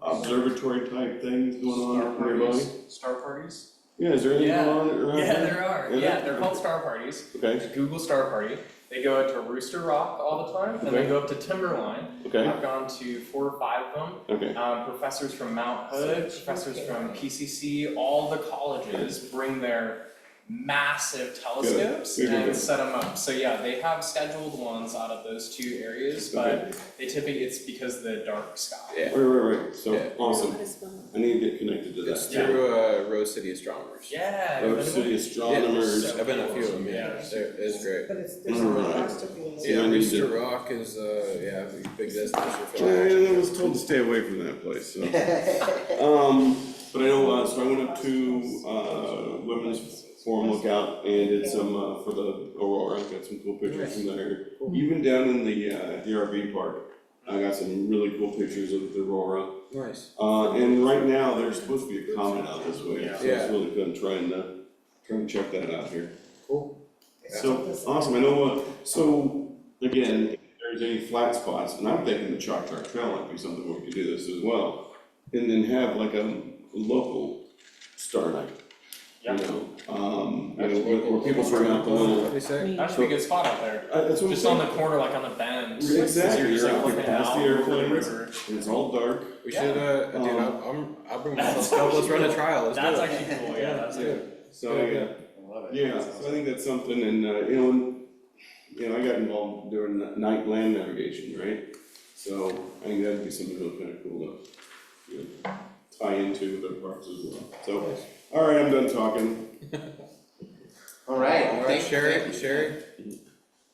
observatory type things going on nearby? Star parties? Yeah, is there anything going on around Yeah, there? there are. Is Yeah, there? they're called star parties. Okay, Just Google Star Party. They go out to Rooster Rock all the time, and Okay. they go up to Timberline. okay, I've gone to 4 or 5 of them. okay. Professors from Mount Hood, professors from PCC, all the colleges bring their massive telescopes Good. and set them up. So yeah, they have scheduled ones out of those 2 areas, but they typically, it's because of the dark sky. Yeah. Right, so, Yeah. awesome. I need to get connected to It's that. through Rose City Astronomers. Yeah. Rose City Astronomers. Yeah, I've been a few of them, Yeah. It's great. But there's a Alright. cost to be. Yeah, I Yeah, need Rooster to- Rock is, a big destination for I was told to stay away from that place, so. But I know, so I went up to, Women's Forum Lookout and did some, for the Aurora, got some cool pictures from there. Even down in the RV park, I got some really cool pictures of the Aurora. Nice. And right now, there's supposed to be a comet out this way, so Yeah. it's really good trying to check that out here. Cool. So, awesome, I know, so, again, if there's any flat spots, and I'm thinking the Chalk Trail might be something where we could do this as well. And then have like a local star night, you know, where people bring out the little. What'd they say? That should be a good spot out there. That's what I'm Just on saying. the corner, like on the bend. Exactly, You're just like you're looking past out the over the airplanes. river. And it's all dark. We should, dude, I'll bring myself up, let's run a trial, let's do it. That's actually cool, yeah, that's good. So, I love it. yeah, so I think that's something, and, I got involved doing night land navigation, right? So I think that'd be something really kind of cool to, tie into with other parks as well. So, all right, I'm done talking. All right, All right, thank Sherry, you. Sherry?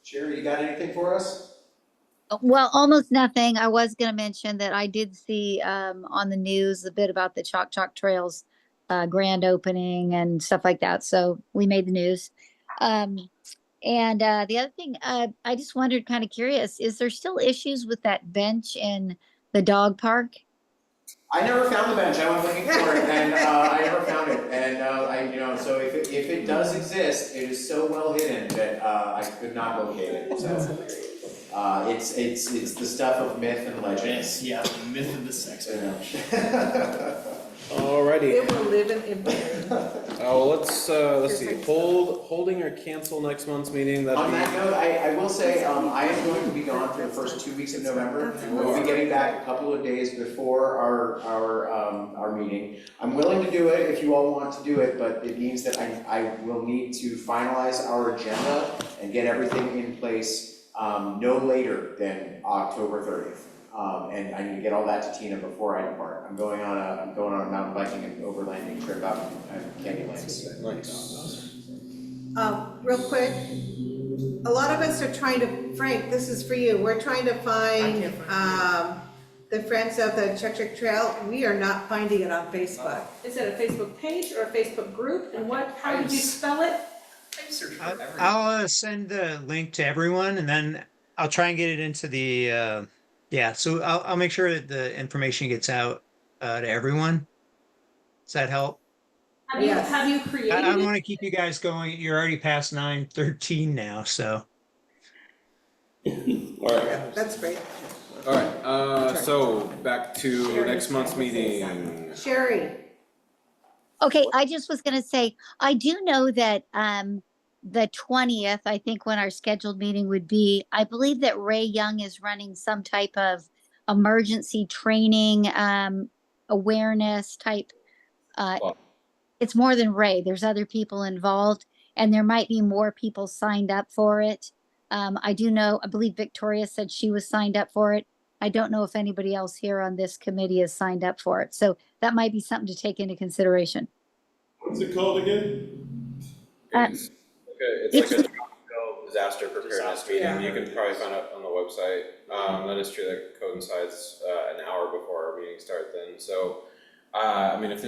Sherry, you got anything for us? Well, almost nothing. I was gonna mention that I did see on the news a bit about the Chalk Trails grand opening and stuff like that. So we made the news. And the other thing, I just wondered, kind of curious, is there still issues with that bench in the dog park? I never found the bench, I went looking for it, and I never found it, and so if it does exist, it is so well hidden that I could not locate it, so. It's the stuff of myth and legends. Yeah, the myth of the sex bench. Alrighty, It will live in infamy. let's see, holding or cancel next month's meeting, that'd On be. that note, I will say, I am going to be gone for the first 2 weeks of November. We'll be getting back a couple of days before our meeting. I'm willing to do it if you all want to do it, but it means that I will need to finalize our agenda and get everything in place no later than October 30th. And I need to get all that to Tina before I depart. I'm going on a mountain biking and overlanding trip out in Candylands. Nice. Real quick, a lot of us are trying to, Frank, this is for you, we're trying to find, the Friends of the Chuk Trail. We are not finding it on Facebook. Is it a Facebook page or a Facebook group, and how did you spell it? I searched for everything. I'll send the link to everyone, and then I'll try and get it into the Yeah, so I'll make sure that the information gets out to everyone. Does that help? Yes. Have you I created don't it? want to keep you guys going. You're already past 9:13 now, so. All right, Yeah, that's great. Alright, so back to next month's meeting. Sherry, Okay, I just was gonna say, I do know that the 20th, I think when our scheduled meeting would be, I believe that Ray Young is running some type of emergency training awareness type. Well, It's more than Ray, there's other people involved, and there might be more people signed up for it. I do know, I believe Victoria said she was signed up for it. I don't know if anybody else here on this committee has signed up for it, so that might be something to take into consideration. what's it called again? it's, okay, it's like a Troutdale disaster preparedness meeting, yeah. you can probably find out on the website. That is true, that coincides, an hour before our meeting start then, so. I mean, if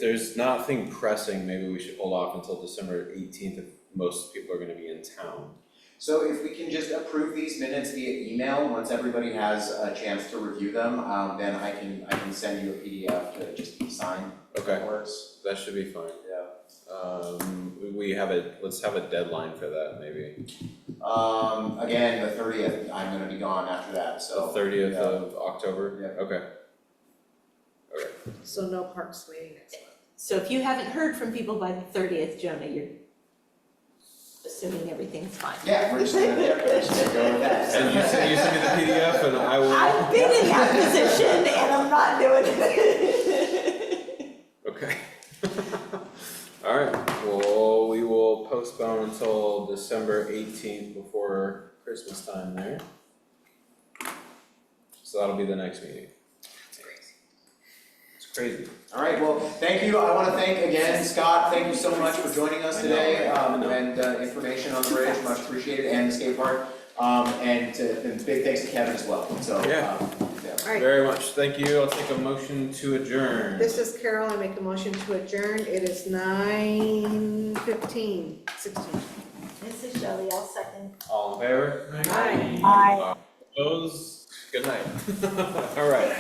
there's nothing pressing, maybe we should hold off until December 18th if most people are gonna be in town. So if we can just approve these minutes via email, once everybody has a chance to review them, then I can send you a PDF to just sign. Okay. That works. That should be fine. Yeah. Let's have a deadline for that, maybe. Again, the 30th, I'm gonna be gone after that, The so. 30th yeah. of October? Yeah. Okay. so no parks meeting next month. So if you haven't heard from people by the 30th, Jonah, you're assuming everything's fine. Yeah, we're just gonna go with that. And you send me the PDF and I will. I've been in that position and I'm not doing it. Okay. Alright, well, we will postpone until December 18th before Christmas time there. So that'll be the next meeting. It's crazy. All right, well, thank you. I want to thank again, Scott, thank you so much for joining us today, and information on the bridge, much appreciated, and the skate park. And big thanks to Kevin as well, so. Yeah. All right, Very much, thank you. I'll take a motion to adjourn. this is Carol, I make a motion to adjourn, it is 9:16. This is Shelley, I'll second. All in favor? Aye. Aye. Opposed? Good night. Alright.